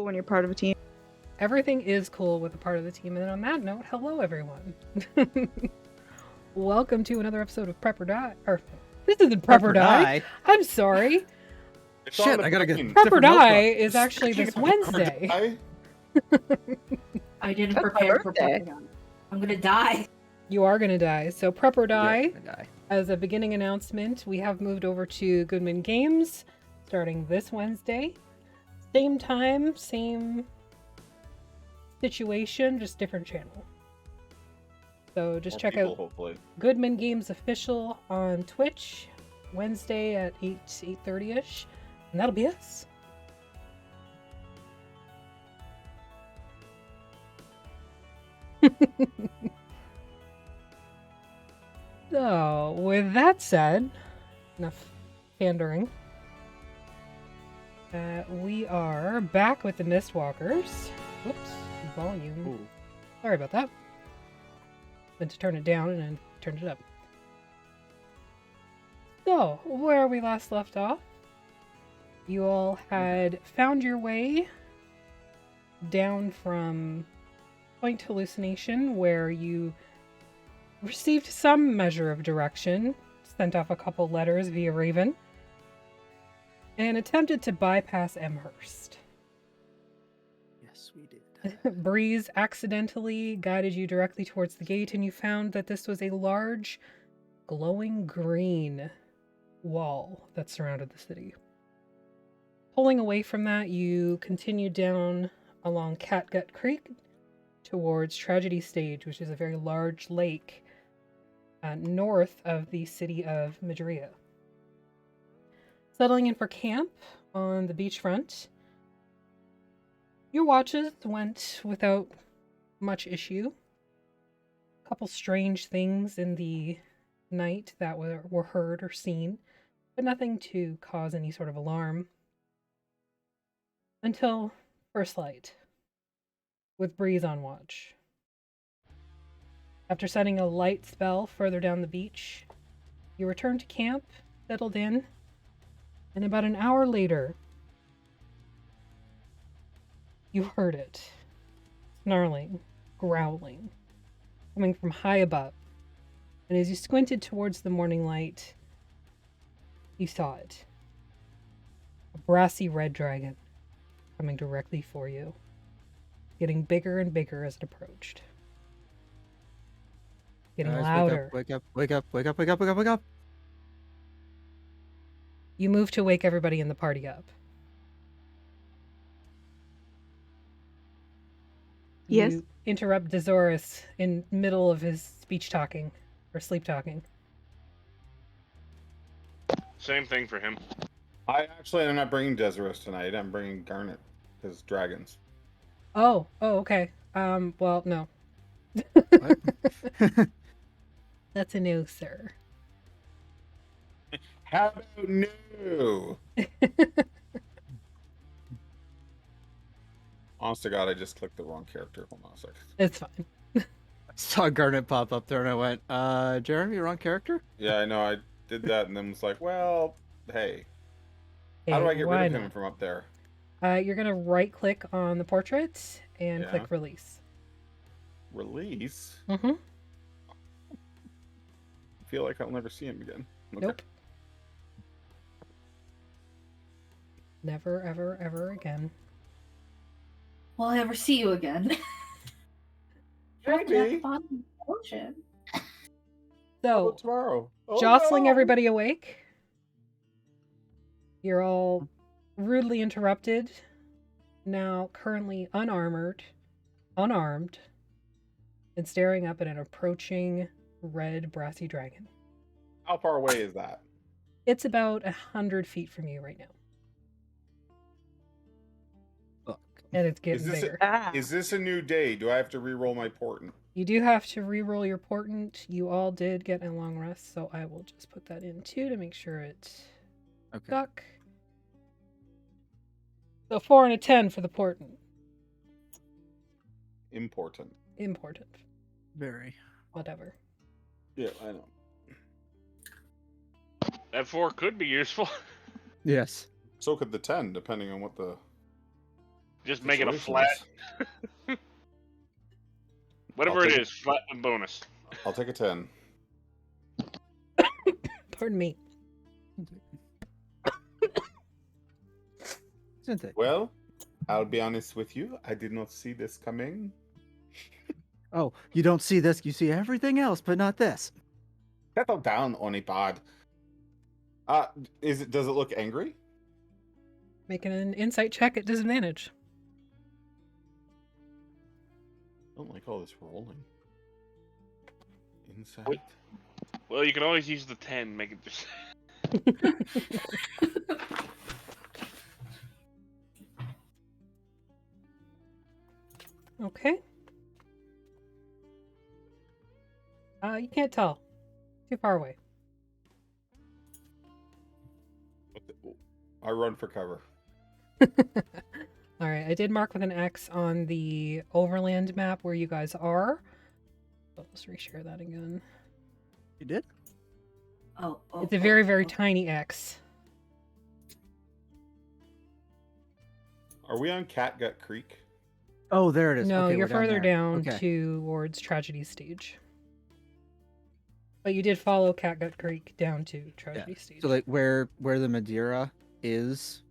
cool when you're part of a team. Everything is cool with a part of the team. And on that note, hello everyone. Welcome to another episode of Prep or Die. Or this isn't Prep or Die. I'm sorry. Shit, I gotta get Prep or Die is actually this Wednesday. I didn't That's my prepare for birthday. Prep or Die. I'm gonna die. You are gonna die. So Prep or Die, Die. as a beginning announcement, we have moved over to Goodman Games starting this Wednesday. Same time, same situation, just different channel. So just check out hopefully. Goodman Games Official on Twitch Wednesday at 8:30ish, and that'll be us. So, with that said, enough pandering. We are back with the Mistwalkers. Whoops, volume. Ooh. Sorry about that. Meant to turn it down and then turned it up. So, where we last left off, you all had found your way down from Point Hallucination, where you received some measure of direction, sent off a couple letters via Raven, and attempted to bypass Amherst. Yes, we did. Breeze accidentally guided you directly towards the gate, and you found that this was a large, glowing green wall that surrounded the city. Pulling away from that, you continued down along Catgut Creek towards Tragedy Stage, which is a very large lake north of the city of Madria. Settling in for camp on the beachfront, your watches went without much issue. A couple strange things in the night that were heard or seen, but nothing to cause any sort of alarm. Until first light, with Breeze on watch. After setting a light spell further down the beach, you returned to camp, settled in, and about an hour later, you heard it. Snarling, growling, coming from high above. And as you squinted towards the morning light, you saw it. A brassy red dragon coming directly for you, getting bigger and bigger as it approached. Getting Guys, louder. Wake up, wake up, wake up, wake up, wake up, wake up. You move to wake everybody in the party up. Yes. You interrupt Dezoris in middle of his speech talking or sleep talking. Same thing for him. I'm not bringing Dezoris tonight. I'm bringing Garnet because dragons. Oh, okay. Well, no. What? That's a no, sir. How about no? Honest to God, I just clicked the wrong character. Hold on a second. It's fine. I saw Garnet pop up there and I went, Jeremy, wrong character? Yeah, I know. I did that and then was like, well, hey. How do I get rid of him from up there? You're going to right-click on the portrait and Yeah. click release. Release? Mm-hmm. I feel like I'll never see him again. Okay. Nope. Never, ever, ever again. Will I ever see you again? Trying to have fun in the ocean. Oh, So, tomorrow. Oh, jostling no! everybody awake. You're all rudely interrupted. Now currently unarmed, and staring up at an approaching red brassy dragon. How far away is that? It's about 100 feet from you right now. Fuck. And it's getting Is this bigger. Is this a new day? Do I have to re-roll my portent? You do have to re-roll your portent. You all did get a long rest, so I will just put that in too to make sure it's Okay. stuck. So 4 and a 10 for the portent. Important. Important. Very. Whatever. Yeah, I know. That 4 could be useful. Yes. So could the 10, depending on what the... Just make it a flat. Situations. Whatever I'll it take is, flat and bonus. I'll take a 10. Pardon me. Isn't it? Well, I'll be honest with you. I did not see this coming. Oh, you don't see this. You see everything else, but not this. Settle down, Onipod. Does it look angry? Making an insight check at disadvantage. I don't like all this rolling. Insight. What? Well, you can always use the 10, make it just. Okay. You can't tell. Too far away. I run for cover. Alright, I did mark with an X on the overland map where you guys are. Let's reshare that again. You did? Oh, It's a very, very oh. tiny X. Are we on Catgut Creek? Oh, there it is. No, Okay, you're we're down further there. down Okay. towards Tragedy Stage. But you did follow Catgut Creek down to Tragedy Stage. So like where the Madeira is,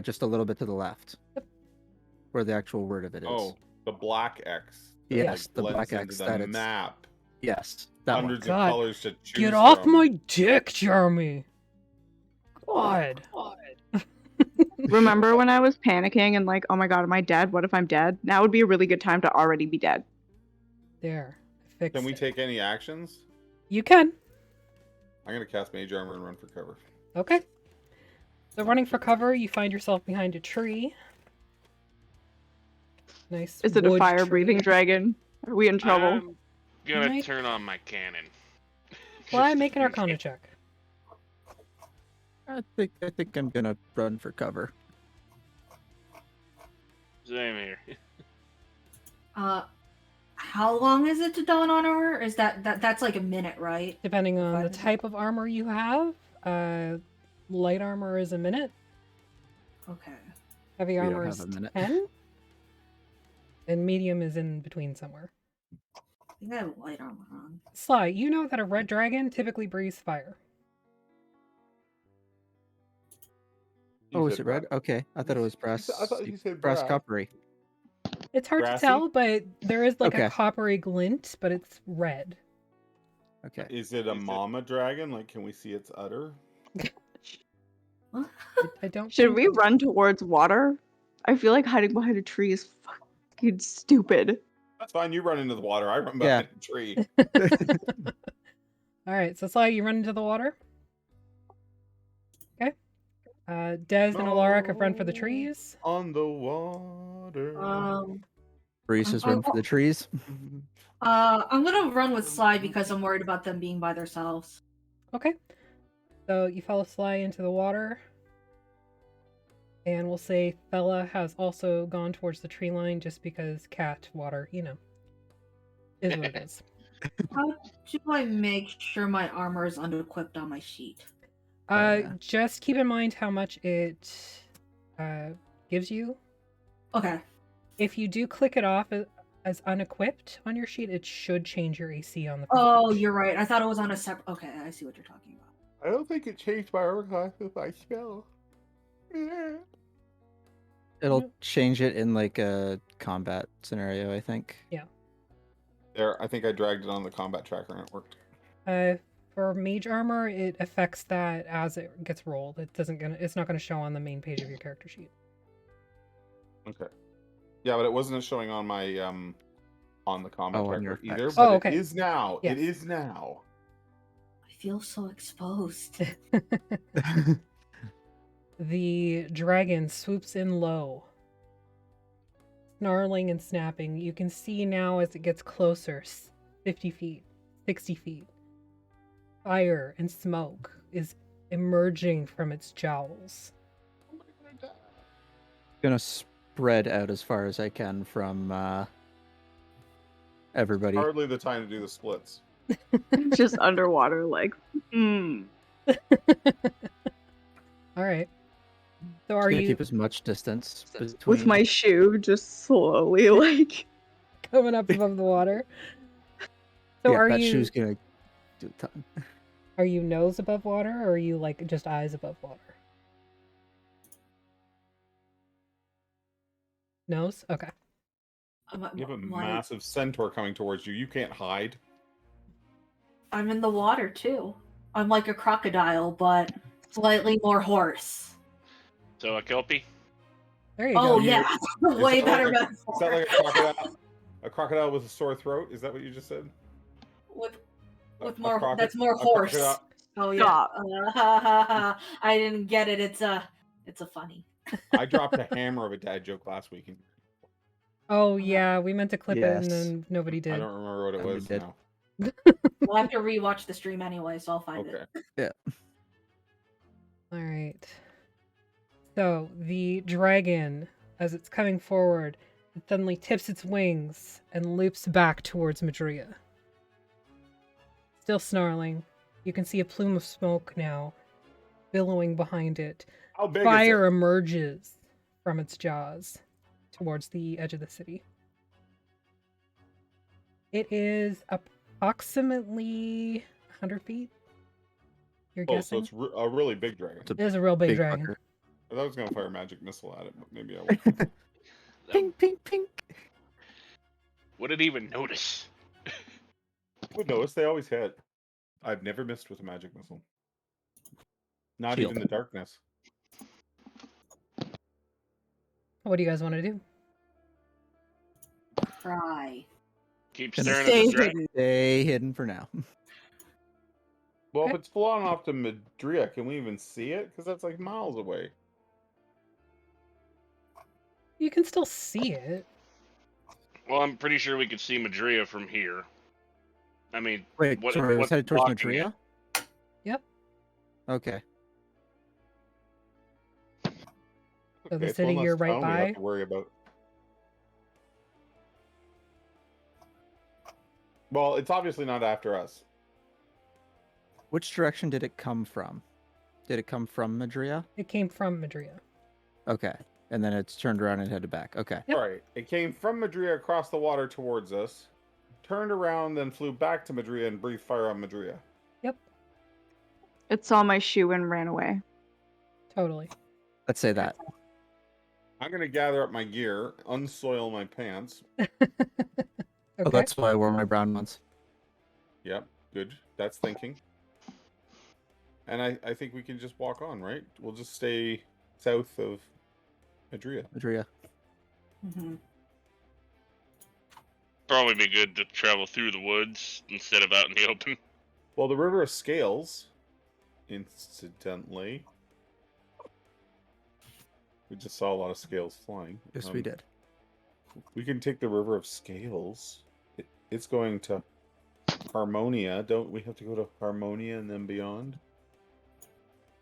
just a little bit to the left. Yep. Where the actual word of it is. Oh, the black X. that, Yes, the blends black into X the that it's- map. Yes, that one. Hundreds of God, colors to choose Get off from. my dick, Jeremy! God. Remember when I was panicking and like, oh my god, am I dead? What if I'm dead? Now would be a really good time to already be dead. There. I fixed Can we it. take any actions? You can. I'm gonna cast Mage Armor and run for cover. Okay. So running for cover, you find yourself behind a tree. Nice. Is it a wood fire-breathing tree. dragon? Are we in trouble? I'm gonna Might- turn on my cannon. Why Just make an in Arcana case. check? I think I'm gonna run for cover. Same here. How long is it to dawn on her? Is that's like a minute, right? Depending on the 5 minutes? type of armor you have, light armor is a minute. Okay. Heavy We don't armor have is a minute. 10. And medium is in between somewhere. I think I have light armor on. Sly, you know that a red dragon typically breathes fire. You Oh, is said it red? bra- Okay, I thought it was brass. I thought you said brass brass. coppery. It's hard Brassy? to tell, but there is like a Okay. coppery glint, but it's red. Okay. Is it a mama dragon? Like, can we see its udder? What? I don't Should think- we run towards water? I feel like hiding behind a tree is fucking stupid. That's fine. You run into the water. I run Yeah. behind a tree. Alright, so Sly, you run into the water. Okay. Dez and Alaric have run for the trees. On the water. Reese is run for the trees. I'm gonna run with Sly because I'm worried about them being by themselves. Okay. So you follow Sly into the water. And we'll say Fella has also gone towards the tree line just because cat, water, you know. Is what it is. How do I make sure my armor is unequipped on my sheet? Yeah. Just keep in mind how much it gives you. Okay. If you do click it off as unequipped on your sheet, it should change your AC on the Oh, page. you're right. I thought it was on a separate. Okay, I see what you're talking about. I don't think it changed my armor class with my spell. It'll change it in like a combat scenario, I think. There, I think I dragged it on the combat tracker and it worked. For mage armor, it affects that as it gets rolled. It's not gonna show on the main page of your character sheet. Okay. Yeah, but it wasn't showing on my on the combat Oh, on tracker your either. effects. But Oh, okay. it is now. Yes. It is now. I feel so exposed. The dragon swoops in low, snarling and snapping. You can see now as it gets closer, 50 feet, 60 feet. Fire and smoke is emerging from its jowls. Gonna spread out as far as I can from everybody. Hardly the time to do the splits. Just underwater, like, All right. So are Gonna you keep as much distance between. With my shoe, just slowly, like. coming up above the water? So yeah, are that you shoe's gonna do a ton. are you nose above water, or are you like just eyes above water? Nose? Okay. You have a My- massive centaur coming towards you. You can't hide. I'm in the water too. I'm like a crocodile, but slightly more horse. So a kelpie. There you Oh go. yeah, way that better like a- metaphor. Is that like a crocodile? A crocodile with a sore throat? Is that what you just said? with A more. That's a more horse. crocodile- Oh yeah. Stop. I didn't get it. It's a funny. I dropped a hammer of a dad joke last weekend. Oh yeah, we meant to clip it and Yes. then nobody I did. don't remember what it Oh, we was did. now. We'll have to rewatch the stream anyway, so I'll find Okay. it. All right. So the dragon, as it's coming forward, it suddenly tips its wings and loops back towards Madria. Still snarling. You can see a plume of smoke now billowing behind it. How big Fire is emerges from its jaws towards the edge of the city. It is approximately 100 feet. You're it? Oh, guessing? so it's a really big dragon. It's a It is a real big big dragon. I fucker. thought I was gonna fire a magic missile at it, but maybe I won't. Pink, pink, pink. Would it even notice? Would notice they always hit. I've never missed with a magic missile. Not Shield. even the darkness. What do you guys want to do? Cry. Keep Gonna staring at Stay the dragon. hidden. Stay hidden for now. Well, Okay. if it's flying off to Madria, can we even see it? Because that's like miles away. You can still see it. Well, I'm pretty sure we could see Madria from here. I mean, Wait, What- sorry, what's it's headed towards blocking Madria? Yep. Okay. So the it's city one less you're right town we have by. to worry about. Well, it's obviously not after us. Which direction did it come from? Did it come from Madria? It came from Madria. Okay. And then it's turned around and headed back. Okay. Yep. All right. It came from Madria across the water towards us, turned around, then flew back to Madria and breathed fire on Madria. Yep, It saw my shoe and ran away. totally. Let's say that. I'm gonna gather up my gear, unsoil my pants. Oh, Okay. that's why I wore my brown ones. Yep, good. That's thinking. And I think we can just walk on, right? We'll just stay south of Madria. Madria. Mm-hmm. probably be good to travel through the woods instead of out in the open. Well, the River of Scales, incidentally. We just saw a lot of scales flying. Yes, we did. We can take the River of Scales. It's going to Harmonia. Don't we have to go to Harmonia and then beyond?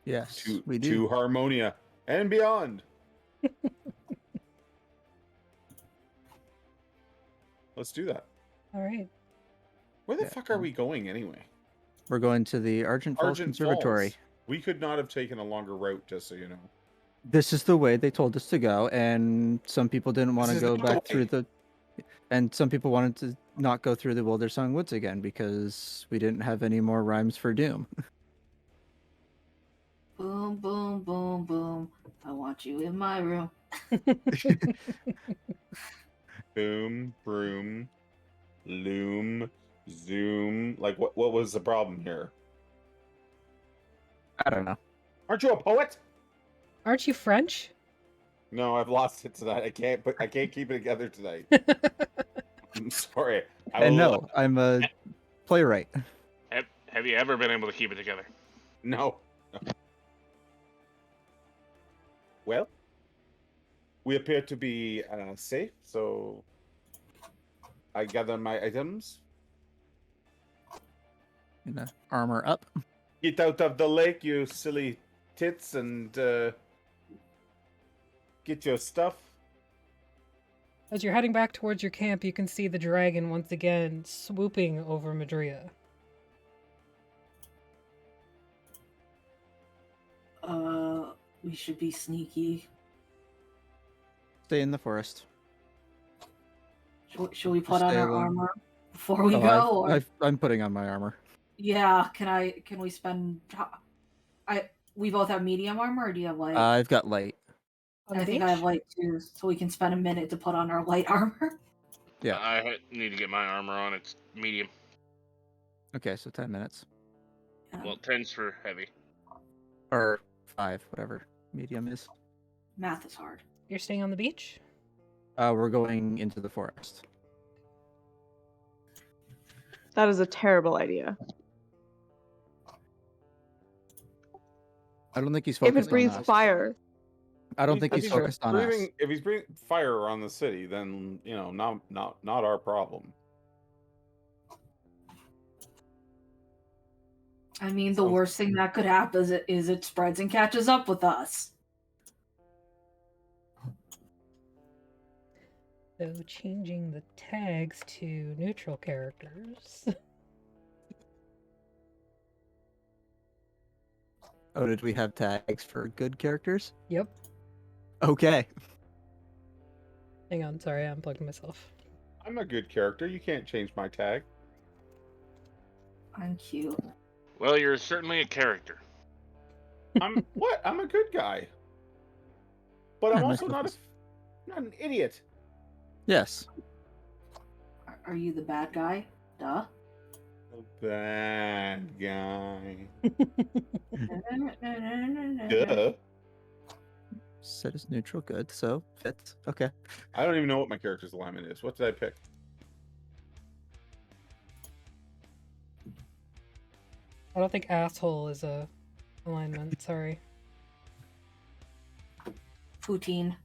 Yes, To, we to do. Harmonia and beyond. Let's do that. All right. Where the Yeah. fuck are we going anyway? We're going to the Argent Falls Argent Conservatory. Falls. We could not have taken a longer route, just so you know. This is the way they told us to go, and some people didn't want to is go not the back through way. the. And some people wanted to not go through the Wilder Song Woods again because we didn't have any more rhymes for Doom. Boom, boom, boom, boom. I want you in my room. Boom, broom, loom, zoom. Like, what was the problem here? I don't know. Aren't you a poet? Aren't you French? No, I've lost it tonight. I can't keep it together tonight. I'm sorry. And no, I'm a playwright. Have you ever been able to keep it together? No. Well, we appear to be safe, so I gather my items. Gonna armor up. Get out of the lake, you silly tits, and get your stuff. As you're heading back towards your camp, you can see the dragon once again swooping over Madria. We should be sneaky. Stay in the forest. Should we Just put on stay our alone. armor before we Oh, go? Or I'm putting on my armor. yeah, can we spend? We both have medium armor, or do you have light? I've got light. On the I think I have beach? light too, so we can spend a minute to put on our light armor. Yeah. I need to get my armor on. It's medium. Okay, so 10 minutes. Well, 10's for heavy. Or 5, whatever medium is. Math is hard. You're staying on the beach? We're going into the forest. That is a terrible idea. I don't think he's If focused it breathes on us. fire. I don't think If he's focused on us. If he's breathing fire on the city, then not our problem. I mean, the worst thing that could happen is it spreads and catches up with us. So changing the tags to neutral characters. Oh, did we have tags for good characters? Yep. Okay. Hang on, sorry, I unplugged myself. I'm a good character. You can't change my tag. I'm cute. Well, you're certainly a character. I'm what? I'm a good guy. But I'm Yeah, also nice not an idiot. Yes. Are you the bad guy? Duh. The bad guy. Duh. Set as neutral, good. So fits. Okay. I don't even know what my character's alignment is. What did I pick? I don't think asshole is a alignment, sorry. Poutine.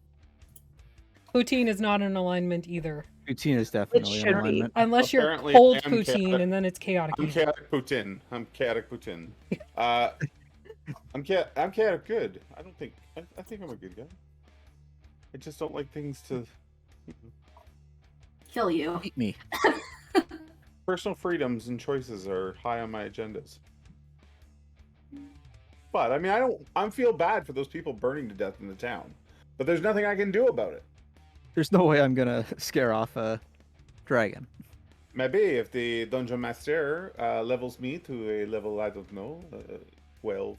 Poutine is not an alignment either. Poutine is definitely should an be. alignment. Unless you're Apparently, cold I am poutine chaotic. and then it's chaotic I'm evil. chaotic Putin. I'm chaotic Putin. I'm chaotic good. I think I'm a good guy. I just don't like things to Kill you. Eat me. personal freedoms and choices are high on my agendas. But I mean, I feel bad for those people burning to death in the town. But there's nothing I can do about it. There's no way I'm gonna scare off a dragon. Maybe if the dungeon master levels me to a level, I don't know, 12,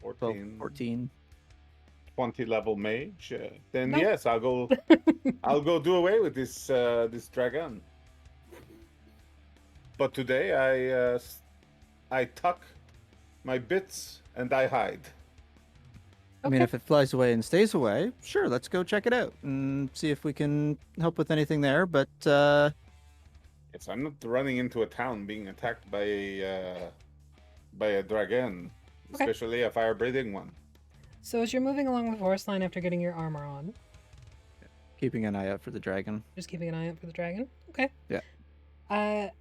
12, 14, 14. 20 level mage, then Nope. yes, I'll go do away with this this dragon. But today I tuck my bits and I hide. I mean, if it flies away and stays away, sure, let's go check it out and see if we can help with anything there. But Yes, I'm not running into a town being attacked by a dragon, Okay. especially a fire-breathing one. So as you're moving along the forest line after getting your armor on, keeping an eye out for the dragon. just keeping an eye out for the dragon. Okay. Yeah.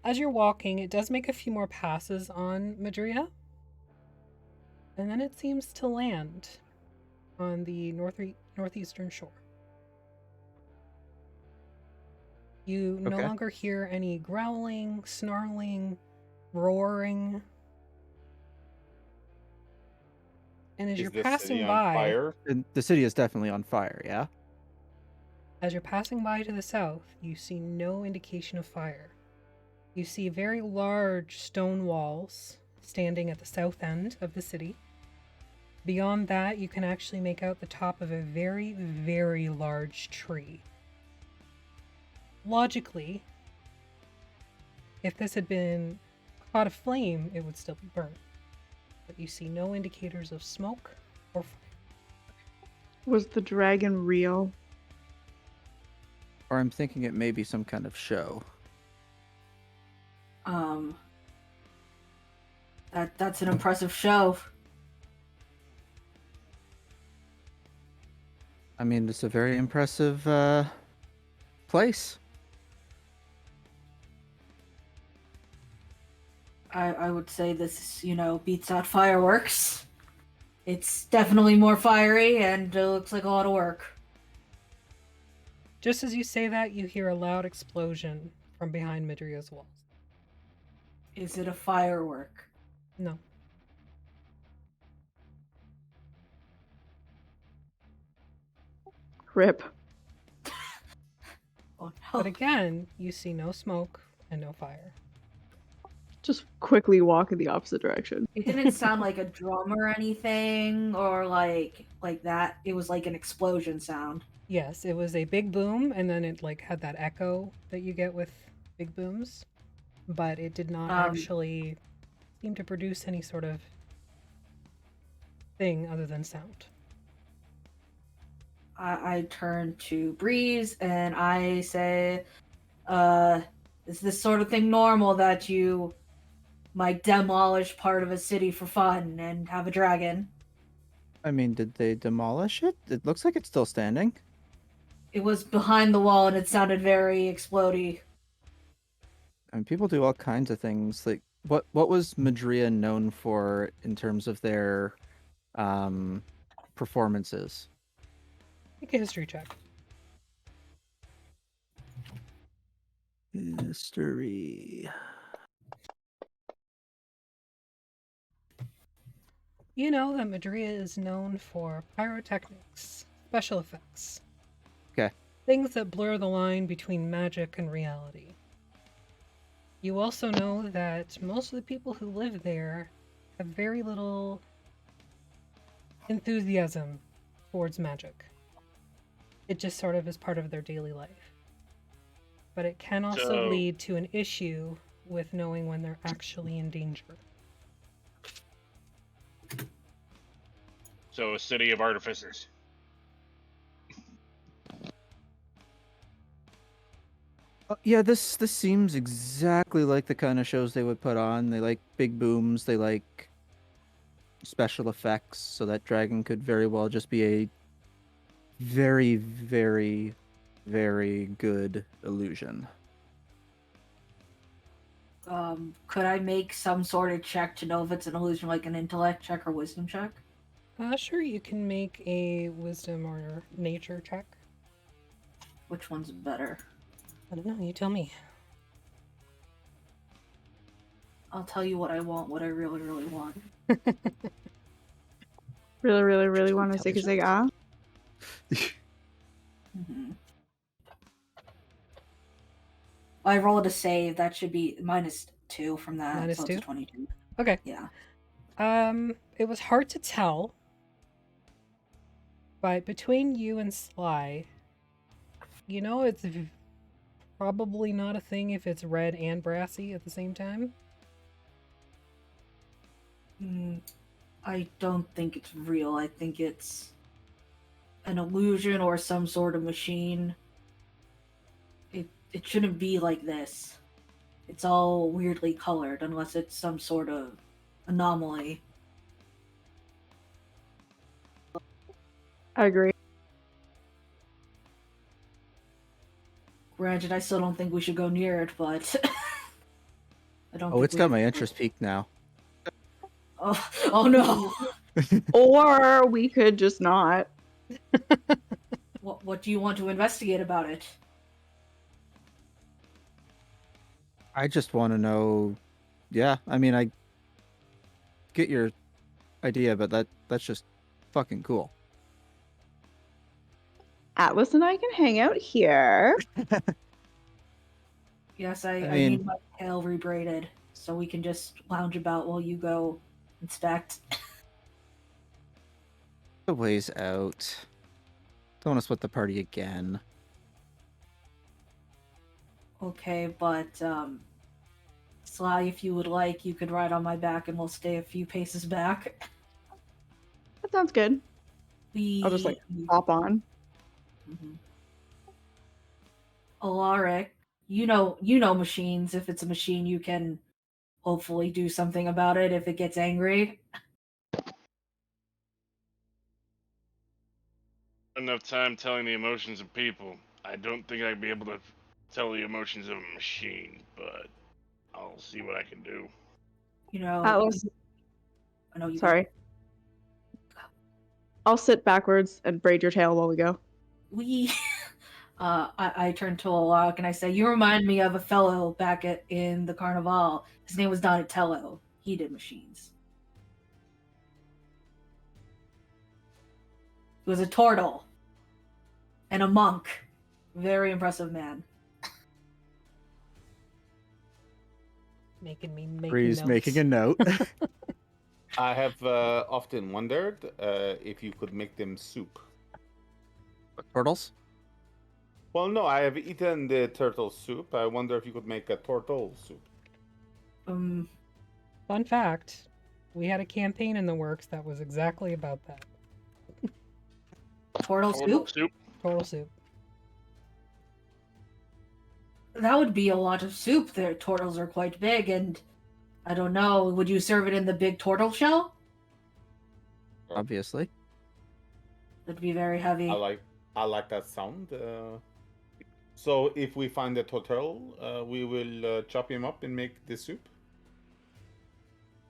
As you're walking, it does make a few more passes on Madria. And then it seems to land on the northeastern shore. You no Okay. longer hear any growling, snarling, roaring. And as Is you're this passing city on by, fire? And the city is definitely on fire, yeah? as you're passing by to the south, you see no indication of fire. You see very large stone walls standing at the south end of the city. Beyond that, you can actually make out the top of a very, very large tree. Logically, if this had been caught aflame, it would still be burnt. But you see no indicators of smoke or fire. Was the dragon real? Or I'm thinking it may be some kind of show. That's an impressive show. I mean, it's a very impressive place. I would say this, beats out fireworks. It's definitely more fiery and it looks like a lot of work. Just as you say that, you hear a loud explosion from behind Midria's walls. Is it a firework? No. Rip. Oh no. But again, you see no smoke and no fire. Just quickly walk in the opposite direction. It didn't sound like a drum or anything, or like that. It was like an explosion sound. Yes, it was a big boom, and then it like had that echo that you get with big booms, but it did not actually seem to produce any sort of thing other than sound. I turn to Breeze and I say, is this sort of thing normal that you might demolish part of a city for fun and have a dragon? I mean, did they demolish it? It looks like it's still standing. It was behind the wall and it sounded very explodey. I mean, people do all kinds of things. Like, what was Madria known for in terms of their performances? Make a history check. History. You know that Madria is known for pyrotechnics, special effects. Okay. Things that blur the line between magic and reality. You also know that most of the people who live there have very little enthusiasm towards magic. It just sort of is part of their daily life. But it can also So- lead to an issue with knowing when they're actually in danger. So a city of artificers. Yeah, this seems exactly like the kind of shows they would put on. They like big booms. They like special effects. So that dragon could very well just be a very, very, very good illusion. Could I make some sort of check to know if it's an illusion, like an intellect check or wisdom check? Sure, you can make a wisdom or nature check. Which one's better? I don't know, you tell me. I'll tell you what I want, what I really, really want. Really, really, really want to say ah. Mm-hmm. I rolled a save. That should be -2 from that. Minus so 2? It's 22. Okay. Yeah. It was hard to tell, but between you and Sly, you know it's probably not a thing if it's red and brassy at the same time. I don't think it's real. I think it's an illusion or some sort of machine. It shouldn't be like this. It's all weirdly colored unless it's some sort of anomaly. I agree. Granted, I still don't think we should go near it, but I don't. Oh, think it's got we- my interest peaked now. Oh no! Or we could just not. What do you want to investigate about it? I just want to know. Yeah, I mean, I get your idea, but that's just fucking cool. Atlas and I can hang out here. Yes, I mean- need my tail rebraided so we can just lounge about while you go inspect. The ways out. Don't want to split the party again. Okay, but Sly, if you would like, you could ride on my back and we'll stay a few paces back. That sounds good. I'll just like hop on. Alaric, you know machines. If it's a machine, you can hopefully do something about it if it gets angry. Enough time telling the emotions of people. I don't think I'd be able to tell the emotions of a machine, but I'll see what I can do. You know, Atlas, I know you. sorry. I'll sit backwards and braid your tail while we go. We. I turn to Alaric and I say, "You remind me of a fellow back in the Carnival. His name was Donatello. He did machines. He was a turtle. and a monk. Very impressive man. Making me make Breeze notes. making a note. I have often wondered if you could make them soup. Turtles? Well, no, I have eaten the turtle soup. I wonder if you could make a turtle soup. Fun fact, we had a campaign in the works that was exactly about that. Turtle soup? Total soup. That would be a lot of soup. Their turtles are quite big, and I don't know. Would you serve it in the big turtle shell? Obviously. It'd be very heavy. I like that sound. So if we find a turtle, we will chop him up and make the soup.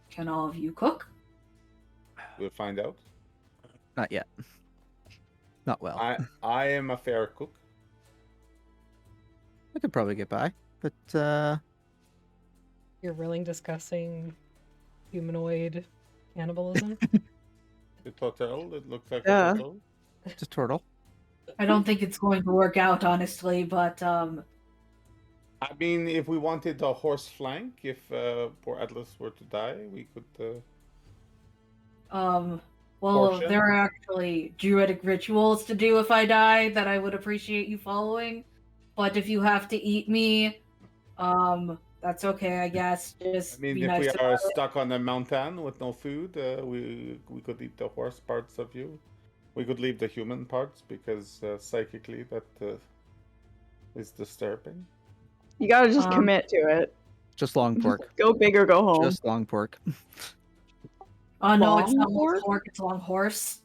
Can all of you cook? We'll find out. Not yet. Not well. I am a fair cook. I could probably get by. But You're really discussing humanoid cannibalism? The turtle, it looks like Yeah. a turtle. it's a turtle. I don't think it's going to work out, honestly, but I mean, if we wanted a horse flank, if poor Atlas were to die, we could. well, Portia? there are actually druidic rituals to do if I die that I would appreciate you following. But if you have to eat me, that's okay, I guess. Just I mean, be if nice we about are it. stuck on a mountain with no food, we could eat the horse parts of you. We could leave the human parts because psychically that is disturbing. You gotta just Um, commit to it. Just long pork. Go big or go home. Just long pork. Oh no, it's not Long long horse? pork, it's long horse.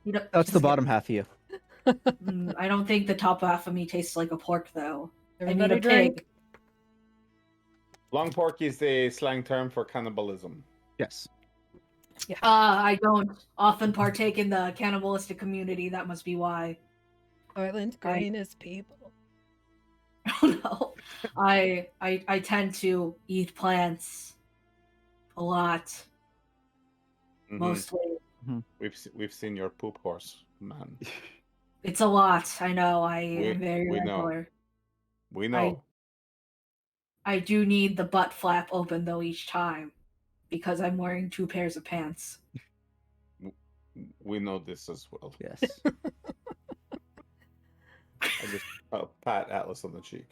You don't, That's the just- bottom half of you. I don't think the top half of me tastes like a pork, though. Everybody I mean, a drink. pig. Long pork is a slang term for cannibalism. Yes. I don't often partake in the cannibalistic community. That must be why. Island green is people. Oh no, I tend to eat plants a lot, Mhm. mostly. We've seen your poop horse, man. It's a lot. I know. I We- am very we know. regular. We know. I do need the butt flap open though each time because I'm wearing 2 pairs of pants. We know this as well. Yes. I just pat Atlas on the cheek.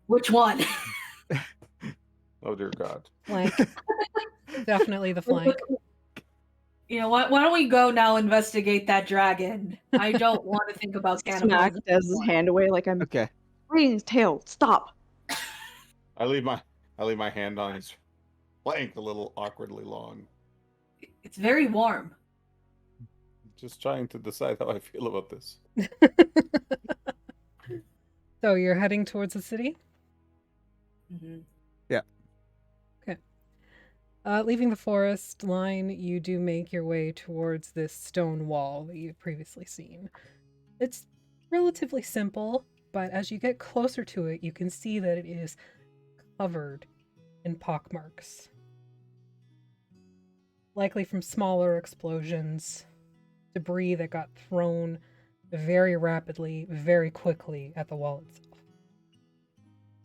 Which one? Oh dear God. Flank. Definitely the flank. You know what? Why don't we go now investigate that dragon? I don't want to think about Smack cannibalism. Dez's hand away like I'm Okay. biting his tail. Stop. I leave my hand on his flank a little awkwardly long. It's very warm. Just trying to decide how I feel about this. So you're heading towards the city? Mm-hmm. Leaving the forest line, you do make your way towards this stone wall that you've previously seen. It's relatively simple, but as you get closer to it, you can see that it is covered in pockmarks. Likely from smaller explosions, debris that got thrown very rapidly, very quickly at the wall itself.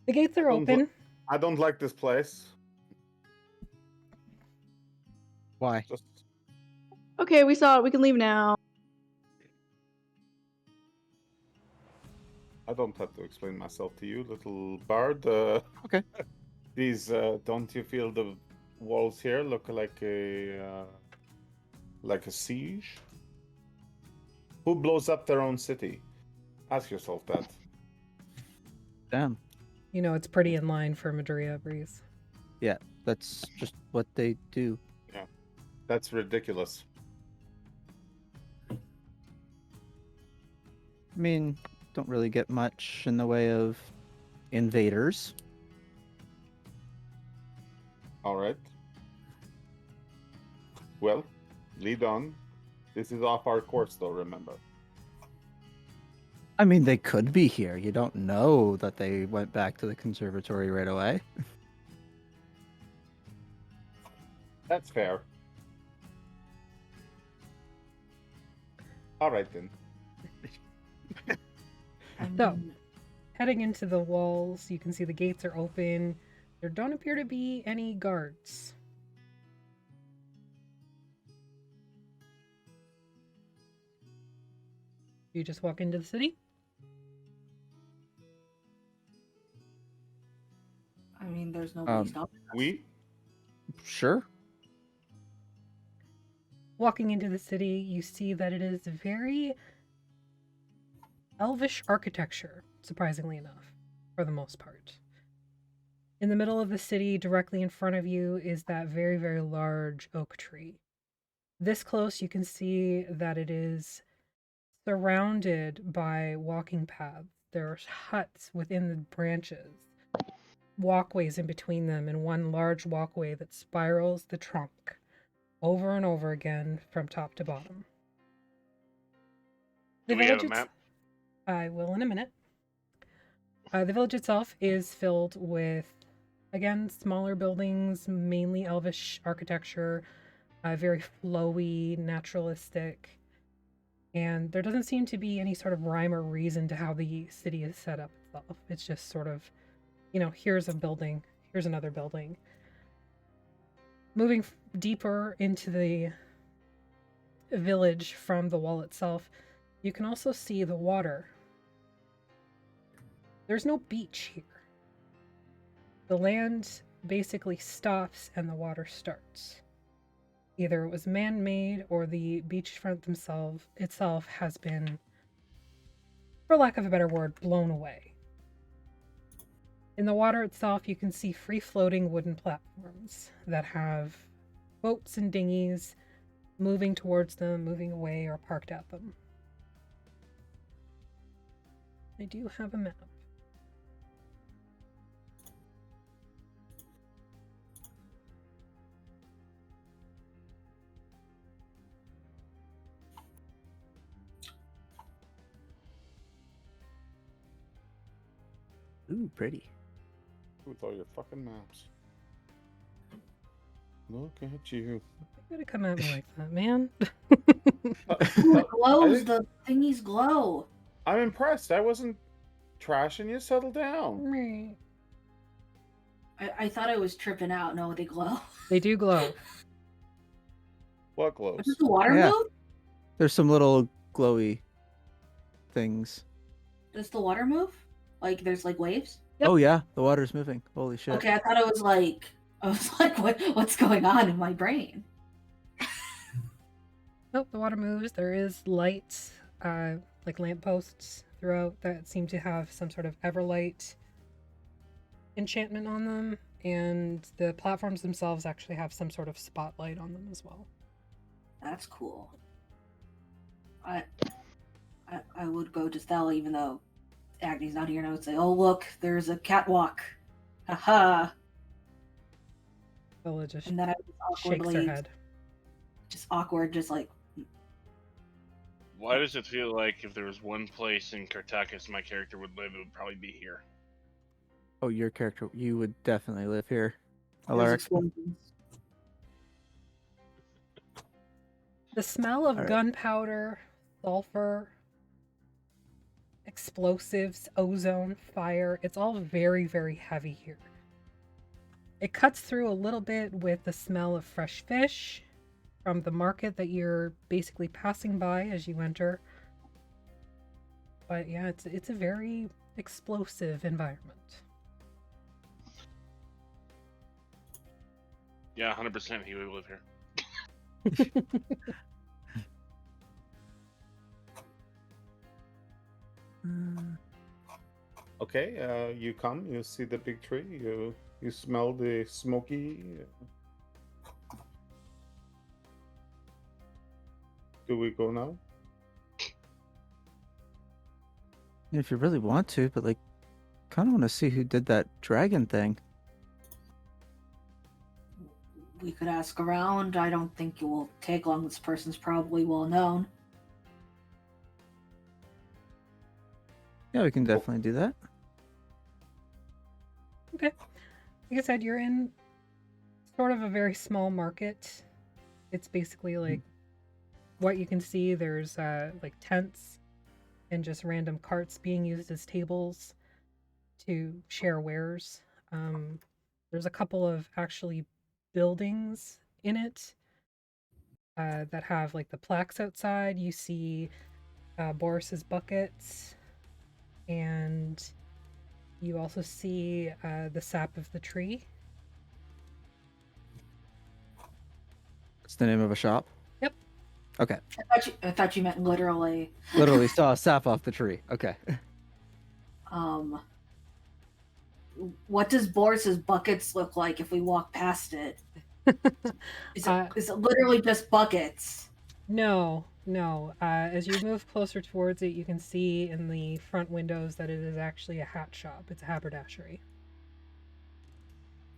The gates are open. I don't like this place. Why? Just Okay, we saw it. We can leave now. I don't have to explain myself to you, little bard. Okay. These don't you feel the walls here look like a siege? Who blows up their own city? Ask yourself that. Damn. You know, it's pretty in line for Madria Breeze. That's just what they do. That's ridiculous. I mean, don't really get much in the way of invaders. All right. Well, lead on. This is off our course, though, remember. I mean, they could be here. You don't know that they went back to the conservatory right away. That's fair. All right, then. So, Um, heading into the walls, you can see the gates are open. There don't appear to be any guards. You just walk into the city. I mean, there's nobody stopping us. We Sure. Walking into the city, you see that it is very elvish architecture, surprisingly enough, for the most part. In the middle of the city, directly in front of you, is that very, very large oak tree. This close, you can see that it is surrounded by walking paths. There's huts within the branches, walkways in between them, and one large walkway that spirals the trunk over and over again from top to bottom. Do we have a map? I will in a minute. The village itself is filled with, again, smaller buildings, mainly elvish architecture, very flowy, naturalistic, and there doesn't seem to be any sort of rhyme or reason to how the city is set up itself. It's just sort of, here's a building, here's another building. Moving deeper into the village from the wall itself, you can also see the water. There's no beach here. The land basically stops and the water starts. Either it was man-made or the beachfront itself has been, for lack of a better word, blown away. In the water itself, you can see free-floating wooden platforms that have boats and dinghies moving towards them, moving away, or parked at them. I do have a map. Ooh, pretty. with all your fucking maps. Look at you. You gotta come at me like that, man. Ooh, it glows. I- The thingies glow. I'm impressed. I wasn't trashing you. Settle down. Right. I thought I was tripping out. No, they glow. They do glow. What glows? Does the water Yeah. move? There's some little glowy things. Does the water move? Like there's like waves? Yep. Oh yeah, the water's moving. Holy shit. Okay, I thought it was like what's going on in my brain? Nope, the water moves. There is lights, like lampposts throughout that seem to have some sort of everlight enchantment on them, and the platforms themselves actually have some sort of spotlight on them as well. That's cool. I would go to Stella even though Agni's not here, and I would say, "Oh look, there's a catwalk." Haha. Bella just And then I would shakes her awkwardly, head. just awkward, just like Why does it feel like if there was one place in Cartacus my character would live, it would probably be here? Oh, your character, you would definitely live here. there's Alaric. explosions. The smell of Alright. gunpowder, sulfur, explosives, ozone, fire, it's all very, very heavy here. It cuts through a little bit with the smell of fresh fish from the market that you're basically passing by as you enter. But yeah, it's a very explosive environment. Yeah, 100% he would live here. Okay, you come, you see the big tree, you smell the smoky. Do we go now? If you really want to, but like, kind of want to see who did that dragon thing. We could ask around. I don't think it will take long. This person's probably well known. Yeah, we can definitely do that. Okay. Like I said, you're in sort of a very small market. It's basically like what you can see. There's like tents and just random carts being used as tables to share wares. There's a couple of actually buildings in it that have like the plaques outside. You see Boris's buckets, and you also see the sap of the tree. What's the name of a shop? Yep. Okay. I thought you meant literally. Literally saw a sap off the tree. Okay. Um, what does Boris's buckets look like if we walk past it? Is it literally just buckets? No. As you move closer towards it, you can see in the front windows that it is actually a hat shop. It's a haberdashery.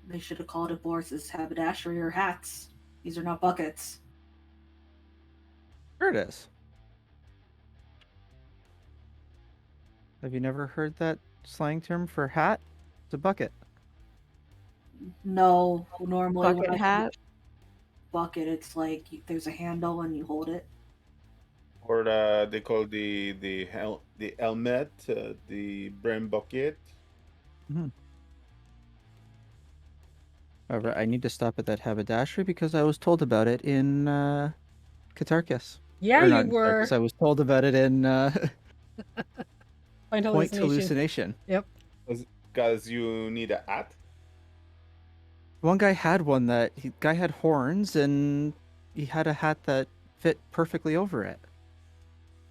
They should have called it Boris's haberdashery or hats. These are not buckets. There it is. Have you never heard that slang term for hat? It's a bucket. No, normally when Bucket I hat. bucket, it's like there's a handle and you hold it. Or they call the helmet, the brim bucket. However, I need to stop at that haberdashery because I was told about it in Catarchus. Yeah, Or you not in were. Catarchus, I was told about it in Point Point hallucination. Hallucination. Yep. Guys, you need a hat. One guy had one guy had horns and he had a hat that fit perfectly over it.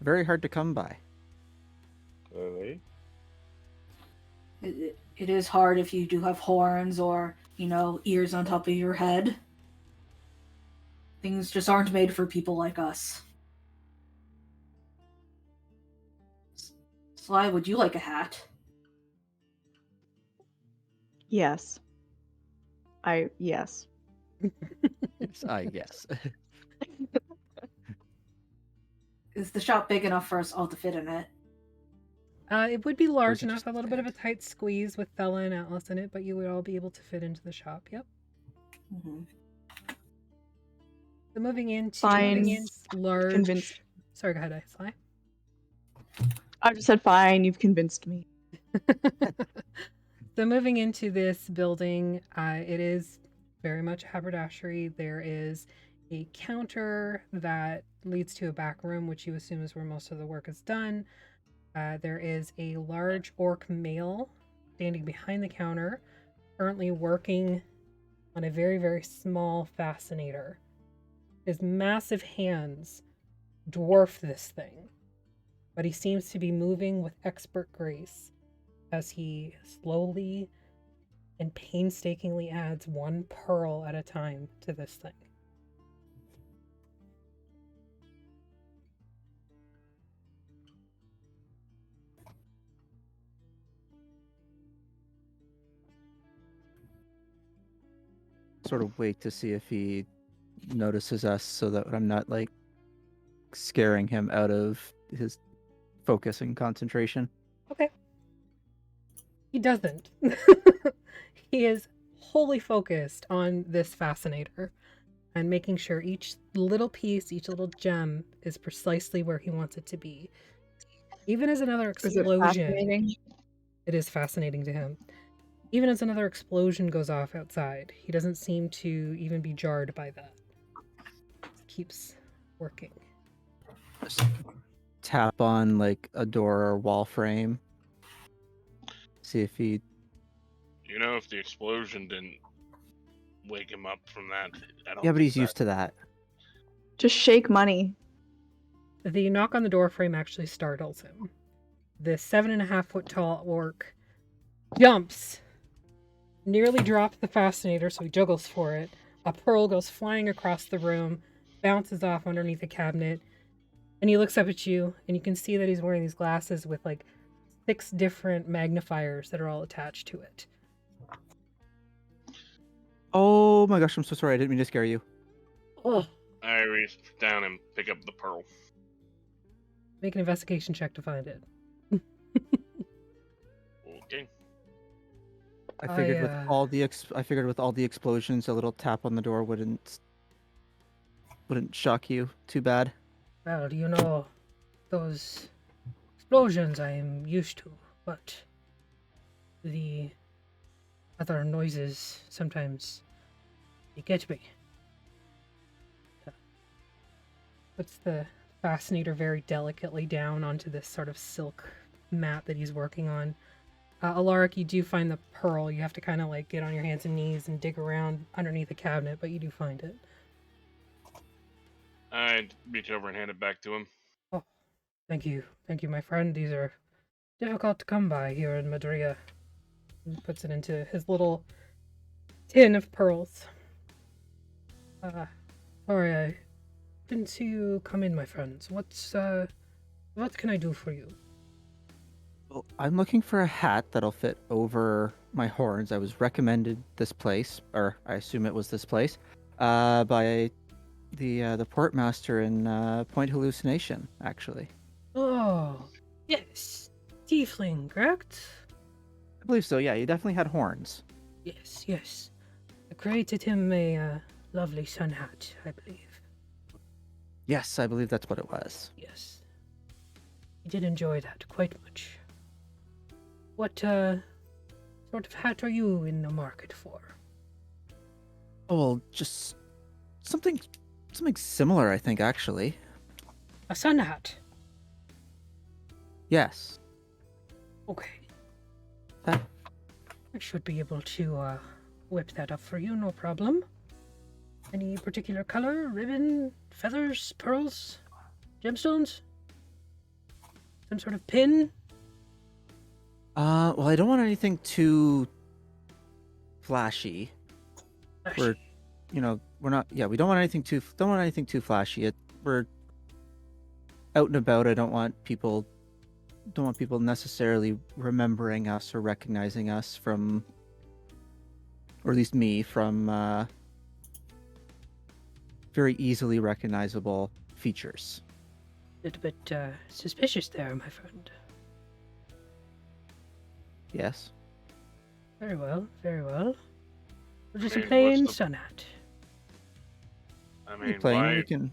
Very hard to come by. Really? It is hard if you do have horns or, ears on top of your head. Things just aren't made for people like us. Sly, would you like a hat? Yes. Yes. Yes, I guess. Is the shop big enough for us all to fit in it? It would be large it enough, just a little bit of a fit? tight squeeze with Thella and Atlas in it, but you would all be able to fit into the shop. Yep. Mm-hmm. So moving into Fine. this large. Convinced. Sorry, go ahead, Sly. I just said fine. You've convinced me. So moving into this building, it is very much a haberdashery. There is a counter that leads to a back room, which you assume is where most of the work is done. There is a large orc male standing behind the counter, currently working on a very, very small fascinator. His massive hands dwarf this thing, but he seems to be moving with expert grace as he slowly and painstakingly adds one pearl at a time to this thing. Sort of wait to see if he notices us so that I'm not like scaring him out of his focus and concentration. Okay. He doesn't. He is wholly focused on this fascinator and making sure each little piece, each little gem is precisely where he wants it to be. Even as another Is it explosion, fascinating? it is fascinating to him. Even as another explosion goes off outside, he doesn't seem to even be jarred by that. He keeps working. Just tap on like a door or wall frame. See if he. You know, if the explosion didn't wake him up from that, I don't. Yeah, but think he's that- used to that. Just shake money. The knock on the door frame actually startles him. The 7.5-foot tall orc jumps, nearly drops the fascinator, so he juggles for it. A pearl goes flying across the room, bounces off underneath a cabinet, and he looks up at you, and you can see that he's wearing these glasses with like 6 different magnifiers that are all attached to it. Oh my gosh, I'm so sorry. I didn't mean to scare you. Oh. I reach down and pick up the pearl. Make an investigation check to find it. Okay. I figured with I figured with all the explosions, a little tap on the door wouldn't shock you too bad. Well, you know, those explosions I am used to, but the other noises sometimes they get me. Puts the fascinator very delicately down onto this sort of silk mat that he's working on. Alaric, you do find the pearl. You have to kind of like get on your hands and knees and dig around underneath the cabinet, but you do find it. I'd reach over and hand it back to him. Oh, thank you, my friend. These are difficult to come by here in Madria. He puts it into his little tin of pearls. Sorry, I didn't see you come in, my friends. What can I do for you? Well, I'm looking for a hat that'll fit over my horns. I was recommended this place, or I assume it was this place, by the portmaster in Point Hallucination, actually. Oh, yes. Tiefling, correct? I believe so, yeah, he definitely had horns. Yes, yes. I created him a lovely sun hat, I believe. Yes, I believe that's what it was. Yes. He did enjoy that quite much. What sort of hat are you in the market for? Oh, well, just something similar, I think, actually. A sun hat. Yes. Okay. That I should be able to whip that up for you, no problem. Any particular color, ribbon, feathers, pearls, gemstones? Some sort of pin? well, I don't want anything too flashy. We're not. Yeah, we don't want anything too flashy. We're out and about. I don't want people necessarily remembering us or recognizing us from, or at least me, from very easily recognizable features. Little bit suspicious there, my friend. Yes. Very well, very well. We're just a I mean, plain what's the- sun hat. I We're mean, playing. We can.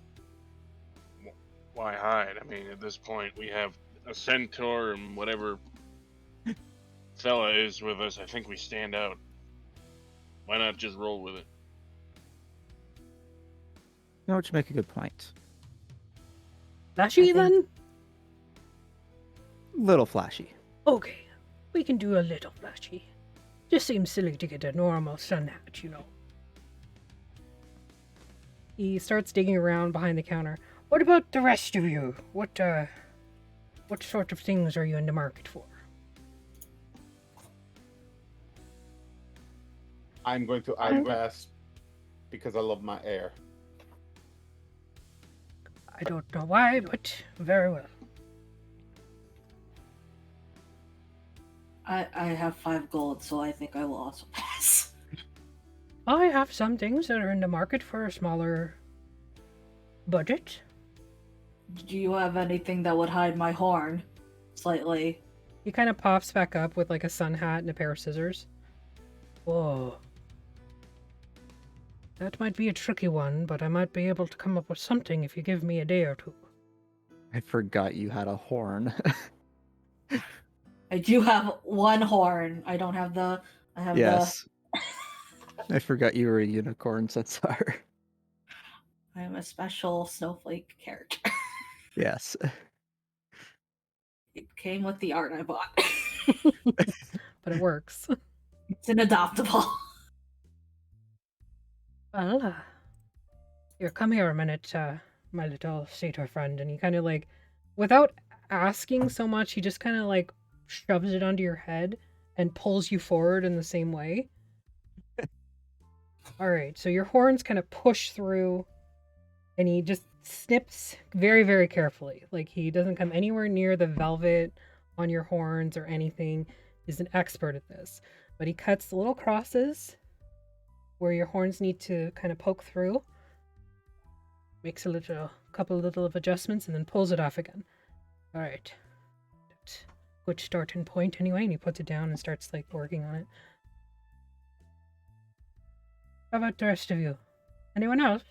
why hide? I mean, at this point, we have a centaur and whatever fella is with us. I think we stand out. Why not just roll with it? You know, which make a good point. Flashy then? Little flashy. Okay, we can do a little flashy. Just seems silly to get a normal sun hat, you know. He starts digging around behind the counter. What about the rest of you? What sort of things are you in the market for? I'm going to eye pass because I love my air. I don't know why, but very well. I have 5 gold, so I think I will also pass. I have some things that are in the market for a smaller budget. Do you have anything that would hide my horn slightly? He kind of pops back up with like a sun hat and a pair of scissors. Whoa. That might be a tricky one, but I might be able to come up with something if you give me a day or two. I forgot you had a horn. I do have 1 horn. I don't have the. I have Yes. I forgot you were a unicorn centaur. I am a special snowflake character. Yes. It came with the art I bought. But it works. It's an adoptable. Well, here, come here a minute, my little satyr friend. And he kind of like, without asking so much, he just kind of like shoves it onto your head and pulls you forward in the same way. All right, so your horns kind of push through, and he just snips very, very carefully. Like, he doesn't come anywhere near the velvet on your horns or anything. He's an expert at this. But he cuts little crosses where your horns need to kind of poke through. Makes a couple little of adjustments and then pulls it off again. All right. That's a good starting point anyway. And he puts it down and starts like working on it. How about the rest of you? Anyone else?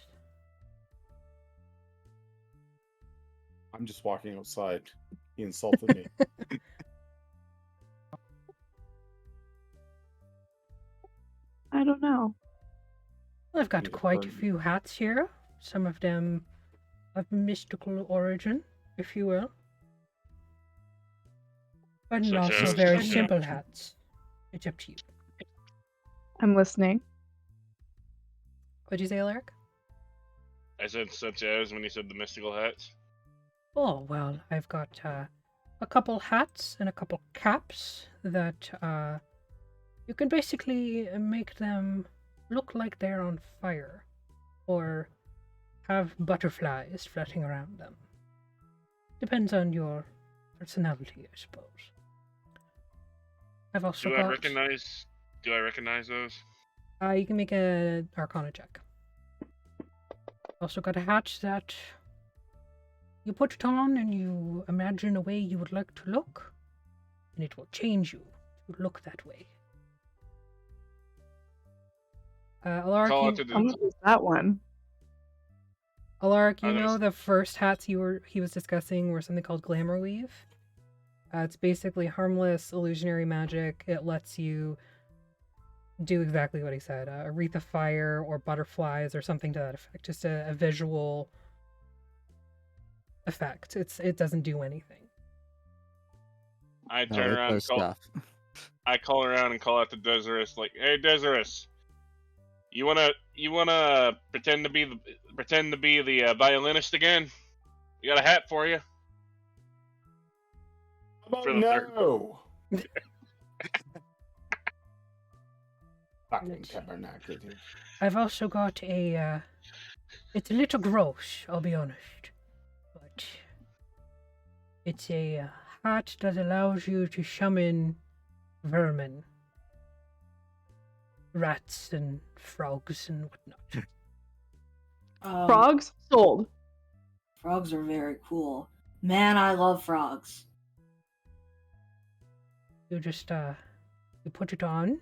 I'm just walking outside. He insulted me. I don't know. I've got He's a quite a bird. few hats here. Some of them of mystical origin, if you will. But Such also as- very such as- simple hats. It's up to you. I'm listening. What'd you say, Alaric? I said such as when you said the mystical hats. Oh, well, I've got a couple hats and a couple caps that you can basically make them look like they're on fire or have butterflies floating around them. Depends on your personality, I suppose. I've also Do got... I recognize those? You can make a Arcana check. Also got a hat that you put it on and you imagine a way you would like to look, and it will change you to look that way. Alaric, Call you, out to How the. much is that one? Alaric, I you was gonna know s- the first hats he was discussing were something called Glamour Weave? It's basically harmless illusionary magic. It lets you do exactly what he said. A wreath of fire or butterflies or something to that effect. Just a visual effect. It doesn't do anything. I No, turn it around and does call. stuff. I call around and call out to Desirous like, "Hey, Desirous, you wanna pretend to be the violinist again? We got a hat for you." Oh For the third. no! Fucking Let's see. tabernacle, dude. I've also got a, it's a little gross, I'll be honest, but it's a hat that allows you to summon vermin, rats and frogs and whatnot. Frogs sold. Frogs are very cool. Man, I love frogs. You just, you put it on,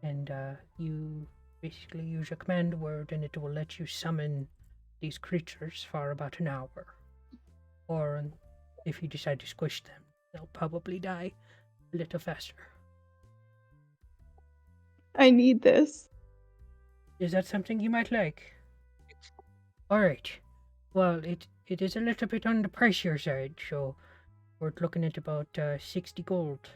and, you basically use a command word, and it will let you summon these creatures for about an hour. Or, if you decide to squish them, they'll probably die a little faster. I need this. Is that something you might like? Alright. Well, it is a little bit on the pricier side, so we're looking at about 60 gold.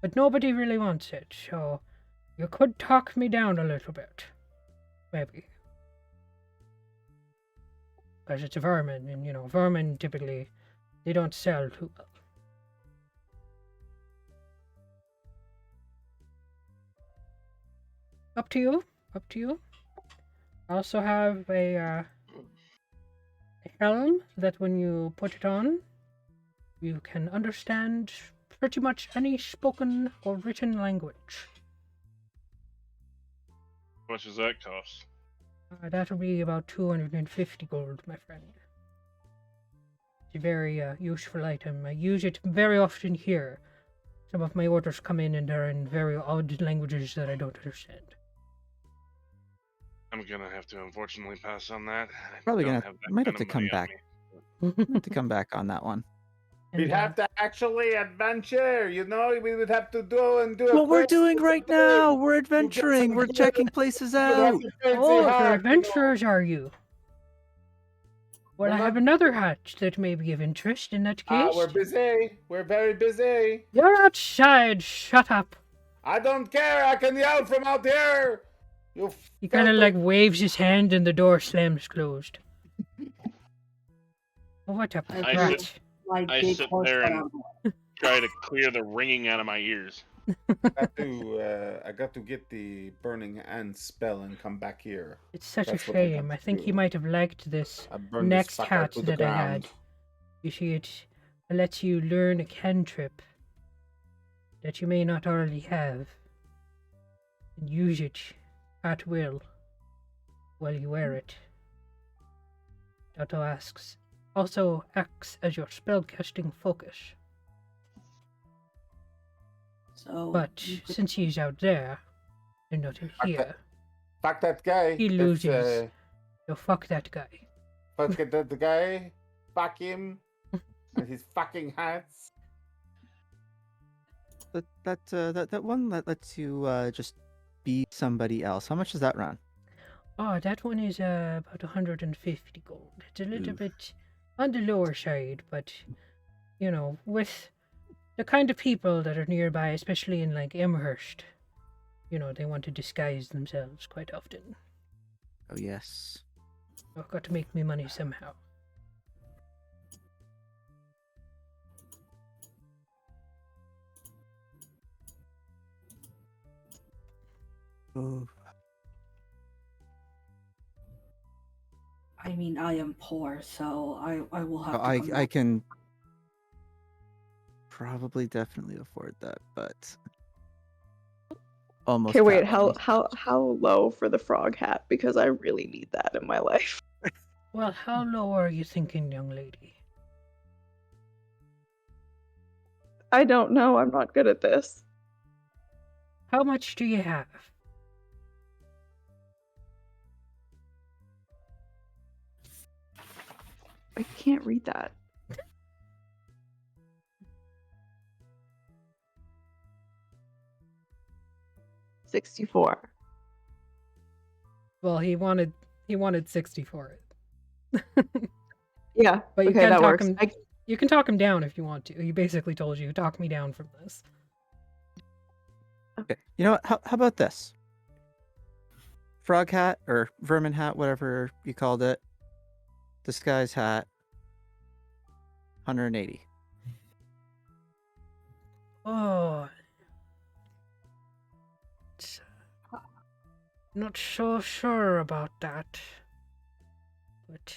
But nobody really wants it, so you could talk me down a little bit. Maybe. Because it's a vermin, and vermin typically, they don't sell too well. Up to you. Up to you. I also have a helm that when you put it on, you can understand pretty much any spoken or written language. How much does that cost? That'll be about 250 gold, my friend. It's a very useful item. I use it very often here. Some of my orders come in and they're in very odd languages that I don't understand. I'm gonna have to unfortunately pass on that. I Probably don't gonna have that might have kind to of come money on back. me. Might have to come back on that one. And, We'd have to actually adventure, we would have to do a What we're quest doing or right something. now, we're You get some adventuring, we're good- checking places you have out. some fancy Oh, you're hat, you know. adventurers, are you? Well, We're I have not- another hat that may be of interest in that case. We're busy. We're very busy. You're outside, shut up. I don't care. I can yell from out here. You He kind of filthy- like waves his hand and the door slams closed. Oh, what a I brat. sit- Like I big sit horse there head and- on board. Try to clear the ringing out of my ears. I got to get the burning hand spell and come back here. It's such That's a what I shame. got I to think do. you might have liked this I burned next this fucker hat to the that I had. ground. You see, it lets you learn a cantrip that you may not already have and use it at will while you wear it. It also acts as your spellcasting focus. So But you could- since he's out there and not in Okay. here, Fuck that guy. He That's, loses. So fuck that guy. fuck that guy. Fuck him. And his fucking hats. That one that lets you just be somebody else. How much does that run? Oh, that one is about 150 gold. It's a little Oof. bit on the lower side, but you know, with the kind of people that are nearby, especially in like Amherst, you know, they want to disguise themselves quite often. Oh yes. I've got to make me money somehow. Oh. I mean, I am poor, so I will have to I come I back. can probably definitely afford that, but almost Okay, wait, cap me. how low for the frog hat? Because I really need that in my life. Well, how low are you thinking, young lady? I don't know. I'm not good at this. How much do you have? I can't read that. $64. Well, he wanted 60 for it. Yeah. But you okay, can that talk works. him. You can talk him down if you want to. He basically told you, talk me down from this. Okay. You know what? How about this? Frog hat or vermin hat, whatever you called it. Disguise hat. 180. Oh. Not so sure about that. But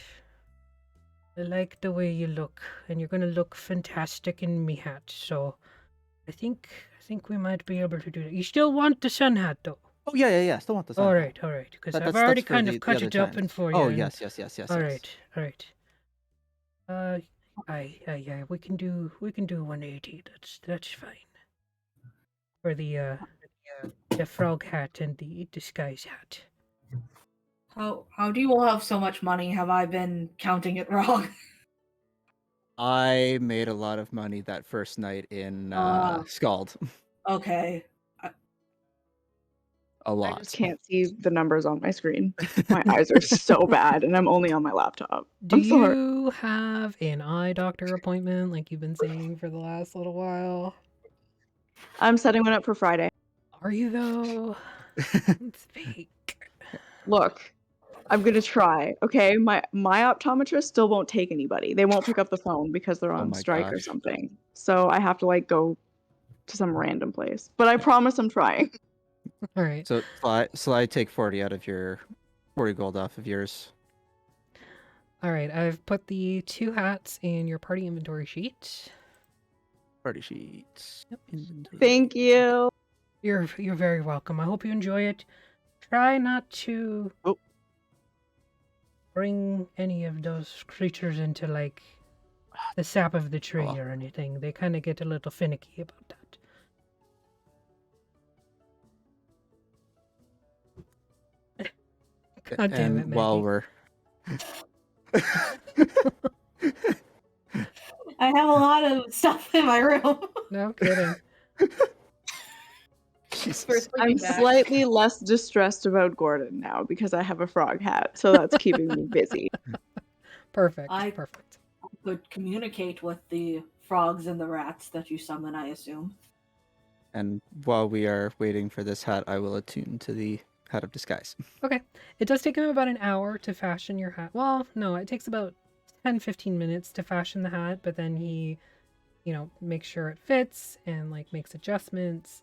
I like the way you look, and you're gonna look fantastic in me hat, so I think we might be able to do that. You still want the sun hat though? Oh yeah. Still want the sun hat. All right, because I've That's already for kind the of cut other it up times. and for you. Oh and- yes. All right. Yeah, we can do 180. That's fine. For the frog hat and the disguise hat. How do you all have so much money? Have I been counting it wrong? I made a lot of money that first night in Ah. Scald. Okay. A I lot. just can't see the numbers on my screen. My eyes are so bad, and I'm only on my laptop. Do I'm sorry. you have an eye doctor appointment like you've been saying for the last little while? I'm setting one up for Friday. Are you though? It's fake. Look, I'm gonna try. Okay, my optometrist still won't take anybody. They won't pick up the phone because they're Oh on my strike or gosh. something. So I have to like go to some random place. But I promise I'm trying. All right. So I take 40 out of your 40 gold off of yours. All right. I've put the 2 hats in your party inventory sheet. Party sheets. Yep. Inventory. Thank you. You're very welcome. I hope you enjoy it. Try not to bring any of those creatures into like the sap of the tree or anything. They kind of get a little finicky about that. God damn it, And while Maggie. we're I have a lot of stuff in my room. No kidding. Jesus. For I'm sleeping bags. slightly less distressed about Gordon now because I have a frog hat, so that's keeping me busy. Perfect. I- Perfect. Could communicate with the frogs and the rats that you summon, I assume. And while we are waiting for this hat, I will attune to the hat of disguise. Okay. It does take him about an hour to fashion your hat. Well, no, it takes about 10-15 minutes to fashion the hat, but then he, you know, makes sure it fits and like makes adjustments.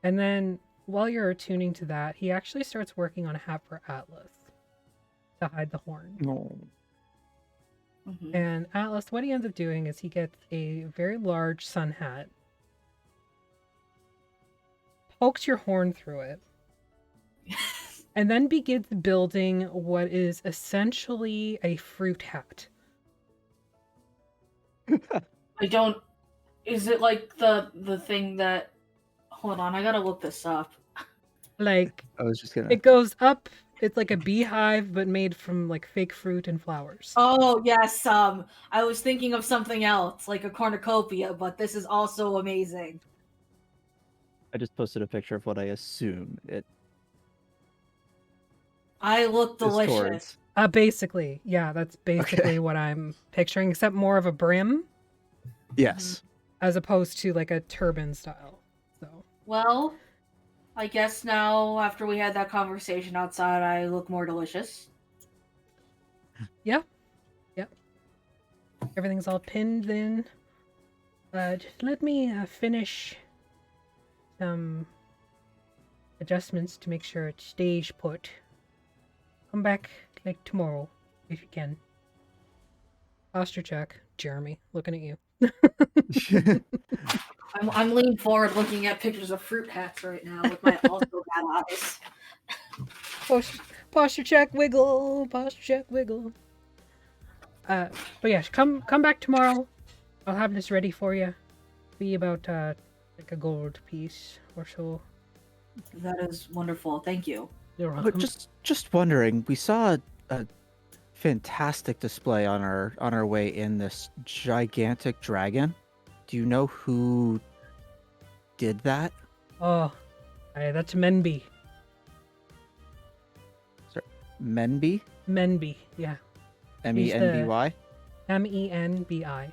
And then while you're attuning to that, he actually starts working on a hat for Atlas to hide the horn. No. Mhm. And Atlas, what he ends up doing is he gets a very large sun hat, pokes your horn through it, and then begins building what is essentially a fruit hat. I don't. Is it like the thing that? Hold on, I gotta look this up. Like, I was just gonna. it goes up. It's like a beehive, but made from like fake fruit and flowers. Oh yes, I was thinking of something else, like a cornucopia, but this is also amazing. I just posted a picture of what I assume it I look is delicious. towards. Basically, yeah, that's basically what I'm picturing, except more of a brim Yes. as opposed to like a turban style. So, Well, I guess now after we had that conversation outside, I look more delicious. yeah, yep. Everything's all pinned in. Just let me finish some adjustments to make sure it stays put. Come back like tomorrow if you can. Posture check. Jeremy, looking at you. I'm leaning forward, looking at pictures of fruit hats right now with my also bad eyes. Posture check, wiggle. Posture check, wiggle. But yeah, come back tomorrow. I'll have this ready for you. Be about like a gold piece or so. That is wonderful. Thank you. You're welcome. But just wondering, we saw a fantastic display on our way in, this gigantic dragon. Do you know who did that? Oh, that's Menby. Menby? Menby, yeah. Menby? Menbi.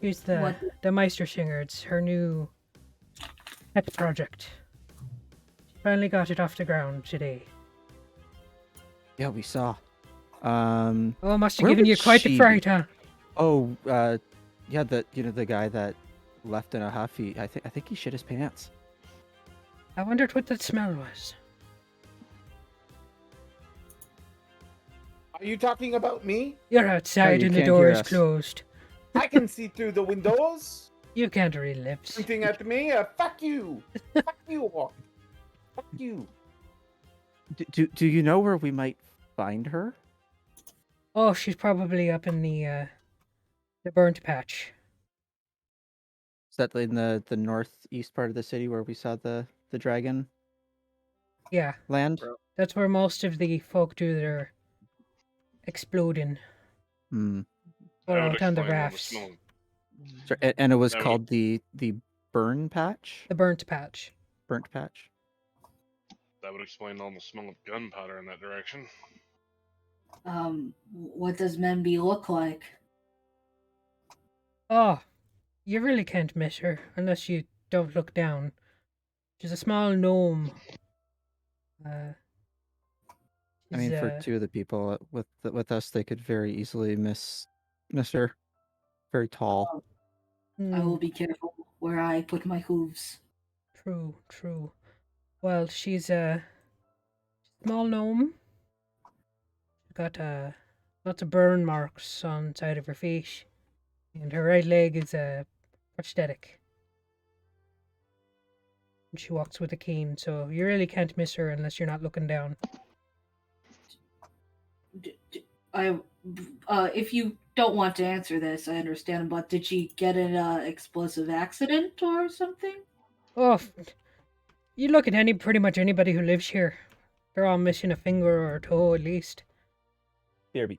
Here's the Meistersinger. It's her new pet project. She finally got it off the ground today. Yeah, we saw. Oh, must have where given would you quite the she fright, be? huh? Oh, yeah, the guy that left in a huff. I think he shit his pants. I wondered what that smell was. Are you talking about me? You're outside you and the can't door hear is us. closed. I can see through the windows. You can't read lips. Pointing at me. Fuck you. Fuck you. Fuck you. Do you know where we might find her? Oh, she's probably up in the burnt patch. Is that in the northeast part of the city where we saw the dragon Yeah, land? that's where most of the folk do their exploding. Hmm. Or That would out on the explain all the rafts. smell. So, and it was That would- called the burn patch? The burnt patch. Burnt patch? That would explain all the smell of gunpowder in that direction. What does Menby look like? Oh, you really can't miss her unless you don't look down. She's a small gnome. I she's, mean, for two of the people with us, they could very easily miss her. Very tall. I will be careful where I put my hooves. True. Well, she's a small gnome. She's got lots of burn marks on the side of her face, and her right leg is a prosthetic. And she walks with a cane, so you really can't miss her unless you're not looking down. If you don't want to answer this, I understand. But did she get in an explosive accident or something? Oh, you look at pretty much anybody who lives here. They're all missing a finger or a toe at least. BRB.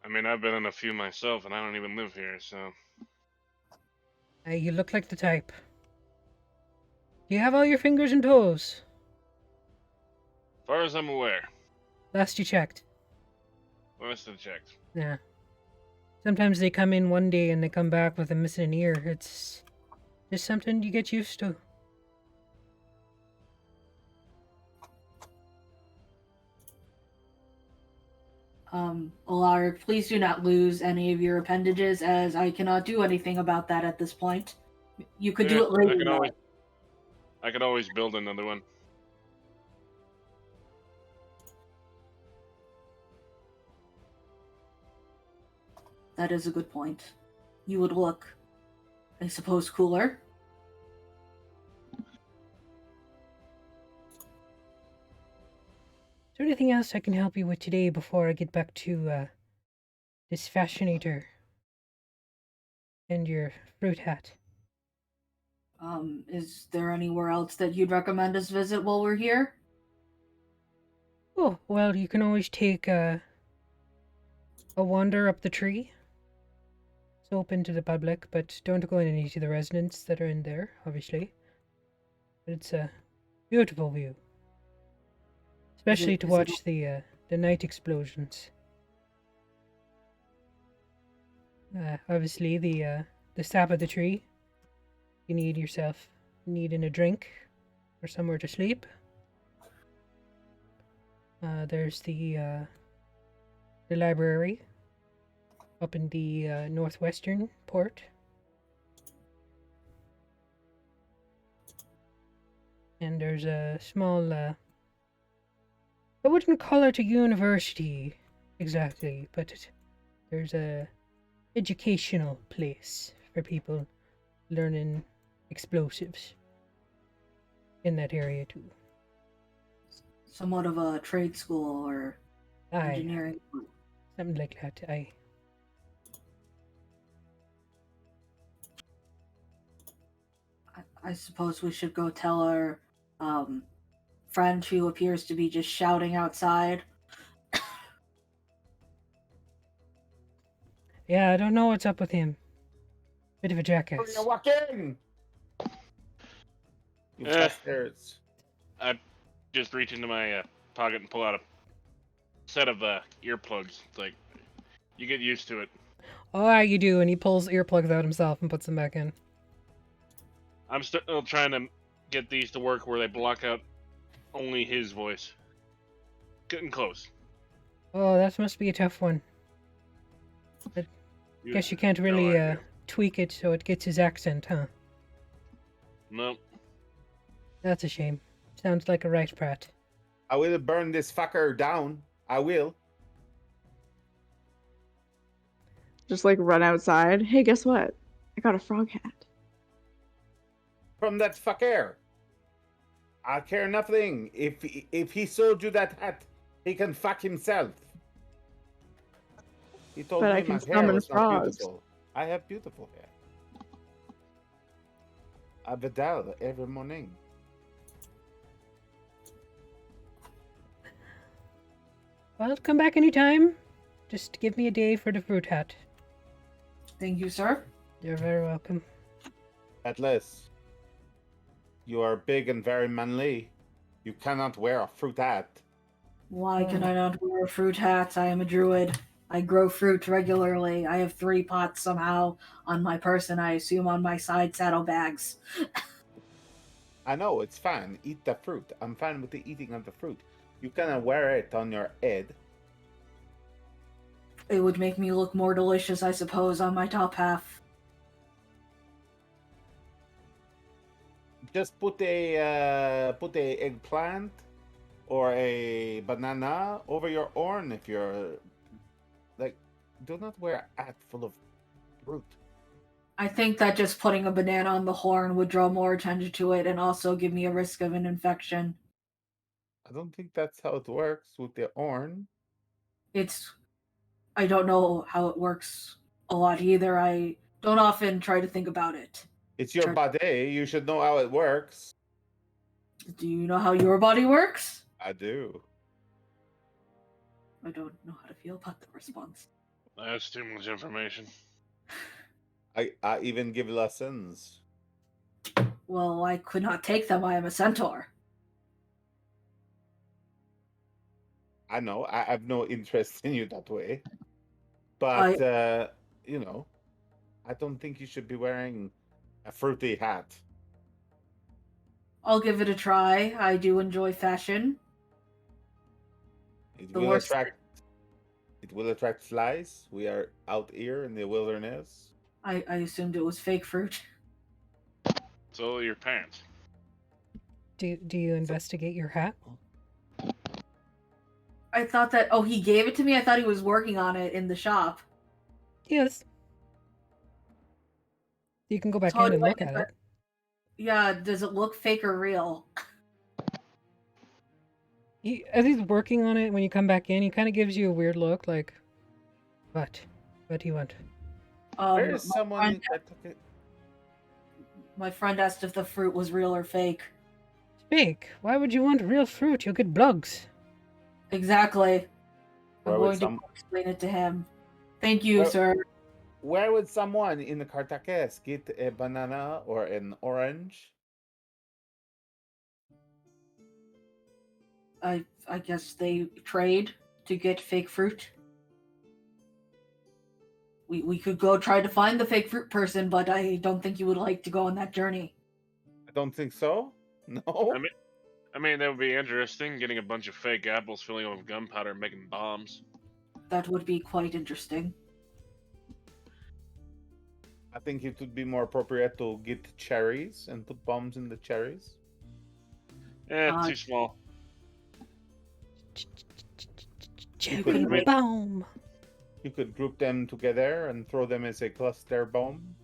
I mean, I've been in a few myself, and I don't even live here, so... You look like the type. Do you have all your fingers and toes? As far as I'm aware, Last you checked. last I checked. Yeah. Sometimes they come in one day and they come back with a missing ear. It's just something you get used to. Alaric, please do not lose any of your appendages, as I cannot do anything about that at this point. You could do it later. I could always build another one. That is a good point. You would look, I suppose, cooler. Is there anything else I can help you with today before I get back to this fascinator and your fruit hat? Is there anywhere else that you'd recommend us visit while we're here? Oh, well, you can always take a wander up the tree. It's open to the public, but don't go in any of the residents that are in there, obviously. But it's a beautiful view. Especially to is it- watch the night explosions. Obviously, the sap of the tree. You need yourself needing a drink or somewhere to sleep. There's the library up in the northwestern port. And there's a small, I wouldn't call it a university exactly, but there's a educational place for people learning explosives in that area too. Somewhat of a trade school or Aye, engineering. something like that. Aye. I suppose we should go tell our friend who appears to be just shouting outside. Yeah, I don't know what's up with him. Bit of a Where jackass. you walk in? You Eh. bastards. I just reach into my pocket and pull out a set of earplugs. It's like, you get used to it. Oh, you do, and he pulls earplugs out himself and puts them back in. I'm still trying to get these to work where they block out only his voice. Getting close. Oh, that must be a tough one. Guess you can't No really idea. tweak it so it gets his accent, huh? Nope. That's a shame. Sounds like a right prat. I will burn this fucker down. I will. Just like run outside. Hey, guess what? I got a frog hat. From that fucker. I care nothing. If he sold you that hat, he can fuck himself. He told But me I can my hair summon was not frogs. beautiful. I have beautiful hair. I bedel every morning. Well, come back anytime. Just give me a day for the fruit hat. Thank you, sir. You're very welcome. Atlas, you are big and very manly. You cannot wear a fruit hat. Why can I not wear a fruit hat? I am a druid. I grow fruit regularly. I have 3 pots somehow on my person. I assume on my side saddlebags. I know, it's fine. Eat the fruit. I'm fine with the eating of the fruit. You cannot wear it on your head. It would make me look more delicious, I suppose, on my top half. Just put a eggplant or a banana over your horn if you're like. Do not wear a hat full of fruit. I think that just putting a banana on the horn would draw more attention to it and also give me a risk of an infection. I don't think that's how it works with the horn. I don't know how it works a lot either. I don't often try to think about it. It's your Sure. body. You should know how it works. Do you know how your body works? I do. I don't know how to feel about the response. That's too much information. I even give lessons. Well, I could not take them. I am a centaur. I know. I have no interest in you that way. But you know, I don't think you should be wearing a fruity hat. I'll give it a try. I do enjoy fashion. It The will worst- attract. It will attract flies. We are out here in the wilderness. I assumed it was fake fruit. So your pants. Do you investigate your hat? I thought that. Oh, he gave it to me. I thought he was working on it in the shop. Yes. You can go back So in and do I look get at that- it. Yeah, does it look fake or real? As he's working on it, when you come back in, he kind of gives you a weird look, like, what? What do you want? There is My someone friend- that took it. My friend asked if the fruit was real or fake. Fake. Why would you want real fruit? You'll get bugs. Exactly. I'm Where would going to some explain it to him. Thank you, Where- sir. where would someone in the Cartaques get a banana or an orange? I guess they trade to get fake fruit. We could go try to find the fake fruit person, but I don't think you would like to go on that journey. I don't think so. No. I mean, that would be interesting. Getting a bunch of fake apples, filling them with gunpowder, and making bombs. That would be quite interesting. I think it would be more appropriate to get cherries and put bombs in the cherries. Too small. Cherry can make- bomb. You could group them together and throw them as a cluster bomb.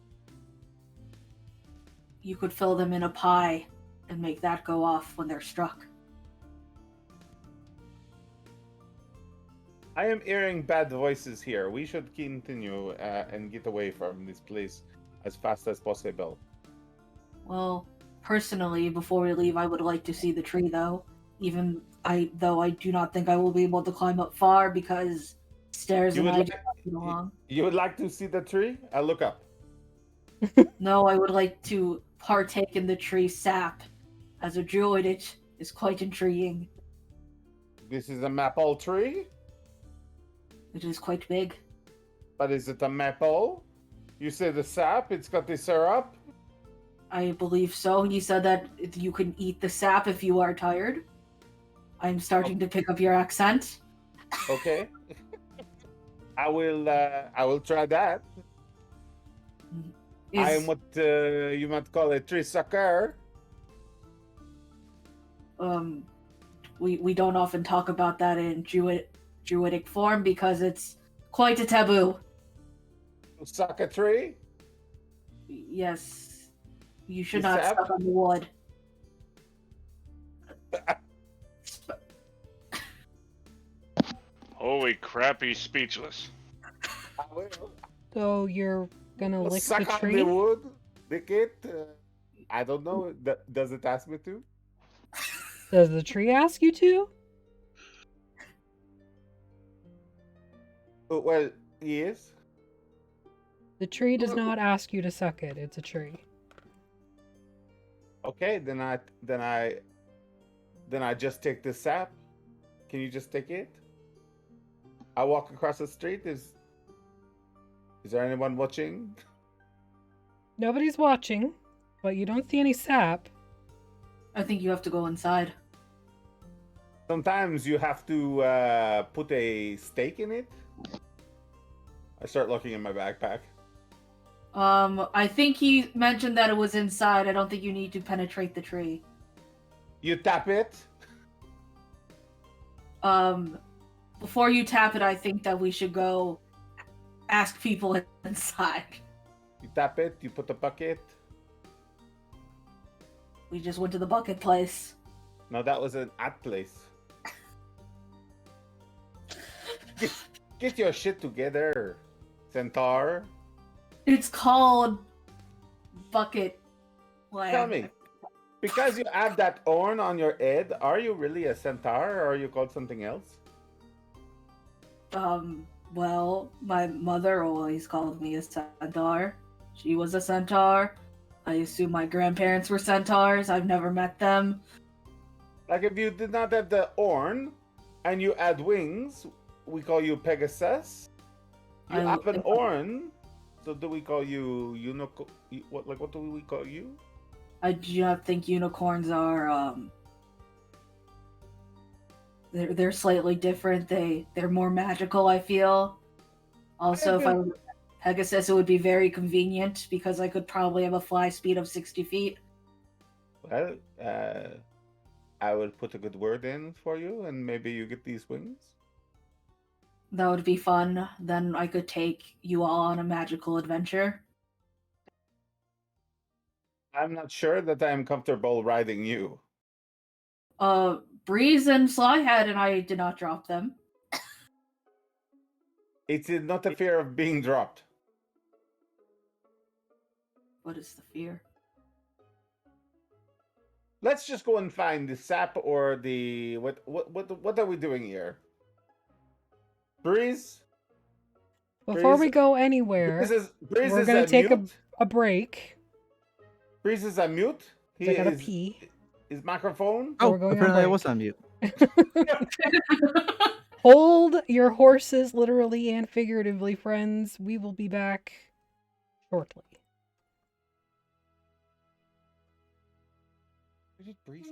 You could fill them in a pie and make that go off when they're struck. I am hearing bad voices here. We should continue and get away from this place as fast as possible. Well, personally, before we leave, I would like to see the tree, though. Though I do not think I will be able to climb up far because stairs You and would I like- do not get along. You would like to see the tree? I'll look up. No, I would like to partake in the tree sap. As a druid, it is quite intriguing. This is a maple tree, It is quite big. but is it a maple? You say the sap, it's got the syrup? I believe so. He said that you can eat the sap if you are tired. I'm starting to pick up your accent. Okay. I will try that. I am what you might call a tree sucker. We don't often talk about that in druidic form because it's quite a taboo. Suck a tree? Yes, you should The not sap? suck on the wood. Holy crap, he's speechless. I will. So you're gonna lick Suck the on tree? the wood, lick it. I don't know. Does it ask me to? Does the tree ask you to? Well, yes. The tree does not ask you to suck it. It's a tree. Okay, then I just take the sap. Can you just take it? I walk across the street. Is there anyone watching? Nobody's watching, but you don't see any sap. I think you have to go inside. Sometimes you have to put a stake in it. I start looking in my backpack. I think he mentioned that it was inside. I don't think you need to penetrate the tree. You tap it. Before you tap it, I think that we should go ask people inside. You tap it. You put the bucket. We just went to the bucket place. No, that was an at place. Get your shit together, Centaur. It's called bucket land. Tell me, because you have that horn on your head, are you really a centaur or are you called something else? Well, my mother always called me a centaur. She was a centaur. I assume my grandparents were centaurs. I've never met them. Like if you did not have the horn and you had wings, we call you Pegasus. You have an horn, so do we call you unicorn? What do we call you? I do not think unicorns are they're slightly different. They're more magical, I feel. Also, if I were Pegasus, it would be very convenient because I could probably have a fly speed of 60 feet. Well, I will put a good word in for you, and maybe you get these wings. That would be fun. Then I could take you all on a magical adventure. I'm not sure that I am comfortable riding you. Breeze and Slyhead and I did not drop them. It's not a fear of being dropped. What is the fear? let's just go and find the sap or the what are we doing here? Breeze? Before we Breeze- go anywhere, Breeze we're is gonna take mute. a break. Breeze is a mute. 'Cause I gotta pee. His microphone. So Oh, we're going on apparently I break. was on mute. Hold your horses, literally and figuratively, friends. We will be back shortly. Where did Breeze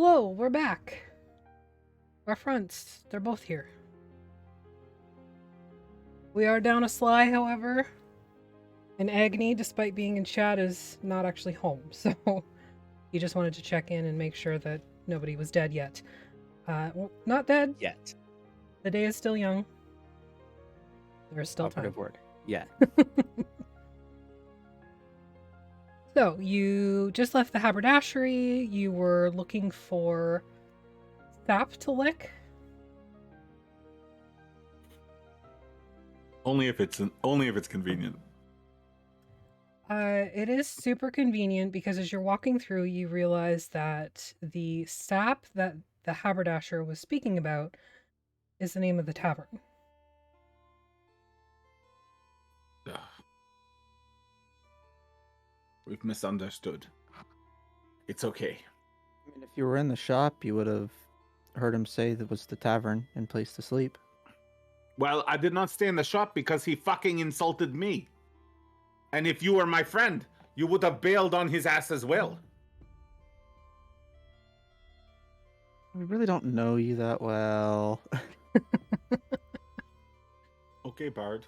hello, we're back. Our fronts, they're both here. We are down a sly, however. And Agni, despite being in chat, is not actually home, so he just wanted to check in and make sure that nobody was dead yet. Well, not dead. Yet. The day is still young. There is still time. Operative word. Yeah. So, you just left the haberdashery. You were looking for sap to lick. Only if it's convenient. It is super convenient because as you're walking through, you realize that the sap that the haberdasher was speaking about is the name of the tavern. Ugh. We've misunderstood. It's okay. I mean, if you were in the shop, you would have heard him say that was the tavern and place to sleep. Well, I did not stay in the shop because he fucking insulted me. And if you were my friend, you would have bailed on his ass as well. We really don't know you that well. Okay, Bard.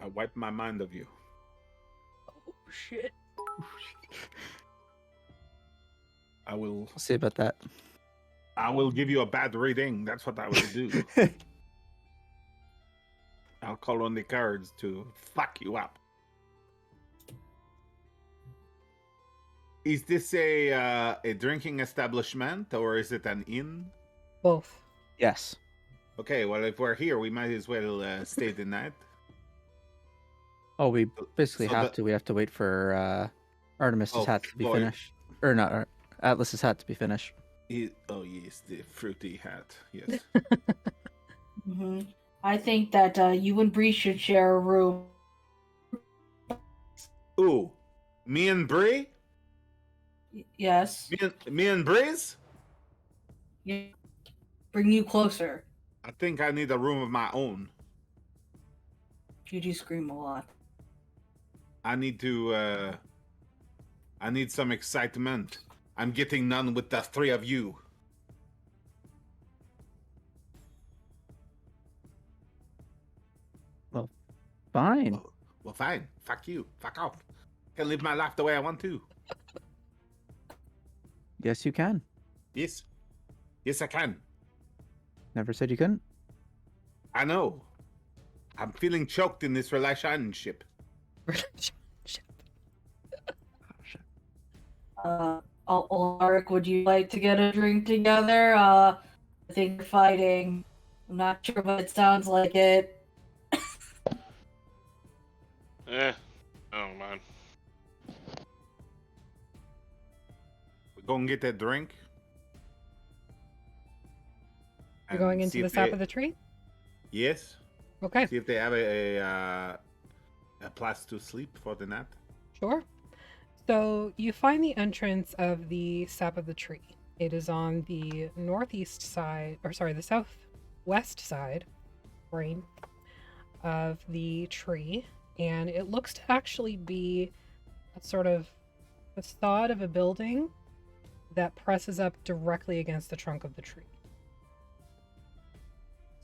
I wiped my mind of you. Oh, shit. I will We'll see about that. give you a bad rating. That's what I will do. I'll call on the cards to fuck you up. Is this a drinking establishment or is it an inn? Both. Yes. Okay, well, if we're here, we might as well stay the night. Oh, we basically So have that- to. We have to wait for Artemis's Oh, hat to be boy. finished. Or not, Atlas's hat to be finished. Oh, yes, the fruity hat. Yes. Hmm. I think that you and Bree should share a room. Ooh, me and Bree? Yes. Me and Breeze? Yeah. Bring you closer. I think I need a room of my own. You do scream a lot. I need to, I need some excitement. I'm getting none with the three of you. Fine. Well, fine. Fuck you. Fuck off. Can live my life the way I want to. Yes, you can. Yes. Yes, I can. Never said you couldn't. I know. I'm feeling choked in this relationship. Ulrich, would you like to get a drink together? I think you're fighting. I'm not sure, but it sounds like it. Oh man. We're going to get a drink. You're going and into see the if sap they- of the tree? Yes. Okay, See if they have a place to sleep for the night. sure. So you find the entrance of the sap of the tree. It is on the northeast side, or sorry, the southwest side, brain, of the tree. And it looks to actually be a sort of facade of a building that presses up directly against the trunk of the tree.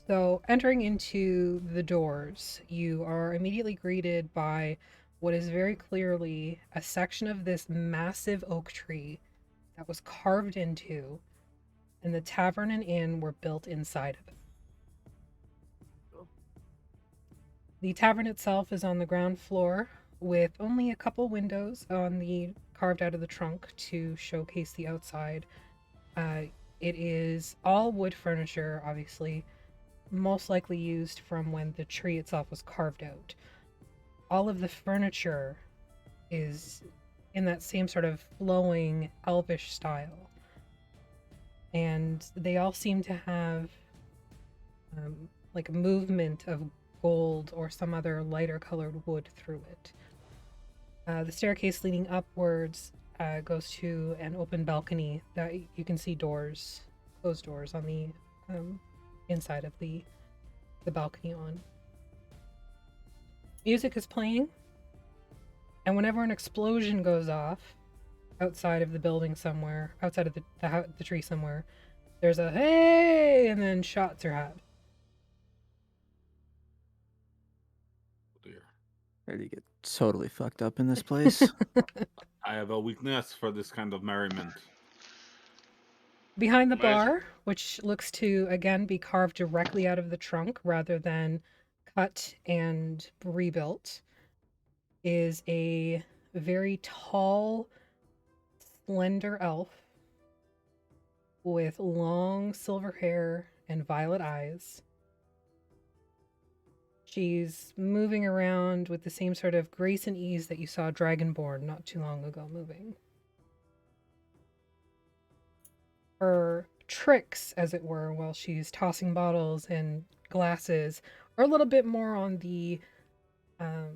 So, entering into the doors, you are immediately greeted by what is very clearly a section of this massive oak tree that was carved into, and the tavern and inn were built inside of it. The tavern itself is on the ground floor with only a couple windows on the carved out of the trunk to showcase the outside. It is all wood furniture, obviously, most likely used from when the tree itself was carved out. All of the furniture is in that same sort of flowing elvish style. And they all seem to have like a movement of gold or some other lighter colored wood through it. The staircase leading upwards goes to an open balcony that you can see doors, closed doors on the inside of the balcony on. Music is playing, and whenever an explosion goes off, outside of the building somewhere, outside of the tree somewhere. There's a hey, and then shots are had. Oh dear. Ready to get totally fucked up in this place. I have a weakness for this kind of merriment. Behind the Imagine- bar, which looks to again be carved directly out of the trunk rather than cut and rebuilt, is a very tall, slender elf with long silver hair and violet eyes. She's moving around with the same sort of grace and ease that you saw Dragonborn not too long ago moving. Her tricks, as it were, while she's tossing bottles and glasses, are a little bit more on the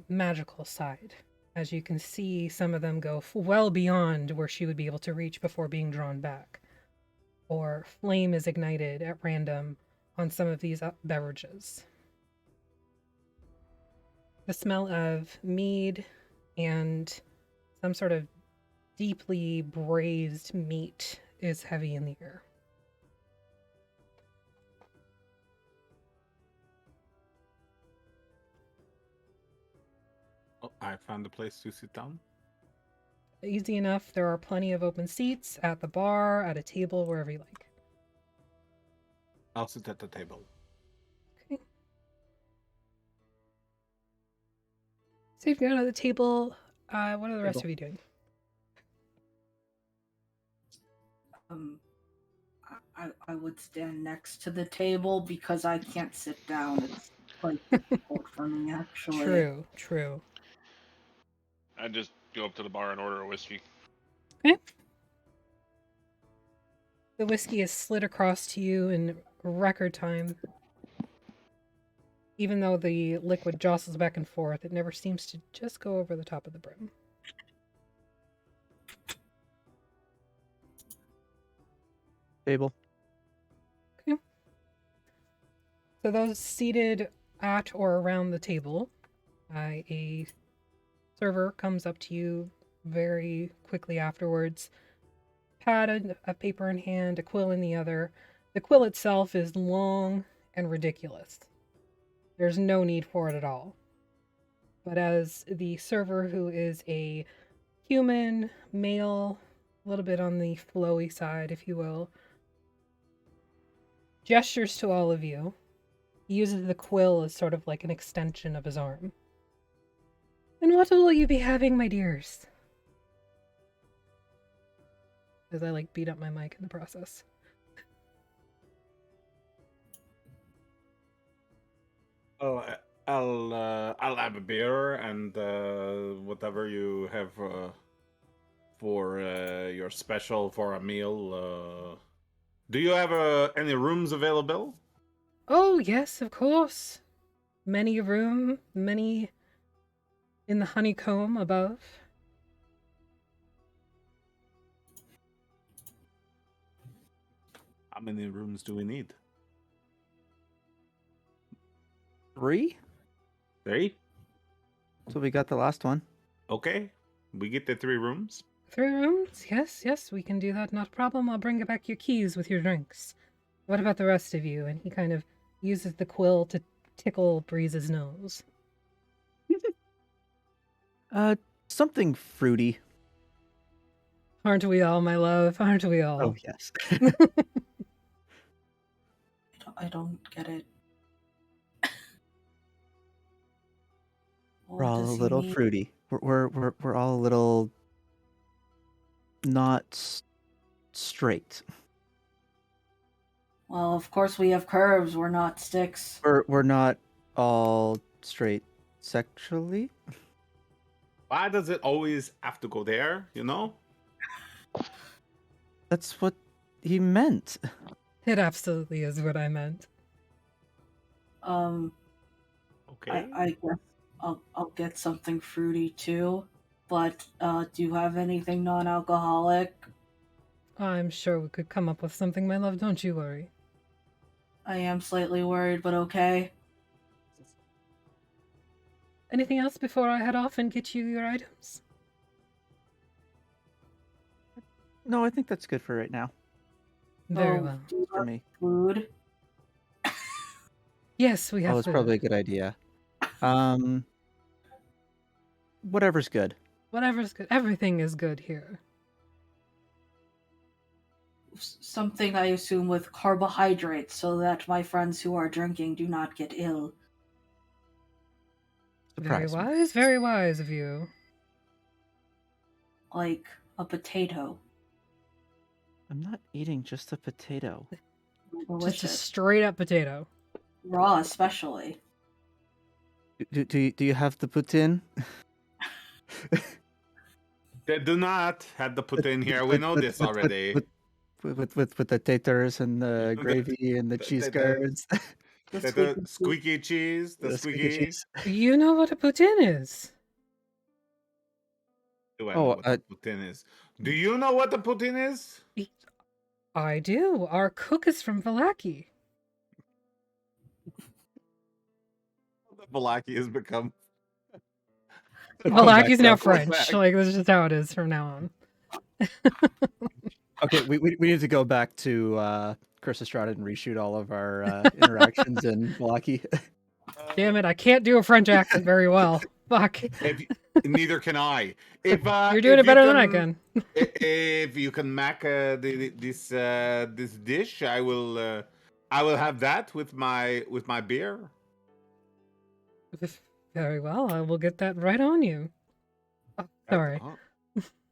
magical side. As you can see, some of them go well beyond where she would be able to reach before being drawn back. Or flame is ignited at random on some of these beverages. The smell of mead and some sort of deeply braised meat is heavy in the air. Oh, I found a place to sit down. Easy enough. There are plenty of open seats at the bar, at a table, wherever you like. I'll sit at the table. Okay. So you've got at the table. What are the rest of you doing? I would stand next to the table because I can't sit down. It's quite difficult for me, actually. True. I just go up to the bar and order a whiskey. Okay. The whiskey is slid across to you in record time. Even though the liquid jostles back and forth, it never seems to just go over the top of the brim. Table. Okay. So those seated at or around the table, a server comes up to you very quickly afterwards. Pad, a paper in hand, a quill in the other. The quill itself is long and ridiculous. There's no need for it at all. But as the server, who is a human, male, a little bit on the flowy side, if you will, gestures to all of you. He uses the quill as sort of like an extension of his arm. And what will you be having, my dears? As I beat up my mic in the process. Oh, I'll have a beer and whatever you have for your special for a meal. Do you have any rooms available? Oh, yes, of course. Many a room, many in the honeycomb above. How many rooms do we need? 3? 3? So we got the last one. Okay, we get the 3 rooms. 3 rooms? Yes, we can do that. Not a problem. I'll bring back your keys with your drinks. What about the rest of you? And he kind of uses the quill to tickle Breeze's nose. Something fruity. Aren't we all, my love? Aren't we all? Oh yes. I don't get it. We're What all a does he little mean? fruity. We're all a little not straight. Well, of course we have curves. We're not sticks. We're not all straight sexually. Why does it always have to go there, you know? That's what he meant. It absolutely is what I meant. Okay. I guess I'll get something fruity too. But do you have anything non-alcoholic? I'm sure we could come up with something, my love. Don't you worry. I am slightly worried, but okay. Anything else before I head off and get you your items? No, I think that's good for right now. Very Oh, well. do you For have me. food? Yes, we Oh, have it's food. probably a good idea. Um, whatever's good. Whatever's good. Everything is good here. Something I assume with carbohydrates so that my friends who are drinking do not get ill. Surprise me. Very wise of you. Like a potato. I'm not eating just a potato. Just a Delicious. straight up potato. Raw, especially. Do you have the poutine? They do not have to put in here. We know this already. With the taters and the gravy and the cheese curds, The The squeaky squeaky cheese, the the squeaky squeaky. cheese. You know what a poutine is? Do I know Oh, what the poutine is? Do you know what the poutine is? I do. Our cook is from Valaki. Balaki has become. Valaki's now back. French. Like, that's just how it is from now on. Okay, we need to go back to Chris Estrada and reshoot all of our interactions in Blocky. Damn it, I can't do a French accent very well. Fuck. Neither can I. If You're doing it better than I can. If you can make this dish, I will have that with my beer. Very well, I will get that right on you. Oh, sorry.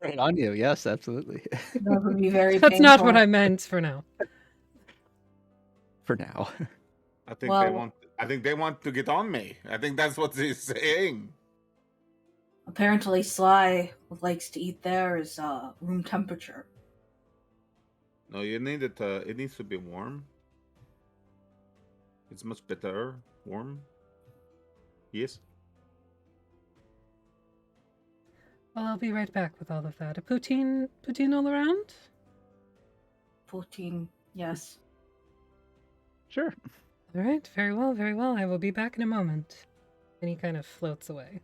Right on you, yes, absolutely. That would be very That's not what painful. I meant for now. For now. I think Well- they want. I think they want to get on me. I think that's what he's saying. Apparently, Sly likes to eat theirs room temperature. No, you need it. It needs to be warm. It's much better warm. Yes. Well, I'll be right back with all of that. A poutine all around? Poutine, yes. Sure. All right, very well, very well. I will be back in a moment. And he kind of floats away.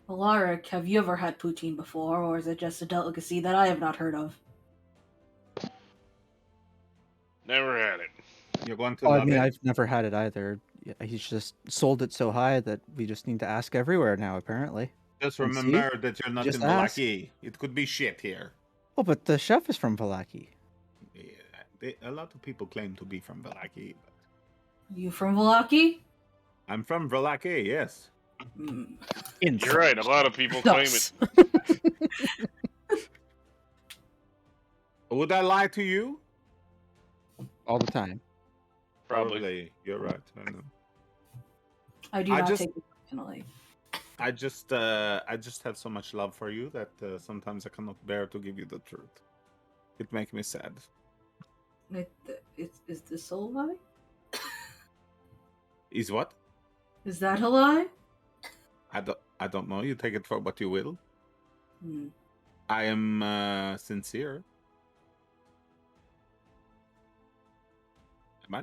Alaric, have you ever had poutine before, or is it just a delicacy that I have not heard of? Never had it. You're going to Oh, love I mean, it. I've never had it either. Yeah, he's just sold it so high that we just need to ask everywhere now, apparently. Just And see? remember that you're not Just in ask. Valaki. It could be shit here. Oh, but the chef is from Valaki. Yeah, a lot of people claim to be from Valaki. But You from Valaki? I'm from Valaki, yes. Hmm. You're right. A lot of people claim it. Would I lie to you? All the time. Probably. You're right. I know. I do I not just- take it personally. I just have so much love for you that sometimes I cannot bear to give you the truth. It makes me sad. Is this a lie? Is what? Is that a lie? I don't know. You take it for what you will. Hmm. I am sincere. Am I?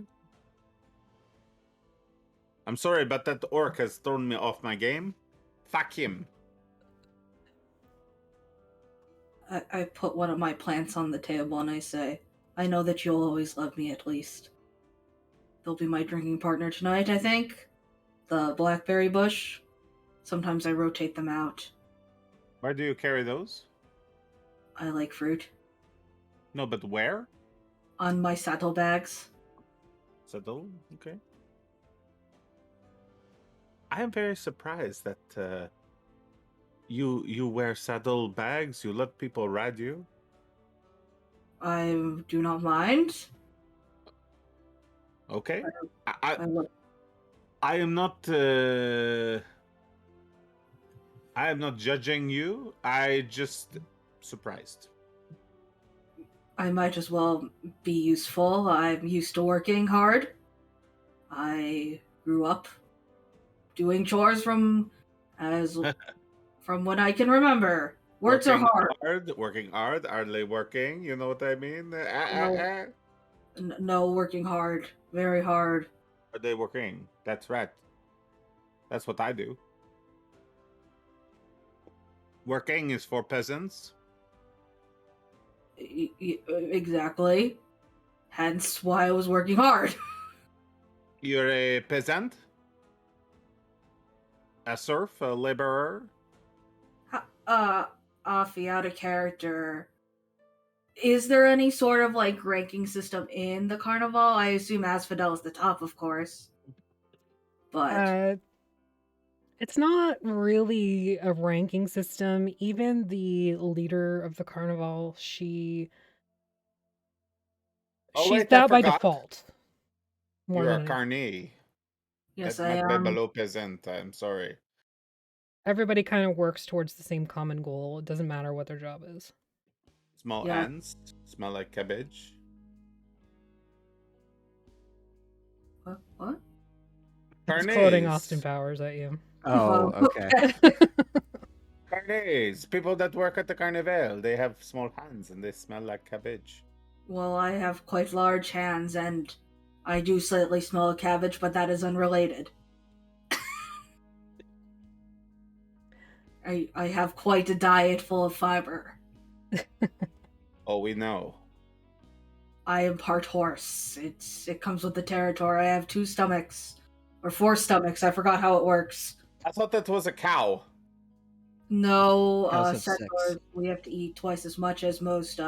I'm sorry, but that orc has thrown me off my game. Fuck him. I put one of my plants on the table and I say, I know that you'll always love me at least. They'll be my drinking partner tonight, I think. The blackberry bush. Sometimes I rotate them out. Where do you carry those? I like fruit. No, but where? On my saddlebags. Saddle? Okay. I am very surprised that you wear saddle bags. You let people ride you. I do not mind. Okay. I look. I am not. I am not judging you. I just surprised. I might as well be useful. I'm used to working hard. I grew up doing chores from when I can remember. Words are hard. Working hard, hardly working. You know what I mean? No. No, working hard. Very hard. Are they working? That's right. That's what I do. Working is for peasants. Exactly. Hence why I was working hard. You're a peasant? A serf? A laborer? Offie, out of character. Is there any sort of like ranking system in the carnival? I assume Asphodel is the top, of course. But It's not really a ranking system. Even the leader of the carnival, she's Oh, wait, I that by forgot. default. More You're than a anything. carney. yes, That I might be am. below peasant. I'm sorry. Everybody kind of works towards the same common goal. It doesn't matter what their job is. Small Yeah. ants. Smell like cabbage. What? It's quoting Carnets. Austin Powers at you. Oh, okay. Carnets. People that work at the carnival. They have small hands and they smell like cabbage. Well, I have quite large hands, and I do slightly smell cabbage, but that is unrelated. I have quite a diet full of fiber. Oh, we know. I am part horse. It comes with the territory. I have 2 stomachs. Or 4 stomachs, I forgot how it works. I thought that was a cow. No, Cows have centaurs, 6. we have to eat twice as much as most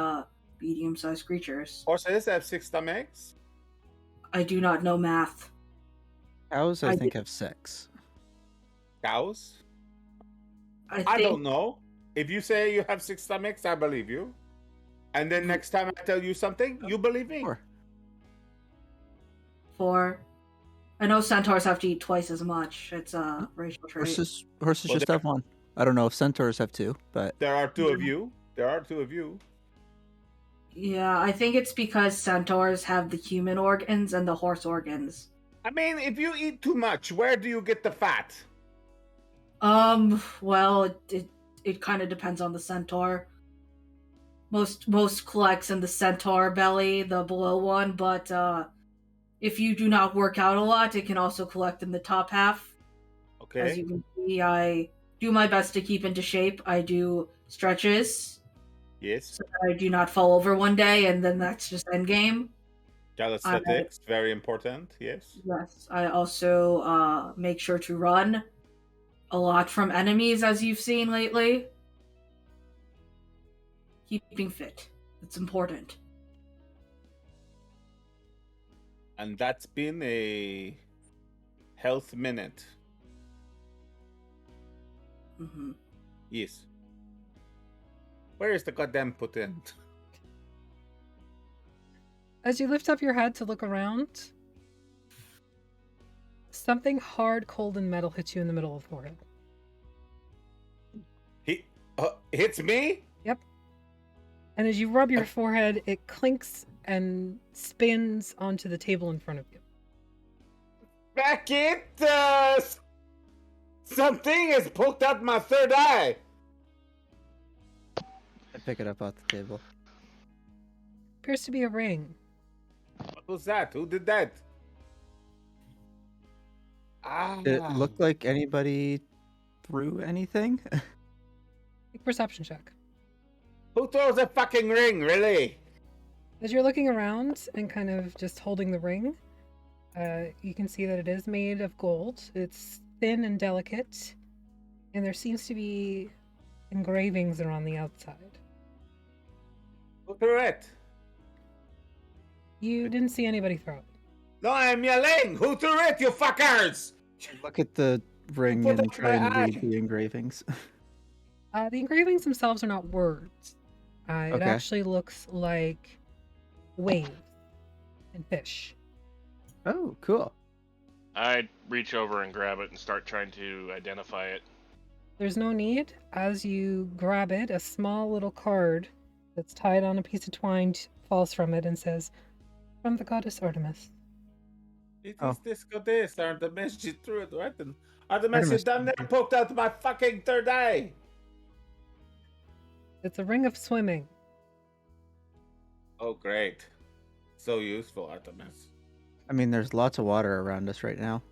medium-sized creatures. Horses have 6 stomachs. I do not know math. Cows, I I think, have 6. Cows? I I think don't know. If you say you have 6 stomachs, I believe you. And then next time I tell you something, you believe me. 4. 4. I know centaurs have to eat twice as much. It's a racial trait. Horses Well, just have 1. I don't know if centaurs have 2, but There are 2 of you. There are 2 of you. Yeah, I think it's because centaurs have the human organs and the horse organs. I mean, if you eat too much, where do you get the fat? Well, it kind of depends on the centaur. Most collects in the centaur belly, the below one, but if you do not work out a lot, it can also collect in the top half. As Okay. you can see, I do my best to keep into shape. I do stretches Yes. so that I do not fall over one day, and then that's just endgame. Calisthenics, very important. Yes. Yes, I also make sure to run a lot from enemies, as you've seen lately. Keeping fit. It's important. And that's been a health minute. Hmm. Yes. Where is the goddamn putin? As you lift up your head to look around, something hard, cold, and metal hits you in the middle of the forehead. He hits me? Yep. And as you rub your forehead, it clinks and spins onto the table in front of you. Back it! Something has poked out my third eye. I pick it up off the table. Appears to be a ring. What was that? Who did that? Did it look like anybody threw anything? Make a perception check. Who throws a fucking ring, really? As you're looking around and kind of just holding the ring, you can see that it is made of gold. It's thin and delicate, and there seems to be engravings around the outside. Who threw it? You didn't see anybody throw it. No, I'm yelling! Who threw it, you fuckers? Look at the ring Put and out try my and read eye. the engravings. The engravings themselves are not words. It Okay. actually looks like waves and fish. Oh, cool. I'd reach over and grab it and start trying to identify it. There's no need. As you grab it, a small little card that's tied on a piece of twine falls from it and says, "From the goddess Artemis." It is Oh. this goddess, Artemis. She threw it right in. Artemis, you Artemis. damn near poked out my fucking third eye. It's a ring of swimming. Oh, great. So useful, Artemis. I mean, there's lots of water around us right now.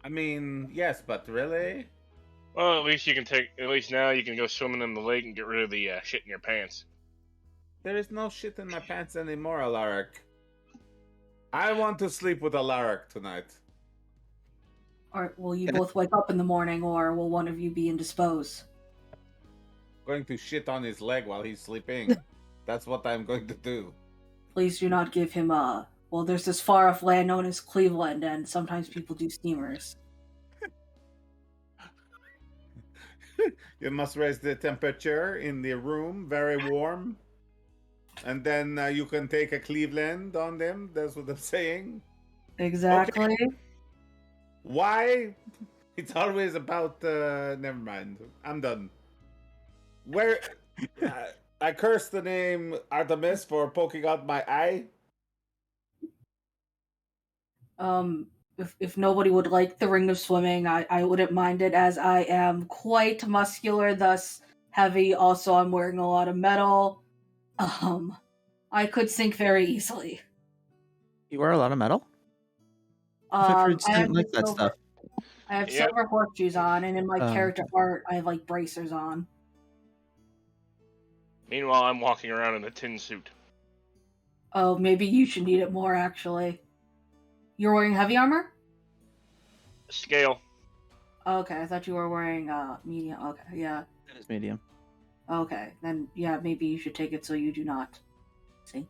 I mean, yes, but really? Well, at least you can take. At least now you can go swimming in the lake and get rid of the shit in your pants. There is no shit in my pants anymore, Alaric. I want to sleep with Alaric tonight. Or will you both wake up in the morning, or will one of you be indisposed? Going to shit on his leg while he's sleeping. That's what I'm going to do. Please do not give him well, there's this far off land known as Cleveland, and sometimes people do steamers. You must raise the temperature in the room, very warm. And then you can take a Cleveland on them. That's what I'm saying. Exactly. Why? It's always about. Never mind. I'm done. Where? I cursed the name Artemis for poking out my eye. If nobody would like the ring of swimming, I wouldn't mind it, as I am quite muscular, thus heavy. Also, I'm wearing a lot of metal. I could sink very easily. You wear a lot of metal? I thought I Fruits have didn't like the that silver. stuff. I have Yep. silver horseshoes on, and in my Oh, character okay. art, I have like bracers on. Meanwhile, I'm walking around in a tin suit. Oh, maybe you should need it more, actually. You're wearing heavy armor? Scale. Okay, I thought you were wearing medium. Okay, yeah. It is medium. Okay, then yeah, maybe you should take it so you do not sink.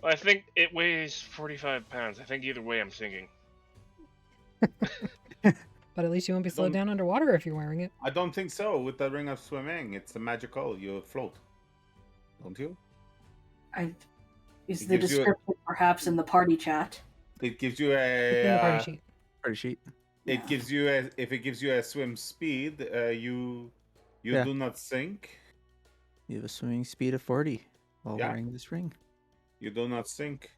Well, I think it weighs 45 pounds. I think either way I'm sinking. But at least you won't be slowed Don't- down underwater if you're wearing it. I don't think so. With the ring of swimming, it's a magical. You float, don't you? Is It the gives you a- description perhaps in the party chat? It gives you It's in the party a. sheet. Pretty sheet. It Yeah. gives you a. If it gives you a swim speed, you Yeah. do not sink. You have a swimming speed of 40 while Yeah. wearing this ring. You do not sink.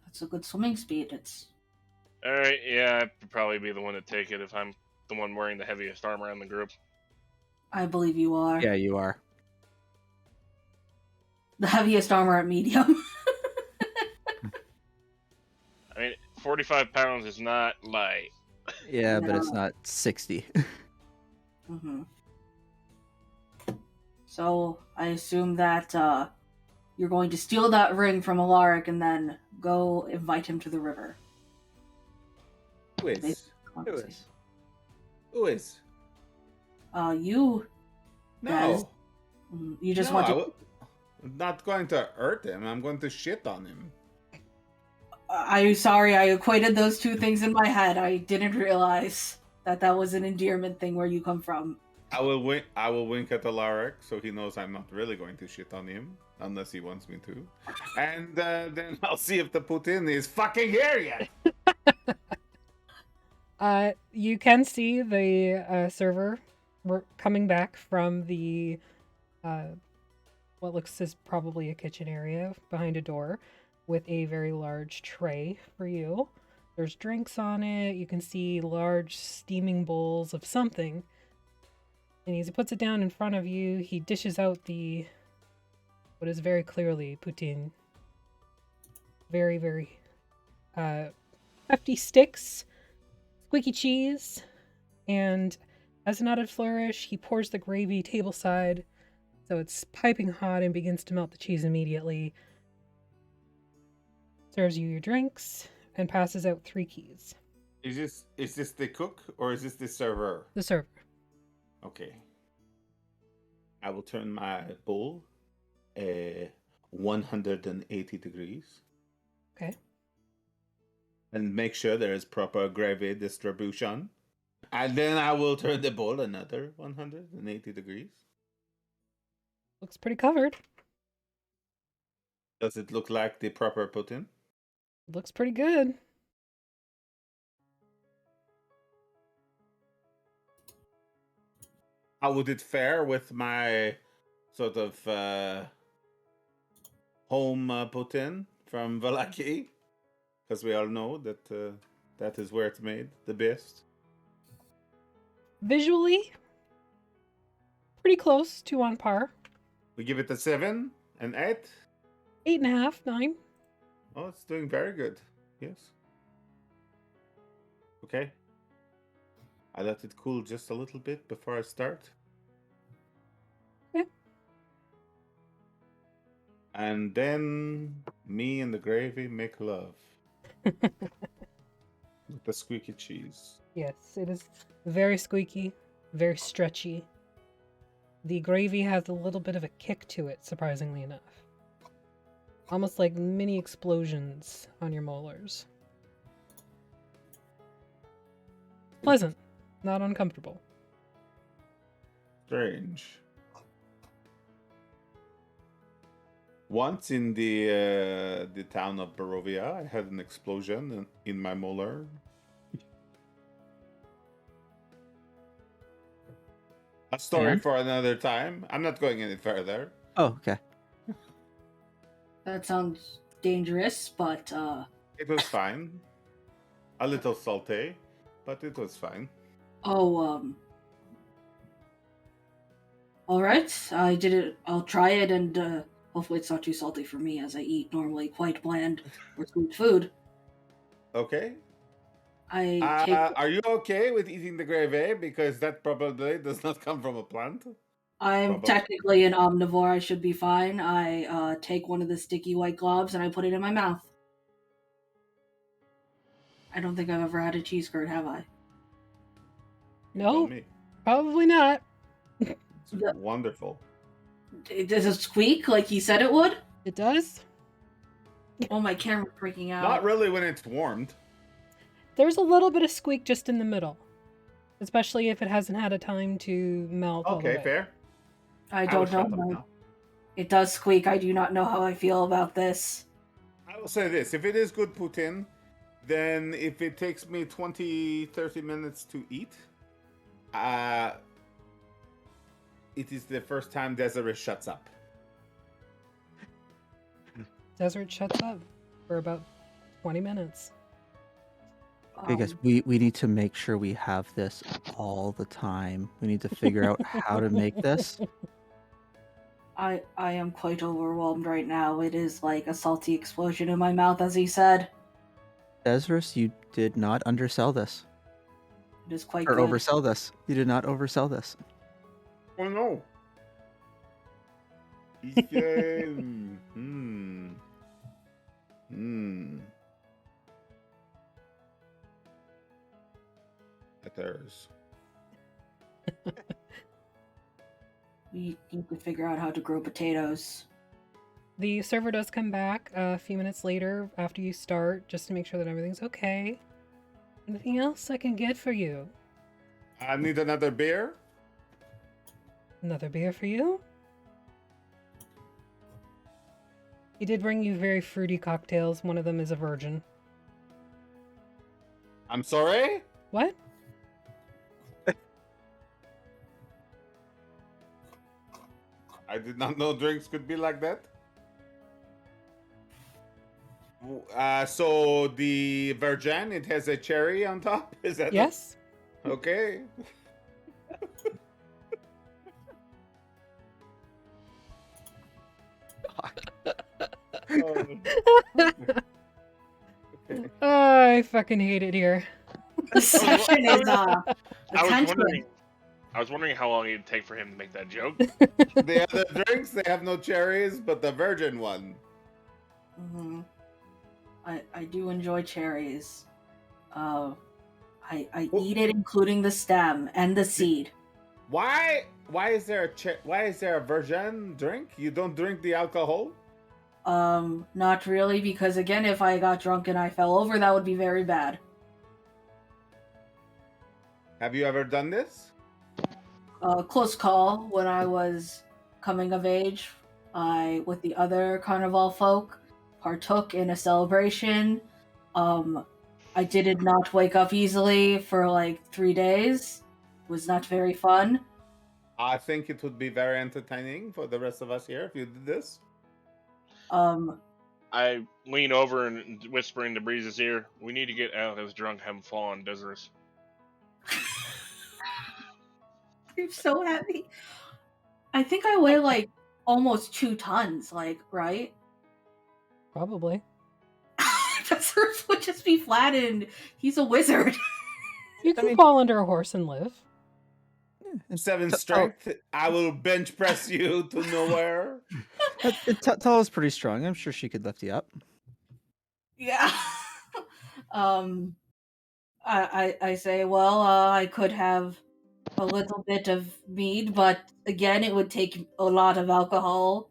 That's a good swimming speed. It's Alright, yeah, I'd probably be the one to take it if I'm the one wearing the heaviest armor in the group. I believe you are. Yeah, you are. The heaviest armor at medium. I mean, 45 pounds is not light. Yeah, but it's No. not 60. Mm-hmm. So I assume that you're going to steal that ring from Alaric and then go invite him to the river. Who is? Who is? You. No. You just No, want to. I'm not going to hurt him. I'm going to shit on him. I'm sorry, I equated those two things in my head. I didn't realize that that was an endearment thing where you come from. I will wink. I will wink at Alaric so he knows I'm not really going to shit on him unless he wants me to, and then I'll see if the Putin is fucking here yet. You can see the server coming back from the what looks as probably a kitchen area behind a door with a very large tray for you. There's drinks on it. You can see large steaming bowls of something. And as he puts it down in front of you, he dishes out what is very clearly poutine. Very, very hefty sticks, squeaky cheese, and as an added flourish, he pours the gravy tableside, so it's piping hot and begins to melt the cheese immediately. Serves you your drinks and passes out 3 keys. Is this the cook or is this the server? The server. Okay. I will turn my bowl 180 degrees. Okay. And make sure there is proper gravy distribution. And then I will turn the bowl another 180 degrees. Looks pretty covered. Does it look like the proper Putin? Looks pretty good. How would it fare with my sort of home Putin from Valaki? Because we all know that that is where it's made the best. Visually, pretty close to on par. We give it a 7, an 8. 8.5, 9. Oh, it's doing very good. Yes. Okay. I let it cool just a little bit before I start. And then me and the gravy make love with the squeaky cheese. Yes, it is very squeaky, very stretchy. The gravy has a little bit of a kick to it, surprisingly enough. Almost like mini explosions on your molars. Pleasant, not uncomfortable. Strange. Once in the town of Barovia, I had an explosion in my molar. A story And? for another time. I'm not going any further. Oh, okay. That sounds dangerous, but It was fine. A little salty, but it was fine. all right. I did it. I'll try it, and hopefully it's not too salty for me, as I eat normally quite bland or sweet food. Okay. I take. Are you okay with eating the gravy? Because that probably does not come from a plant. I'm Probably. technically an omnivore. I should be fine. I take one of the sticky white globs and I put it in my mouth. I don't think I've ever had a cheese curd, have I? Tell No, me. probably not. It's Yeah. wonderful. Does it squeak like he said it would? It does. Oh, my camera's freaking out. Not really when it's warmed. There's a little bit of squeak just in the middle, especially if it hasn't had a time to melt. all the Okay, way. fair. I will don't shut up know. now. It does squeak. I do not know how I feel about this. I will say this. If it is good poutine, then if it takes me 20, 30 minutes to eat, it is the first time Desiree shuts up. Desert shuts up for about 20 minutes. Hey guys, Um, we need to make sure we have this all the time. We need to figure out how to make this. I am quite overwhelmed right now. It is like a salty explosion in my mouth, as he said. Desirus, you did not undersell this. It is quite Or good. oversell this. You did not oversell this. Oh no. It is. We need to figure out how to grow potatoes. The server does come back a few minutes later after you start, just to make sure that everything's okay. Anything else I can get for you? I need another beer. Another beer for you? He did bring you very fruity cocktails. One of them is a virgin. I'm sorry? What? I did not know drinks could be like that. So the Virgin, it has a cherry on top? Is that Yes? okay? I fucking hate it here. The session is I was attention. wondering how long it'd take for him to make that joke. The other drinks, they have no cherries, but the Virgin one. Hmm. I do enjoy cherries. I eat it, including the stem and the seed. Why is there a Virgin drink? You don't drink the alcohol? Not really, because again, if I got drunk and I fell over, that would be very bad. Have you ever done this? Close call. When I was coming of age, I, with the other carnival folk, partook in a celebration. I did not wake up easily for like 3 days. It was not very fun. I think it would be very entertaining for the rest of us here if you did this. I lean over and whisper into Breeze's ear, "We need to get out of this drunk hem fall on Desirus." You're so heavy. I think I weigh like almost 2 tons, like, right? Probably. Desirus would just be flattened. He's a wizard. You can fall under a horse and live. 7 strength. I will bench press you to nowhere. Tala's pretty strong. I'm sure she could lift you up. Yeah. I say, well, I could have a little bit of mead, but again, it would take a lot of alcohol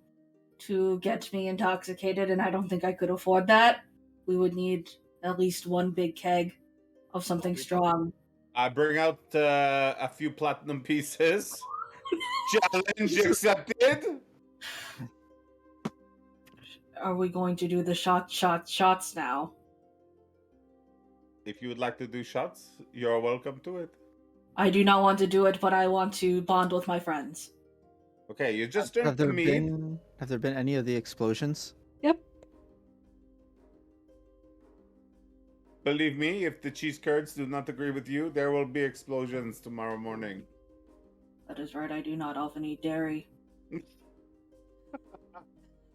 to get me intoxicated, and I don't think I could afford that. We would need at least one big keg of something strong. I bring out a few platinum pieces. Challenge accepted. Are we going to do the shots now? If you would like to do shots, you're welcome to it. I do not want to do it, but I want to bond with my friends. Okay, you just drink Have the there mead. been any of the explosions? Yep. Believe me, if the cheese curds do not agree with you, there will be explosions tomorrow morning. That is right, I do not often eat dairy.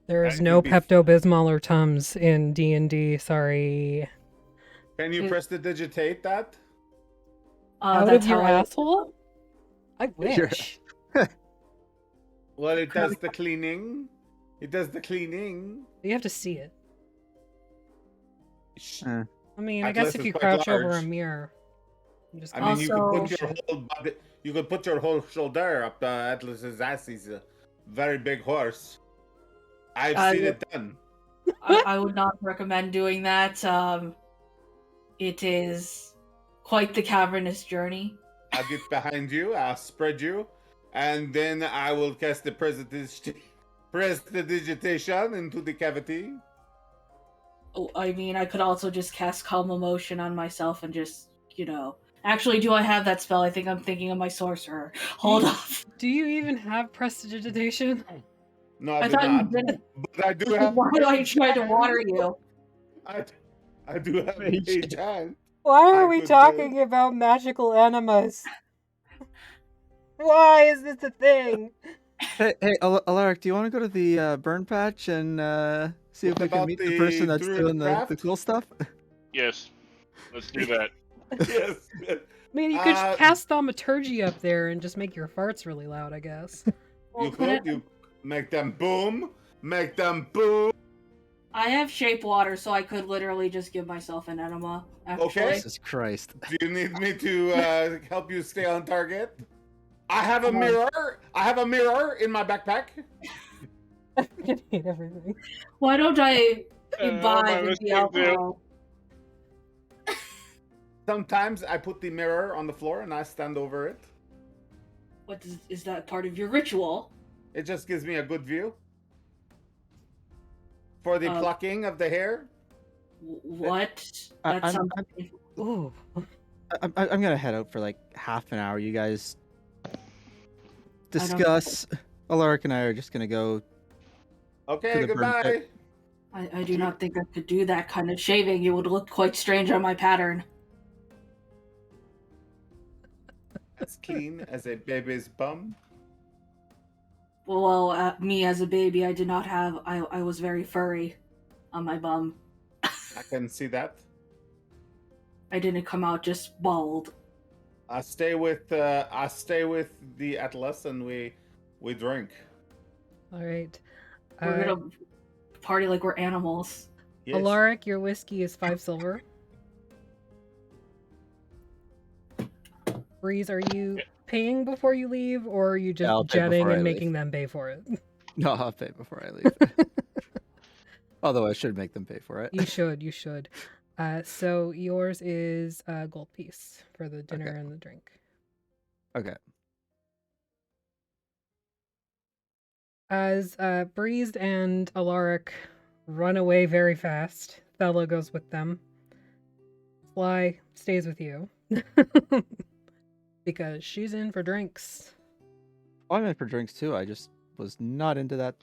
There is That no could be- Pepto-Bismol or Tums in D&D. Sorry. Can you Is- prestidigitate that? Out That's of your how I- asshole? I wish. Well, it does the cleaning. It does the cleaning. You have to see it. Sh- Uh, I mean, I Atlas guess if is you quite crouch over a large. mirror. You just I mean, you could Also- put your whole body. You could put your whole shoulder up Atlas's ass. He's a very big horse. I've seen it done. I would not recommend doing that. It is quite the cavernous journey. I'll get behind you. I'll spread you, and then I will cast the prestidigitation into the cavity. Oh, I mean, I could also just cast Calm Emotion on myself and just, Actually, do I have that spell? I think I'm thinking of my sorcerer. Hold on. Do you even have prestidigitation? No, I I do thought you not. didn't. But I do have. Why do I mage try to water hand. you? I do have Mage mage hand. Why I are we could, talking about magical enemas? Why is this a thing? Hey, Alaric, do you want to go to the burn patch and see if What we can about meet the the person that's druid doing the craft? cool stuff? Yes. Let's do that. Yes. I mean, you could Uh, just cast thaumaturgy up there and just make your farts really loud, I guess. You could. You make them boom. Make them boom. I have shape water, so I could literally just give myself an enema. Actually. Okay. Jesus Christ. Do you need me to help you stay on target? I have a mirror. I have a mirror in my backpack. I fucking hate everything. Why don't I my imbibe mistake, the dude. alcohol? Sometimes I put the mirror on the floor and I stand over it. What is that part of your ritual? It just gives me a good view. For the plucking of the hair. What? I- That I'm- sounds. Ooh. I'm gonna head out for like half an hour. You guys discuss. Alaric and I are just gonna go. Okay, the burn goodbye. pit. I do not think I could do that kind of shaving. It would look quite strange on my pattern. As clean as a baby's bum. Well, me as a baby, I did not have. I was very furry on my bum. I can see that. I didn't come out just bald. I stay with the Atlas and we drink. All right. We're gonna party like we're animals. Yes. Alaric, your whiskey is 5 silver. Breeze, are you paying before you leave, or are you just I'll pay jetting before I and leave. making them pay for it? No, I'll pay before I leave. Although I should make them pay for it. You should, you should. So yours is a gold piece for the dinner Okay. and the drink. Okay. As Breeze and Alaric run away very fast, Thella goes with them. Fly stays with you. Because she's in for drinks. Well, I'm in for drinks too. I just was not into that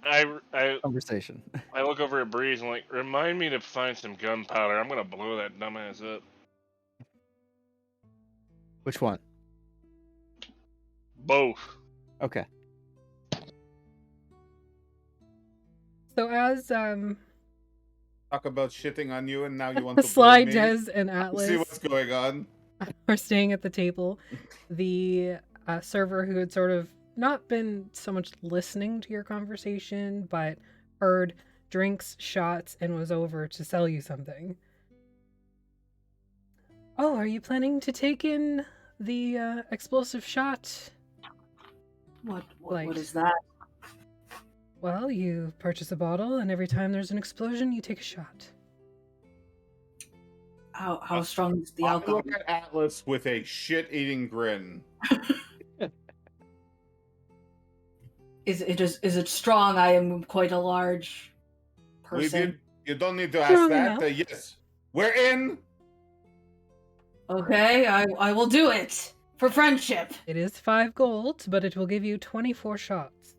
I conversation. I look over at Breeze and like, remind me to find some gunpowder. I'm gonna blow that dumbass up. Which one? Both. Okay. So as Talk about shitting on you and now you want to Sly, blow me. Des, and See Atlas what's going on. are staying at the table, the server who had sort of not been so much listening to your conversation, but heard drinks, shots, and was over to sell you something. Oh, are you planning to take in the explosive shot? What Light. is that? Well, you purchase a bottle, and every time there's an explosion, you take a shot. How strong is the I alcohol? look at Atlas with a shit-eating grin. Is it strong? I am quite a large person. You don't need to ask Strong that. enough. Yes, we're in. Okay, I will do it for friendship. It is 5 gold, but it will give you 24 shots.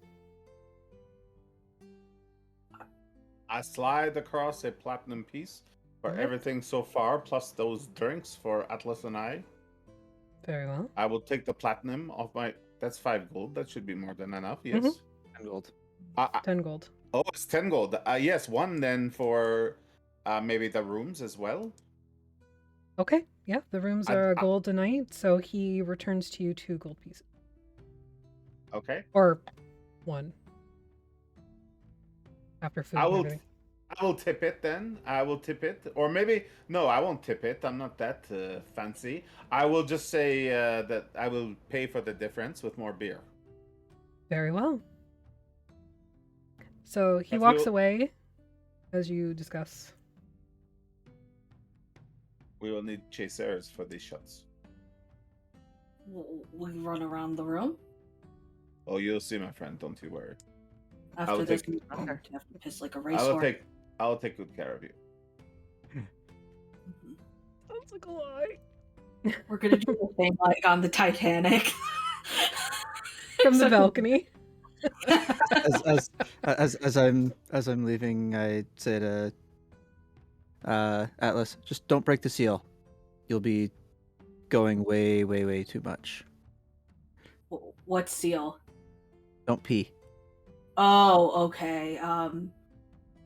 I slide across a platinum piece for Alright. everything so far, plus those drinks for Atlas and I. Very well. I will take the platinum off my. That's 5 gold. That should be more than enough. Yes. Mhm. 10 gold. 10 gold. Oh, it's 10 gold. Yes, one then for maybe the rooms as well. Okay, yeah, the rooms I- are a I- gold a night, so he returns to you 2 gold pieces. Okay. Or 1. After food I and will. everything. I will tip it then. I will tip it, or maybe no, I won't tip it. I'm not that fancy. I will just say that I will pay for the difference with more beer. Very well. So he Let's walks go. away, as you discuss. We will need chasers for these shots. We run around the room Oh, you'll see, my friend. Don't you worry. after will this. take- You have to piss like a I will racehorse. take good care of you. Sounds like a lie. We're gonna do the thing like on the Titanic. From the Except- balcony. As I'm leaving, I say to Atlas, just don't break the seal. You'll be going way too much. What seal? Don't pee. Oh, okay.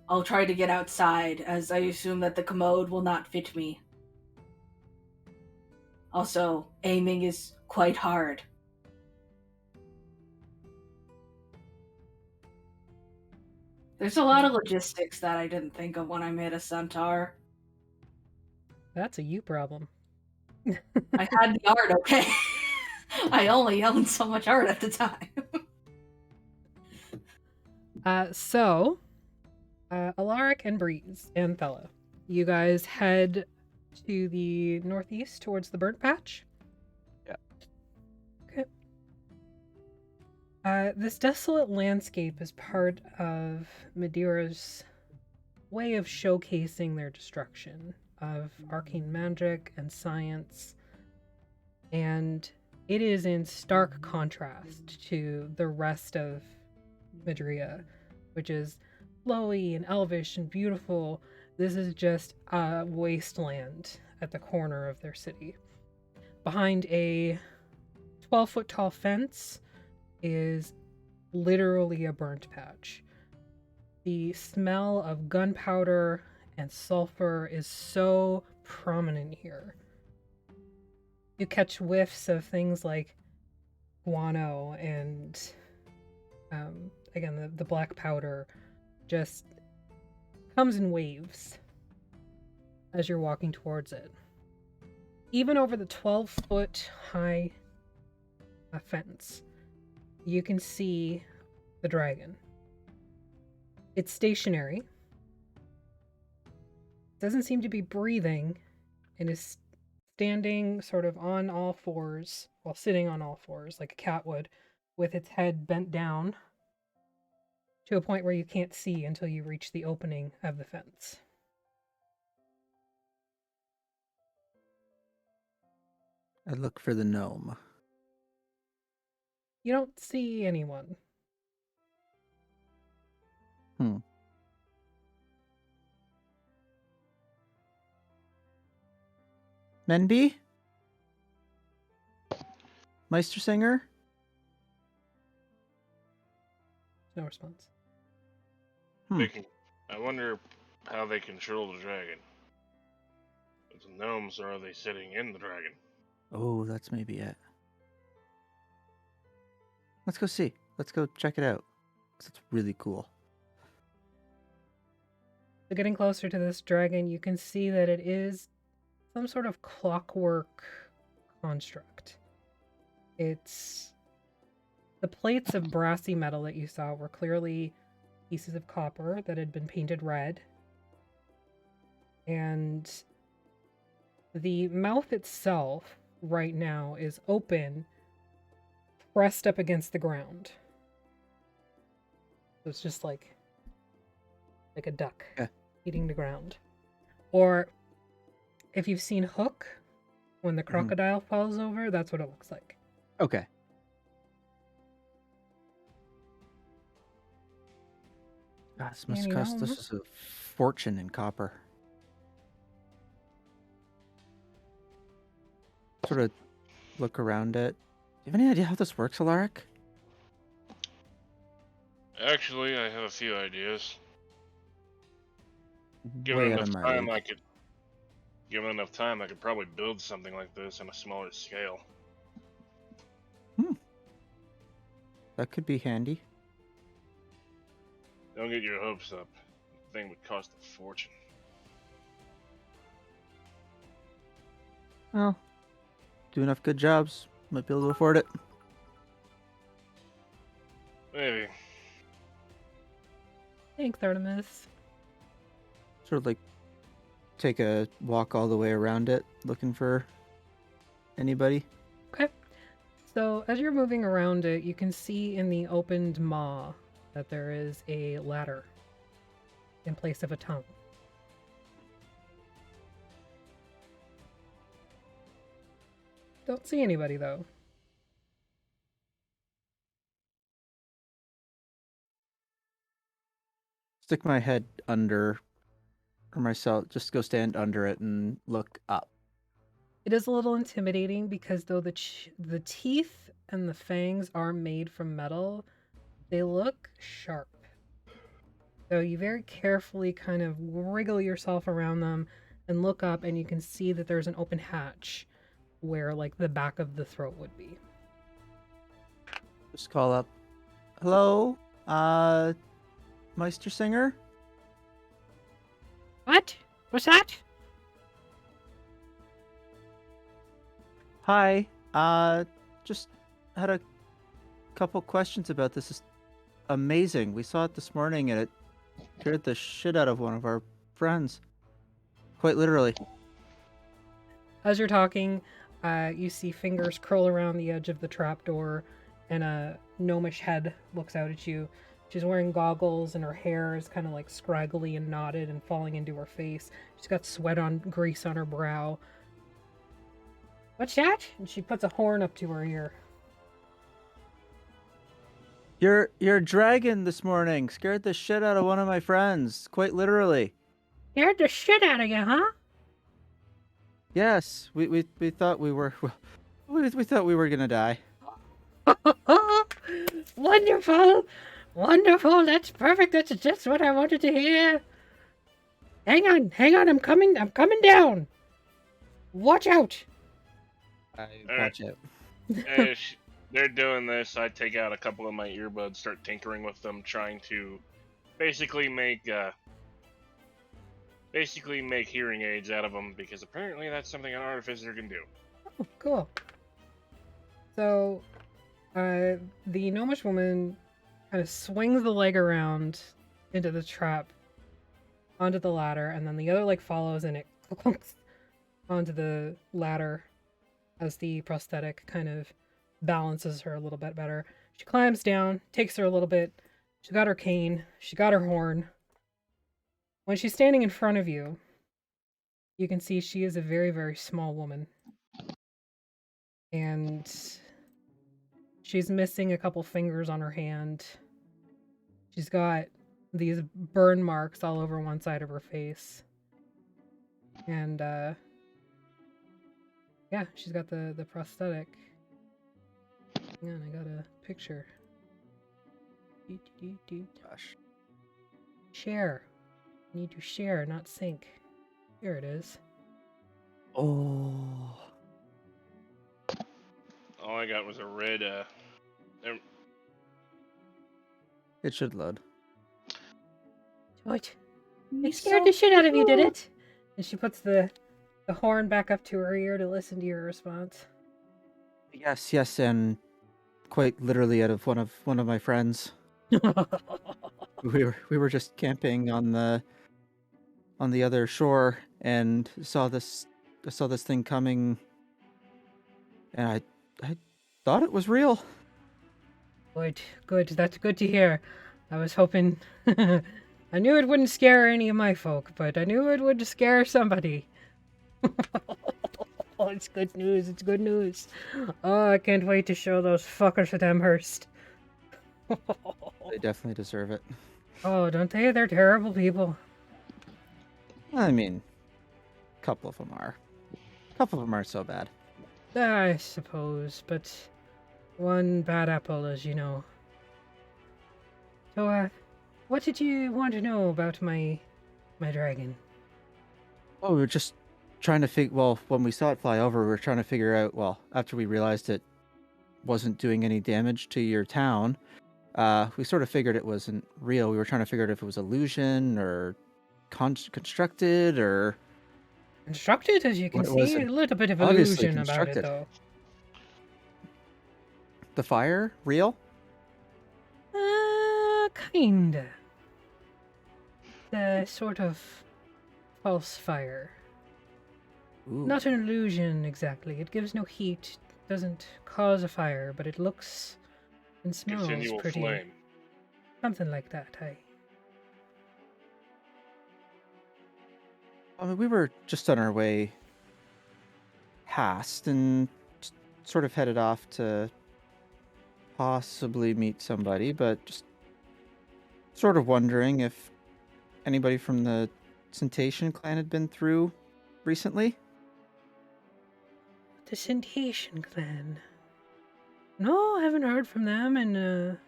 I'll try to get outside, as I assume that the commode will not fit me. Also, aiming is quite hard. There's a lot of logistics that I didn't think of when I made a centaur. That's a you problem. I had the art, okay? I only owned so much art at the time. Alaric and Breeze and Thella, you guys head to the northeast towards the burnt patch. Yeah. Okay. This desolate landscape is part of Madeira's way of showcasing their destruction of arcane magic and science, and it is in stark contrast to the rest of Madeira, which is flowy and elvish and beautiful. This is just a wasteland at the corner of their city. Behind a 12-foot tall fence is literally a burnt patch. The smell of gunpowder and sulfur is so prominent here. You catch whiffs of things like guano and, again, the black powder just comes in waves as you're walking towards it. Even over the 12-foot high fence, you can see the dragon. It's stationary. Doesn't seem to be breathing and is standing sort of on all fours, while sitting on all fours like a cat would, with its head bent down to a point where you can't see until you reach the opening of the fence. I look for the gnome. You don't see anyone. Menby? Meistersinger? No response. I wonder how they control the dragon. If the gnomes, or are they sitting in the dragon? Oh, that's maybe it. Let's go see. Let's go check it out. 'Cause it's really cool. So getting closer to this dragon, you can see that it is some sort of clockwork construct. It's the plates of brassy metal that you saw were clearly pieces of copper that had been painted red. And the mouth itself right now is open, pressed up against the ground. So it's just like a duck Yeah. eating the ground. Or if you've seen Hook, when the crocodile falls over, that's what it looks like. Okay. God, this must Any cost gnome? us a fortune in copper. Sort of look around it. Do you have any idea how this works, Alaric? Actually, I have a few ideas. Given Way out of enough my time, league. I could probably build something like this on a smaller scale. That could be handy. Don't get your hopes up. The thing would cost a fortune. Well, do enough good jobs. Might be able to afford it. Maybe. Thanks, Artemis. Sort of like take a walk all the way around it, looking for anybody. Okay. So as you're moving around it, you can see in the opened maw that there is a ladder in place of a tongue. Don't see anybody though. Stick my head under, or myself, just go stand under it and look up. It is a little intimidating because though the teeth and the fangs are made from metal, they look sharp. So you very carefully kind of wriggle yourself around them and look up, and you can see that there's an open hatch where like the back of the throat would be. Just call up. Hello? Meister Singer? What? What's that? Hi. Just had a couple questions about this. It's amazing. We saw it this morning and it scared the shit out of one of our friends. Quite literally. As you're talking, you see fingers curl around the edge of the trapdoor, and a gnomish head looks out at you. She's wearing goggles, and her hair is kind of like scraggly and knotted and falling into her face. She's got grease on her brow. What's that? And she puts a horn up to her ear. Your dragon this morning scared the shit out of one of my friends. Quite literally. Scared the shit out of you, huh? Yes, we thought we were we thought we were gonna die. Wonderful! Wonderful! That's perfect. That's just what I wanted to hear. Hang on, I'm coming down. Watch out! Watch out. If they're doing this, I take out a couple of my earbuds, start tinkering with them, trying to basically make hearing aids out of them, because apparently that's something an artificer can do. Oh, cool. So, the gnomish woman kind of swings the leg around into the trap, onto the ladder, and then the other leg follows, and it clunks onto the ladder as the prosthetic kind of balances her a little bit better. She climbs down, takes her a little bit. She got her cane, she got her horn. When she's standing in front of you, you can see she is a very, very small woman. And she's missing a couple fingers on her hand. She's got these burn marks all over one side of her face. And, yeah, she's got the prosthetic. Hang on, I got a picture. Gosh. Share. You need to share, not sync. Here it is. Oh. All I got was a red It should load. What? I scared the shit out of you, did it? And she puts the horn back up to her ear to listen to your response. Yes, yes, and quite literally out of one of my friends. We were just camping on the other shore and saw this thing coming, and I thought it was real. Good. That's good to hear. I was hoping. I knew it wouldn't scare any of my folk, but I knew it would scare somebody. Oh, it's good news. It's good news. Oh, I can't wait to show those fuckers at Amherst. They definitely deserve it. Oh, don't they? They're terrible people. I mean, a couple of them are. A couple of them aren't so bad. I suppose, but one bad apple, as you know. So, what did you want to know about my dragon? Oh, we were just trying to figure. Well, when we saw it fly over, we were trying to figure out. Well, after we realized it wasn't doing any damage to your town, we sort of figured it wasn't real. We were trying to figure out if it was illusion or constructed or Constructed, as you can what was see, it? a little bit of Obviously illusion about it, constructed. though. The fire real? Kinda. The sort of false fire. Ooh. Not an illusion exactly. It gives no heat, doesn't cause a fire, but it looks and smells Continual pretty. flame. Something like that, hey. I mean, we were just on our way past and sort of headed off to possibly meet somebody, but just sort of wondering if anybody from the Centation clan had been through recently. The Centation clan. No, I haven't heard from them in,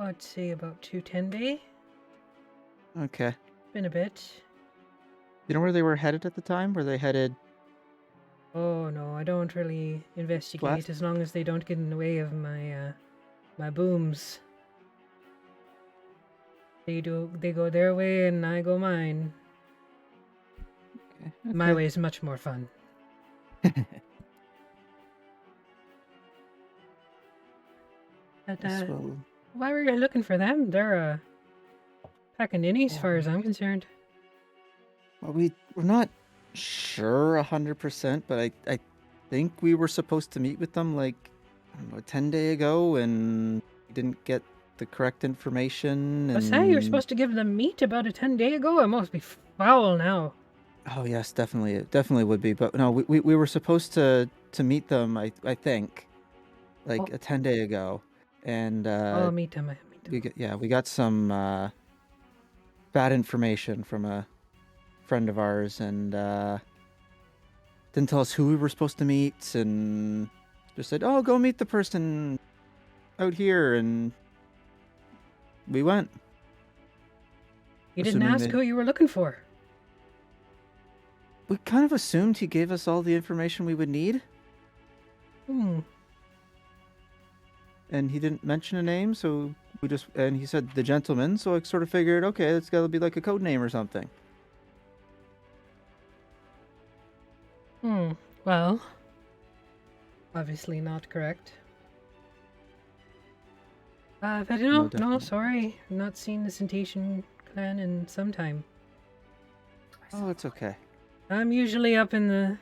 I'd say about 210 day. Okay. Been a bit. You know where they were headed at the time? Were they headed? Oh no, I don't really investigate West? as long as they don't get in the way of my booms. They go their way and I go mine. Okay. My way is much more fun. But, Yes, well, why were you looking for them? They're packing innies as far as I'm we- concerned. well, we're not sure 100%, but I think we were supposed to meet with them like, I don't know, 10 day ago, and we didn't get the correct information. I say you were and- supposed to give them meat about a 10 day ago. It must be foul now. Oh yes, definitely, it definitely would be. But no, we were supposed to meet them. I think, like Oh. a 10 day ago, and Meet them. we got some bad information from a friend of ours, and didn't tell us who we were supposed to meet, and just said, "Oh, go meet the person out here," and we went. You didn't assuming ask they- who you were looking for. We kind of assumed he gave us all the information we would need. And he didn't mention a name, so and he said the gentleman, so I sort of figured, okay, it's gotta be like a code name or something. Well, obviously not correct. But no, definitely. sorry. I've not seen the Centation clan in some time. Oh, it's okay. I'm usually up in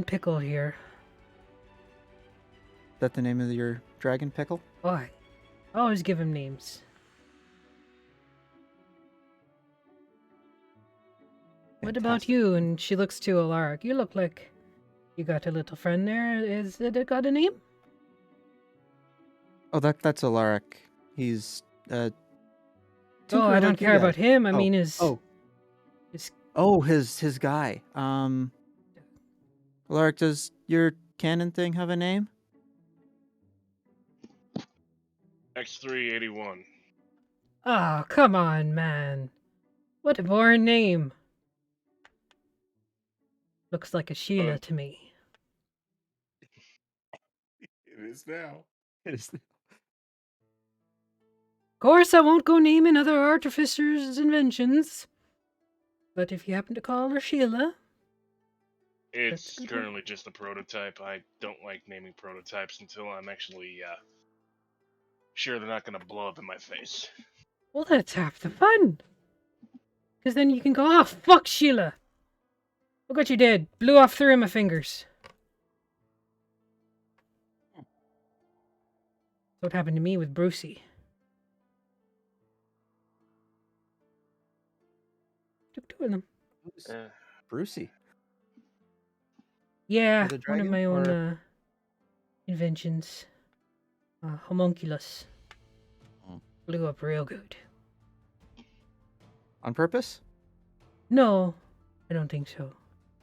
Pickle here. Is that the name of your dragon, Pickle? Oh, I always give him names. What about Fantastic. you? And she looks to Alaric. You look like you got a little friend there. Is it got a name? Oh, that's Alaric. He's Oh, tinker I don't like you care guys. about him. I Oh, mean his his guy. Alaric, does your canon thing have a name? X381. Oh, come on, man. What a boring name. Looks like a Sheila to me. It is now. Of course, I won't go naming other artificers' inventions. But if you happen to call her Sheila, It's good one. currently just a prototype. I don't like naming prototypes until I'm actually sure they're not gonna blow up in my face. Well, that's half the fun. Because then you can go, oh, fuck Sheila. Look what you did. Blew off 3 of my fingers. That's what happened to me with Brucey. Took 2 of them. Eh, Brucey. Yeah, the one of dragon, my own or- inventions. Homunculus. Hmm. Blew up real good. On purpose? No, I don't think so.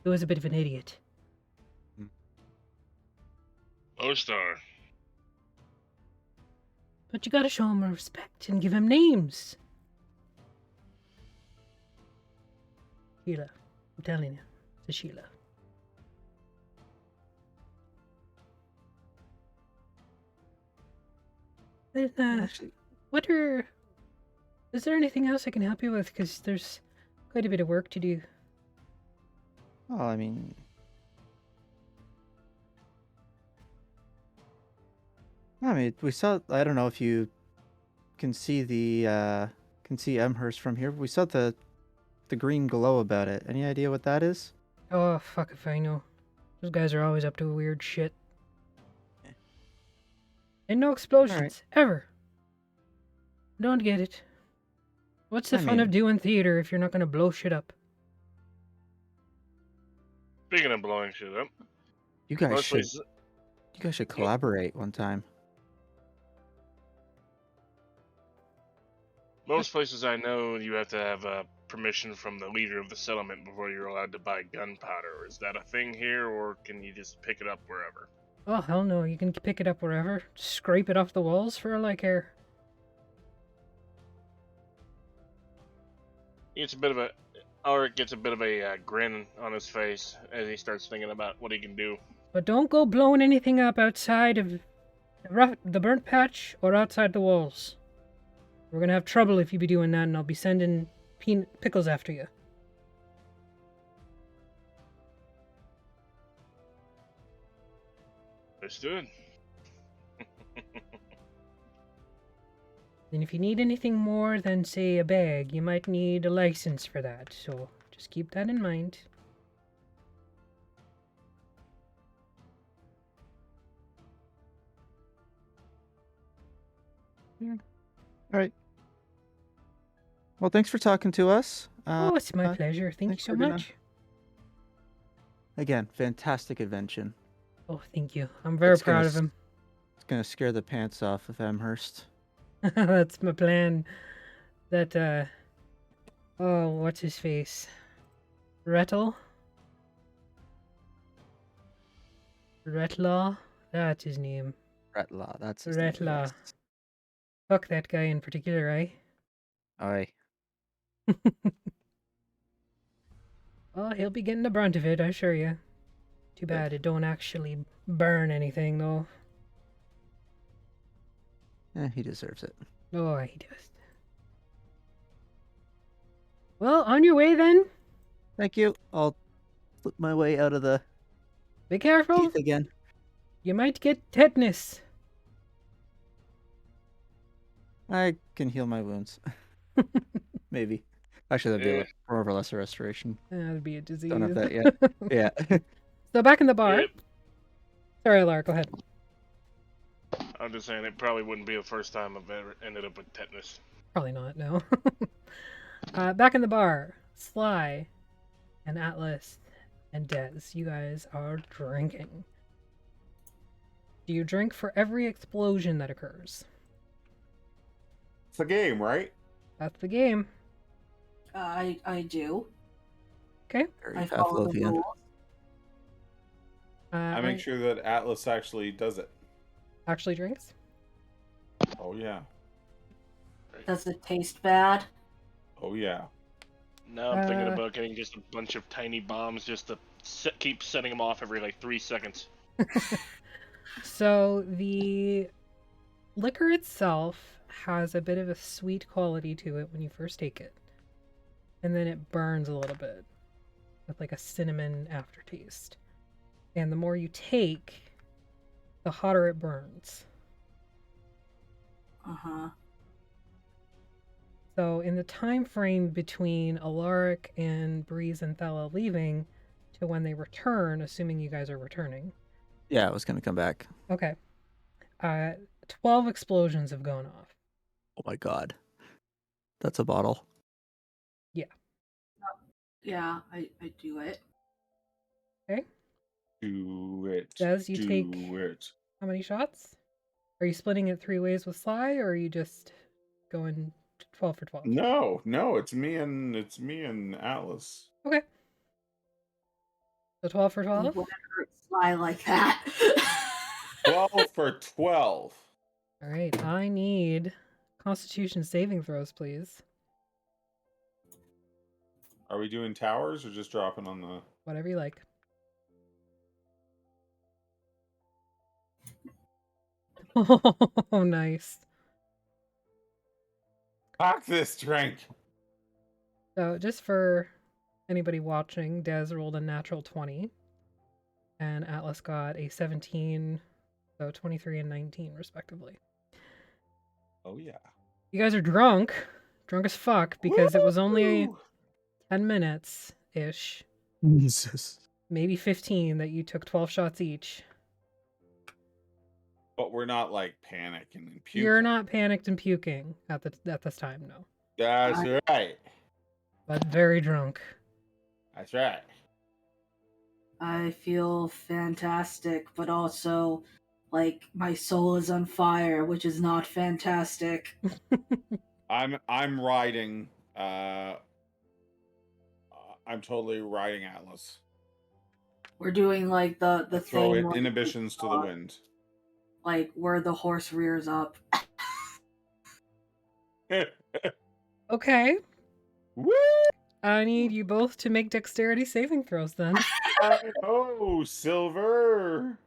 He was a bit of an idiot. O-Star. But you gotta show him respect and give him names. Sheila. I'm telling you. It's a Sheila. Then, Actually, is there anything else I can help you with? Because there's quite a bit of work to do. well, I mean, we saw. I don't know if you can see Amherst from here. But we saw the green glow about it. Any idea what that is? Oh, fuck if I know. Those guys are always up to weird shit. And no explosions, ever. Don't get it. What's the I fun of mean- doing theater if you're not gonna blow shit up? Speaking of blowing shit up, You guys most should. places, You guys should collaborate one time. most places I know, you have to have permission from the leader of the settlement before you're allowed to buy gunpowder. Is that a thing here, or can you just pick it up wherever? Oh, hell no, you can pick it up wherever. Scrape it off the walls for all I care. It's a bit of a, Ulrich gets a bit of a grin on his face as he starts thinking about what he can do. But don't go blowing anything up outside of the burnt patch or outside the walls. We're gonna have trouble if you be doing that, and I'll be sending Pickles after you. Understood. And if you need anything more than, say, a bag, you might need a license for that, so just keep that in mind. All right. Well, thanks for talking to us. Oh, it's my uh, pleasure. Thank you thanks so for dinner. much. Again, fantastic invention. Oh, thank you. I'm very It's gonna proud of s- him. It's gonna scare the pants off of Amherst. That's my plan. That, oh, what's his face? Retlaw? Retlaw? That's his name. Retlaw, that's his name, Retlaw. yes. Fuck that guy in particular, eh? Aye. Oh, he'll be getting the brunt of it, I assure you. Too bad it don't actually burn anything, though. He deserves it. Oh, he does. Well, on your way then. Thank you. I'll slip my way out of the Be careful. teeth again. You might get tetanus. I can heal my wounds. Maybe. Actually, that'd be Yeah. more of a lesser restoration. That'd be a disease. Don't have that yet. Yeah. So back in the bar. Yep. Sorry, Lara, go ahead. I'm just saying it probably wouldn't be the first time I've ever ended up with tetanus. Probably not, no. Back in the bar. Sly and Atlas and Dez, you guys are drinking. Do you drink for every explosion that occurs? It's a game, right? That's the game. I do. Okay. Very I follow the Pavlovian. rules. I make sure that Atlas actually does it. Actually drinks? Oh yeah. Does it taste bad? Oh yeah. Now I'm thinking Uh, about getting just a bunch of tiny bombs just to keep setting them off every like 3 seconds. So the liquor itself has a bit of a sweet quality to it when you first take it. And then it burns a little bit with like a cinnamon aftertaste. And the more you take, the hotter it burns. Uh-huh. So in the time frame between Alaric and Breeze and Thela leaving to when they return, assuming you guys are returning. Yeah, I was gonna come back. Okay. 12 explosions have gone off. Oh my god. That's a bottle. Yeah, I do it. Okay. Do it. Des, you do take it. how many shots? Are you splitting it 3 ways with Sly, or are you just going 12 for 12? No, it's me and Atlas. Okay. So 12 for 12? Wouldn't hurt Sly like that. 12 for 12. All right. I need Constitution saving throws, please. Are we doing towers or just dropping on the? Whatever you like. Oh, nice. Pack this drink. So just for anybody watching, Des rolled a natural 20. And Atlas got a 17, so 23 and 19 respectively. Oh yeah. You guys are drunk as fuck, because it was only Woo! 10 minutes-ish, Jesus. maybe 15, that you took 12 shots each. But we're not like panicking and puking. You're not panicked and puking at this time, no. That's right. But very drunk. That's right. I feel fantastic, but also like my soul is on fire, which is not fantastic. I'm riding. I'm totally riding Atlas. We're doing like the Throw thing it like, inhibitions to the wind. like where the horse rears up. Okay. Woo! I need you both to make dexterity saving throws then. Oh, silver.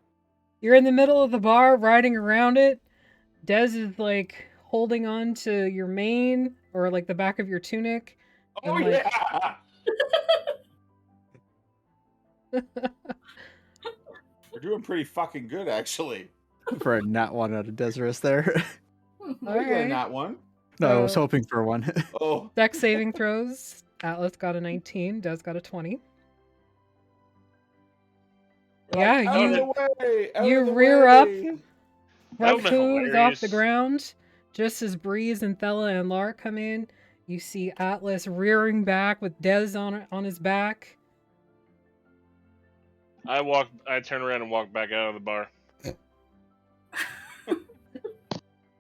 You're in the middle of the bar, riding around it. Des is like holding on to your mane or like the back of your tunic. Oh And, like, yeah. We're doing pretty fucking good, actually. For a nat one out of Desirous there. We get Alright. that one. No, I was So- hoping for one. Oh, Dex saving throws. Atlas got a 19. Des got a 20. Yeah, out of the way, out you of the rear up. way. That Front was hooves off the hilarious. ground. Just as Breeze and Thela and Lar come in, you see Atlas rearing back with Des on his back. I turn around and walk back out of the bar.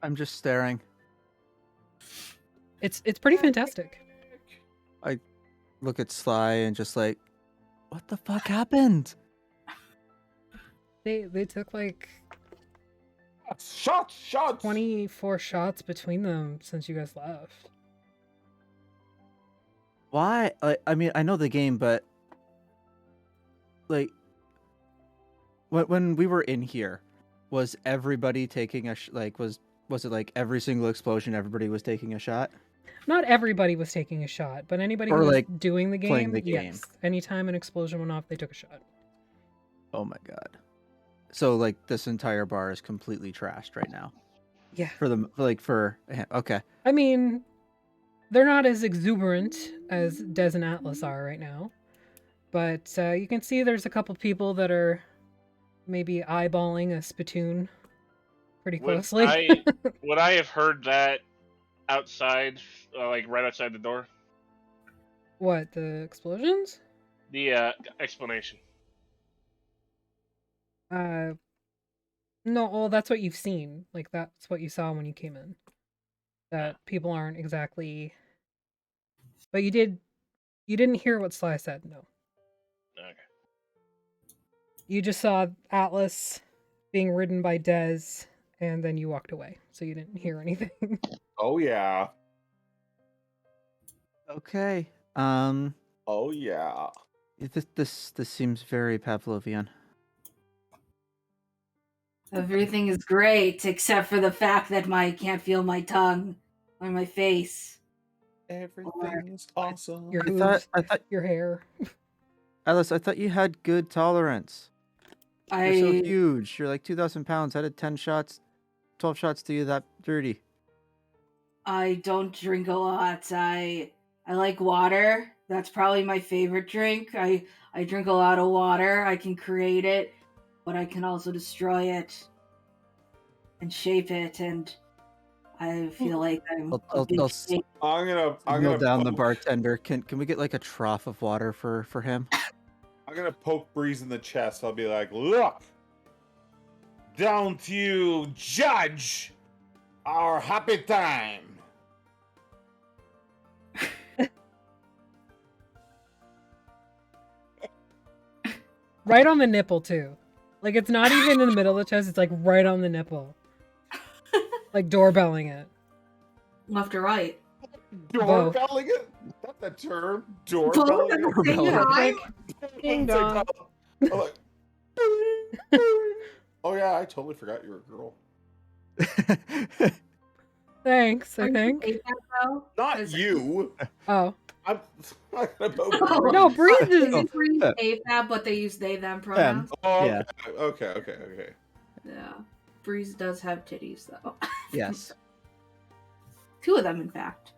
I'm just staring. It's pretty fantastic. Look at Sly and just like, what the fuck happened? They took like Shots. 24 shots between them since you guys left. Why? I mean, I know the game, but like, when we were in here, was everybody taking a was it like every single explosion everybody was taking a shot? Not everybody was taking a shot, but anybody Or, who was like, doing the playing game, the game. yes. Anytime an explosion went off, they took a shot. Oh my god. So like this entire bar is completely trashed right now. Yeah. Okay. I mean, they're not as exuberant as Des and Atlas are right now. But you can see there's a couple people that are maybe eyeballing a spittoon pretty closely. Would I have heard that outside, like right outside the door? What, the explosions? The explanation. No, well, that's what you've seen. Like, that's what you saw when you came in. That people aren't exactly... But you didn't hear what Sly said, no. Okay. You just saw Atlas being ridden by Des, and then you walked away, so you didn't hear anything. Oh yeah. Okay. Oh yeah. This seems very Pavlovian. Everything is great except for the fact that I can't feel my tongue or my face. Everything is awesome. Your I hooves, thought, your hair. Alice, I thought you had good tolerance. You're so I huge. You're like 2,000 pounds. How did 10 shots, 12 shots do you that dirty? I don't drink a lot. I like water. That's probably my favorite drink. I drink a lot of water. I can create it, but I can also destroy it and shape it, and I feel like I'm a big I'll shape. I'm signal gonna down the poke, bartender. Can we get like a trough of water for him? I'm gonna poke Breeze in the chest. I'll be like, look, don't you judge our happy time. Right on the nipple too. Like it's not even in the middle of the chest, it's like right on the nipple. Like doorbelling it. Left or right? Doorbelling it? Is that the term? Doorbelling it? Both at the same Doorbelling. time? Ding It's like, dong. I'm like, oh yeah, I totally forgot you were a girl. Thanks, I Are you think. safe though? Not 'Cause- you. Oh. I'm not gonna poke Oh, No, Breeze. Breeze is Isn't Breeze yeah. AFAB, but they use they them pronouns? Oh, Yeah. okay. Yeah. Breeze does have titties though. Yes. 2 of them, in fact.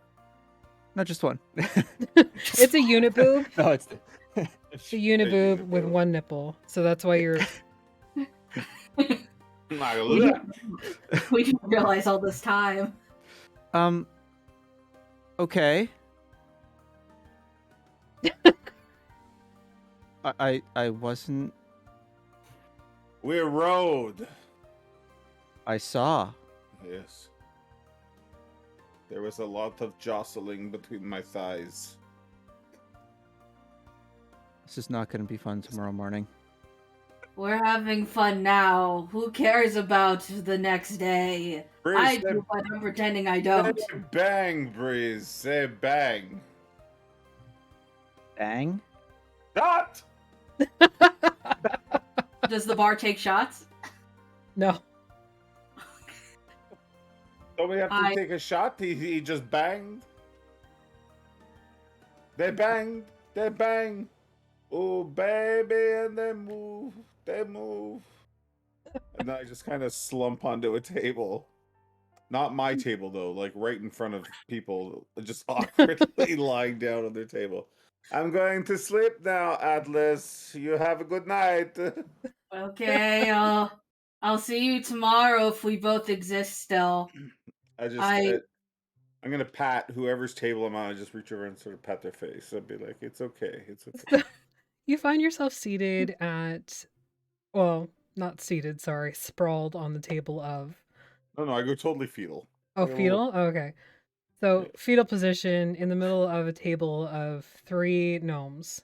Not just one. It's a unit boob. No, it's It's a unit boob with one nipple. So that's why you're Like, We look. we didn't realize all this time. Okay. I wasn't. We rode. I saw. Yes. There was a lot of jostling between my thighs. This is not going to be fun tomorrow morning. We're having fun now. Who cares about the next day? Breeze, I say, do, but I'm pretending I don't. say bang, Breeze. Say bang. Bang. Shot! Does the bar take shots? no. Don't we have to I- take a shot? He just banged. They banged. They bang. Oh, baby, and they move. They move. And then I just kind of slump onto a table. Not my table, though. Like, right in front of people. Just awkwardly lying down on their table. I'm going to sleep now, Atlas. You have a good night. Okay, I'll see you tomorrow if we both exist still. I'm gonna pat whoever's table I'm on. I just reach over and sort of pat their face. I'd be like, "It's okay, it's okay." You find yourself seated at, well, not seated, sorry, sprawled on the table of. No, I go totally fetal. Oh, Like a fetal? little- Oh, okay. So, Yeah. fetal position in the middle of a table of 3 gnomes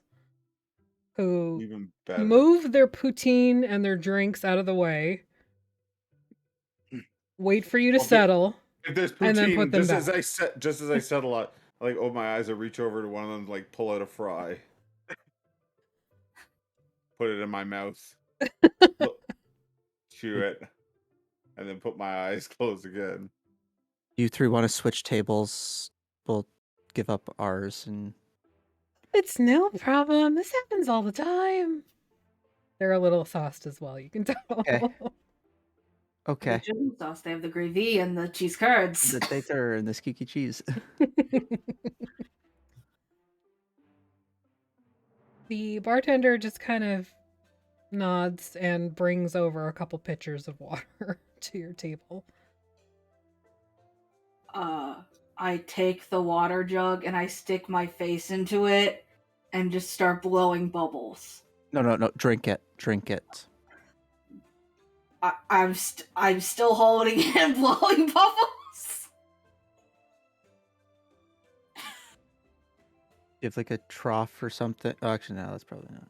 who Even better. move their poutine and their drinks out of the way, wait for you to Okay. settle. If there's and then poutine, put them just as I settle out, I like open my eyes, I reach over to one of them, like pull out a fry, put it in my mouth, look, chew it, and then put my eyes closed again. You 3 want to switch tables? We'll give up ours and. It's no problem. This happens all the time. They're a little sauced as well, you can tell. Okay. Okay. The chili sauce, they have the gravy and the cheese curds. The tater and the skiki cheese. The bartender just kind of nods and brings over a couple pitchers of water to your table. I take the water jug and I stick my face into it and just start blowing bubbles. No. Drink it. Drink it. I'm still holding it and blowing bubbles. You have like a trough or something. Oh, actually, no, that's probably not.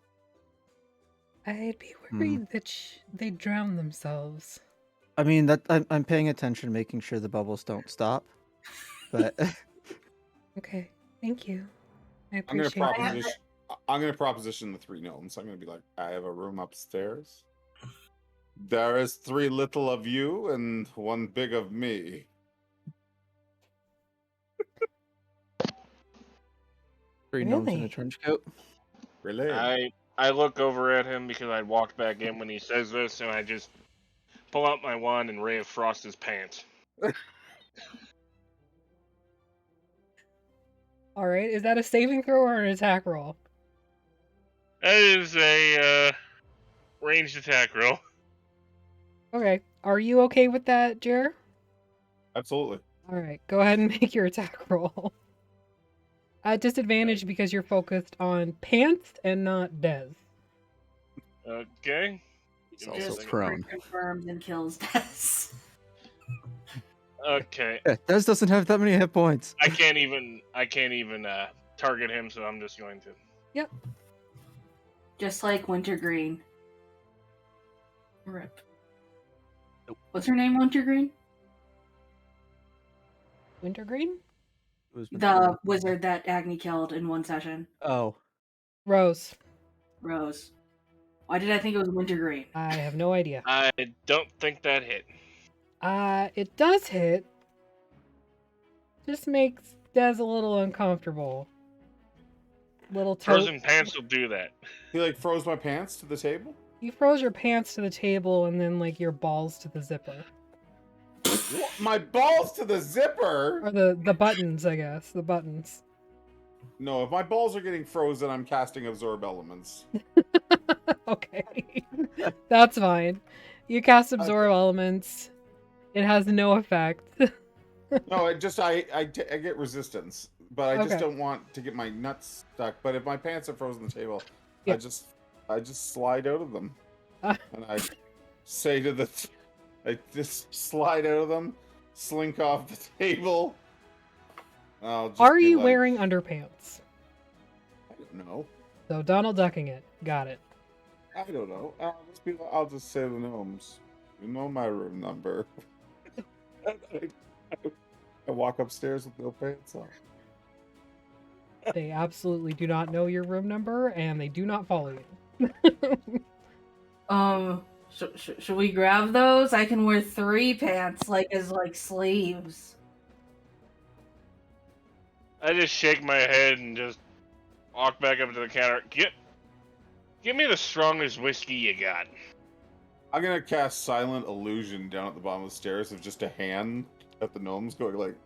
I'd be worried that they drown themselves. I mean, that I'm paying attention, making sure the bubbles don't stop. But Okay, thank you. I I'm gonna appreciate it. proposition the 3 gnomes. I'm gonna be like, I have a room upstairs. There is 3 little of you and 1 big of me. Three gnomes in a Really? trench coat. Really? I look over at him because I walked back in when he says this, and I just pull out my wand and Ray of Frost his pants. All right. Is that a saving throw or an attack roll? That is a ranged attack roll. Okay. Are you okay with that, Jer? Absolutely. All right. Go ahead and make your attack roll. At disadvantage because you're focused on pants and not Dez. Okay. He's Give me a also Just second. prone. confirms and kills Des. Okay. Yeah, Des doesn't have that many hit points. I can't even target him, so I'm just going to. Yep. Just like Wintergreen. Rip. Nope. What's her name, Wintergreen? Wintergreen? The wizard that Agni killed in one session. Oh, Rose. Rose. Why did I think it was Wintergreen? I have no idea. I don't think that hit. It does hit. Just makes Dez a little uncomfortable. Little toe. Frozen pants will do that. He like froze my pants to the table. You froze your pants to the table and then like your balls to the zipper. What? My balls to the zipper. Or the buttons, I guess. The buttons. No, if my balls are getting frozen, I'm casting absorb elements. Okay. That's fine. You cast absorb elements. It has no effect. No, I get resistance, but I just Okay. don't want to get my nuts stuck. But if my pants are frozen to the table, Yeah. I just slide out of them, and I say to I just slide out of them, slink off the table. I'll just Are be you like, wearing underpants? I don't know. So Donald ducking it. Got it. I don't know. I'll just say the gnomes. You know my room number. I walk upstairs with no pants on. They absolutely do not know your room number and they do not follow you. Should we grab those? I can wear 3 pants as sleeves. I just shake my head and just walk back up to the counter. Give me the strongest whiskey you got. I'm gonna cast Silent Illusion down at the bottom of the stairs of just a hand at the gnomes going like.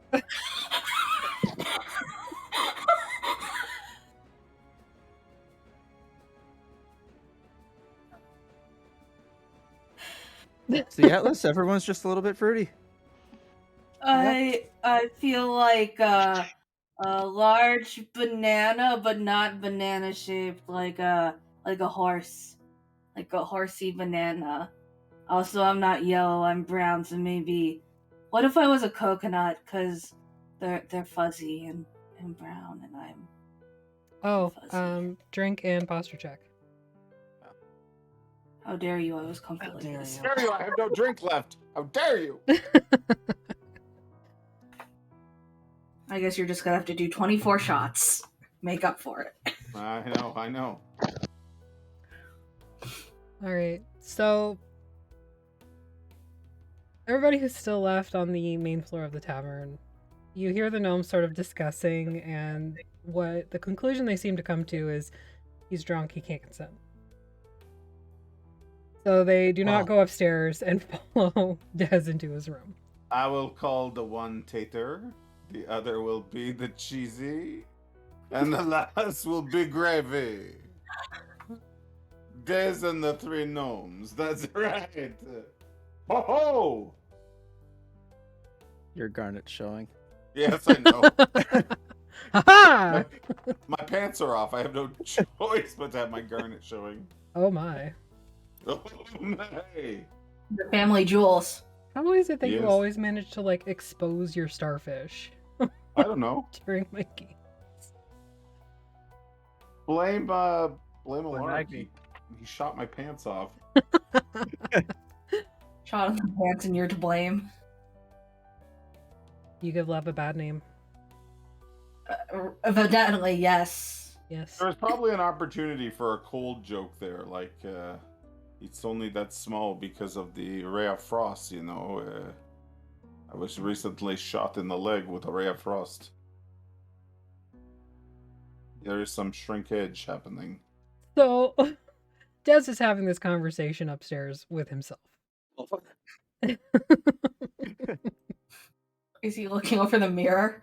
see, Atlas, everyone's just a little bit fruity. I feel like a large banana, but not banana shaped, like a horse, like a horsey banana. Also, I'm not yellow. I'm brown. So maybe, what if I was a coconut? Cause they're fuzzy and brown, and I'm. Oh, Fuzzy. drink and posture check. How dare you? I was comfortable dare like this. How dare you? I have no drink left. How dare you? I guess you're just gonna have to do 24 shots. Make up for it. I know. All right. So everybody who's still left on the main floor of the tavern, you hear the gnomes sort of discussing, and what the conclusion they seem to come to is he's drunk, he can't consent. So they do not go upstairs and follow Dez into his room. I will call the one tater, the other will be the cheesy, and the last will be gravy. Des and the 3 gnomes. That's right. Ho ho! Your garnet showing. Yes, I know. Ha my pants are off. I have no choice but to have my garnet showing. Oh my. Oh my! The family jewels. How is it that you Yes. always manage to like expose your starfish I don't know. during my game? Blame Alarm. Maggie. He shot my pants off. Shot in the pants, and you're to blame. You give love a bad name. Evidently, yes. Yes. There was probably an opportunity for a cold joke there, like It's only that small because of the ray of frost, I was recently shot in the leg with a ray of frost. There is some shrinkage happening. So, Des is having this conversation upstairs with himself. Is he looking over the mirror?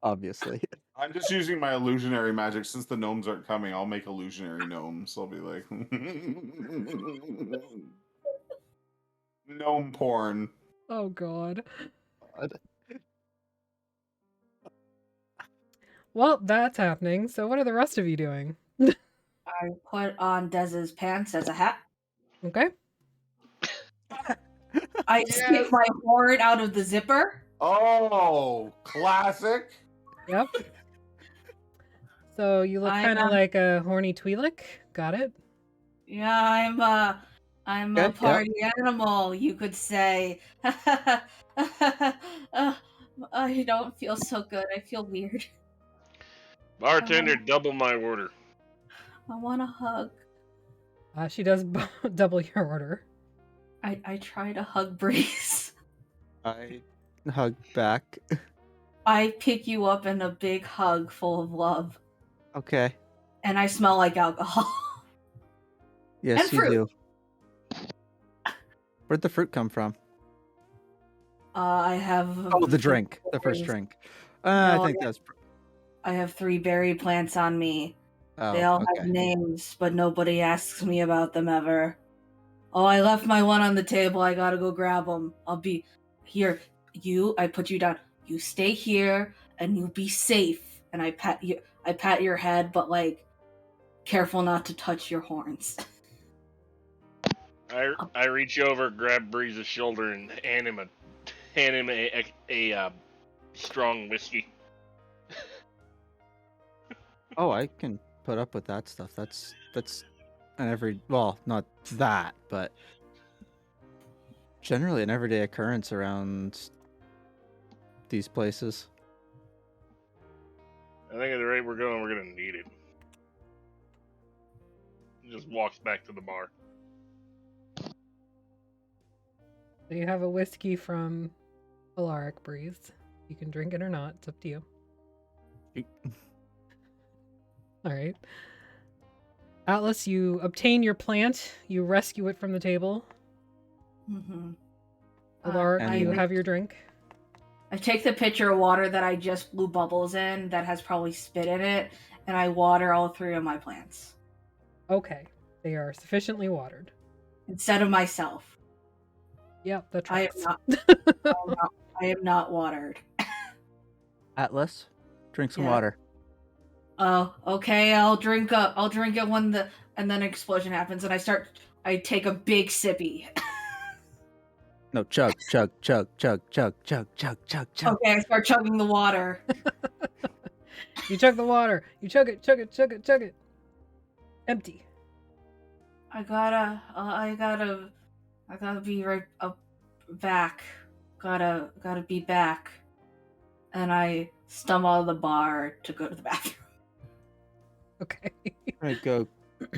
Obviously. I'm just using my illusionary magic. Since the gnomes aren't coming, I'll make illusionary gnomes. I'll be like... gnome porn. Oh, God. Well, that's happening. So, what are the rest of you doing? I put on Dez's pants as a hat. Okay. I stick my horn out of the zipper. Oh, classic. Yep. So, you look I kind of am- like a horny Twi'lek. Got it? Yeah, I'm a Yep. party animal, you could say. I don't feel so good. I feel weird. Bartender, double my order. I want a hug. She does double your order. I try to hug Breeze. I hug back. I pick you up in a big hug full of love, Okay. and I smell like alcohol. Yes, And you fruit. do. Where'd the fruit come from? I have. Oh, the drink. The first berries. drink. I No, think that's... I have 3 berry plants on me. Oh, They all okay. have names, but nobody asks me about them ever. Oh, I left my one on the table. I gotta go grab them. I'll be here. I put you down. You stay here and you be safe. And I pat you. I pat your head, but like, careful not to touch your horns. I reach over, grab Breeze's shoulder, and hand him a strong whiskey. Oh, I can put up with that stuff. That's well, not that, but generally an everyday occurrence around these places. I think at the rate we're going, we're gonna need it. He just walks back to the bar. So you have a whiskey from Alaric, Breeze. You can drink it or not. It's up to you. All right. Atlas, you obtain your plant. You rescue it from the table. Mm-hmm. Alaric, And- you have your drink. I take the pitcher of water that I just blew bubbles in, that has probably spit in it, and I water all 3 of my plants Okay. They are sufficiently watered. instead of myself. Yep, that I am tracks. not. I am not watered. Atlas, drink some Yeah. water. Oh, okay. I'll drink it when and then an explosion happens, and I take a big sippy. No, chug, chug, chug, chug, chug, chug, chug, chug, chug. Okay, I start chugging the water. You chug the water. You chug it, chug it, chug it, chug it. Empty. I gotta be right up back. Gotta be back. And I stumble out of the bar to go to the bathroom. Okay. Right, go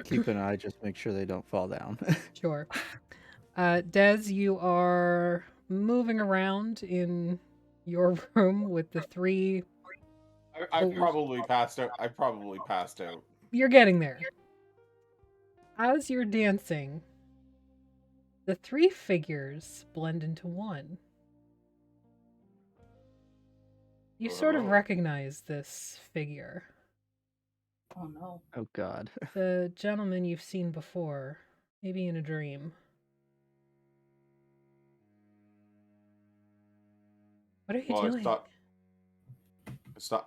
keep an eye, just make sure they don't fall down. Sure. Des, you are moving around in your room with the 3. I Oh. probably passed out. I probably passed out. You're getting there. As you're dancing, the 3 figures blend into one. You sort of Oh. recognize this figure. Oh no. Oh God. The gentleman you've seen before, maybe in a dream. What are you Well, doing?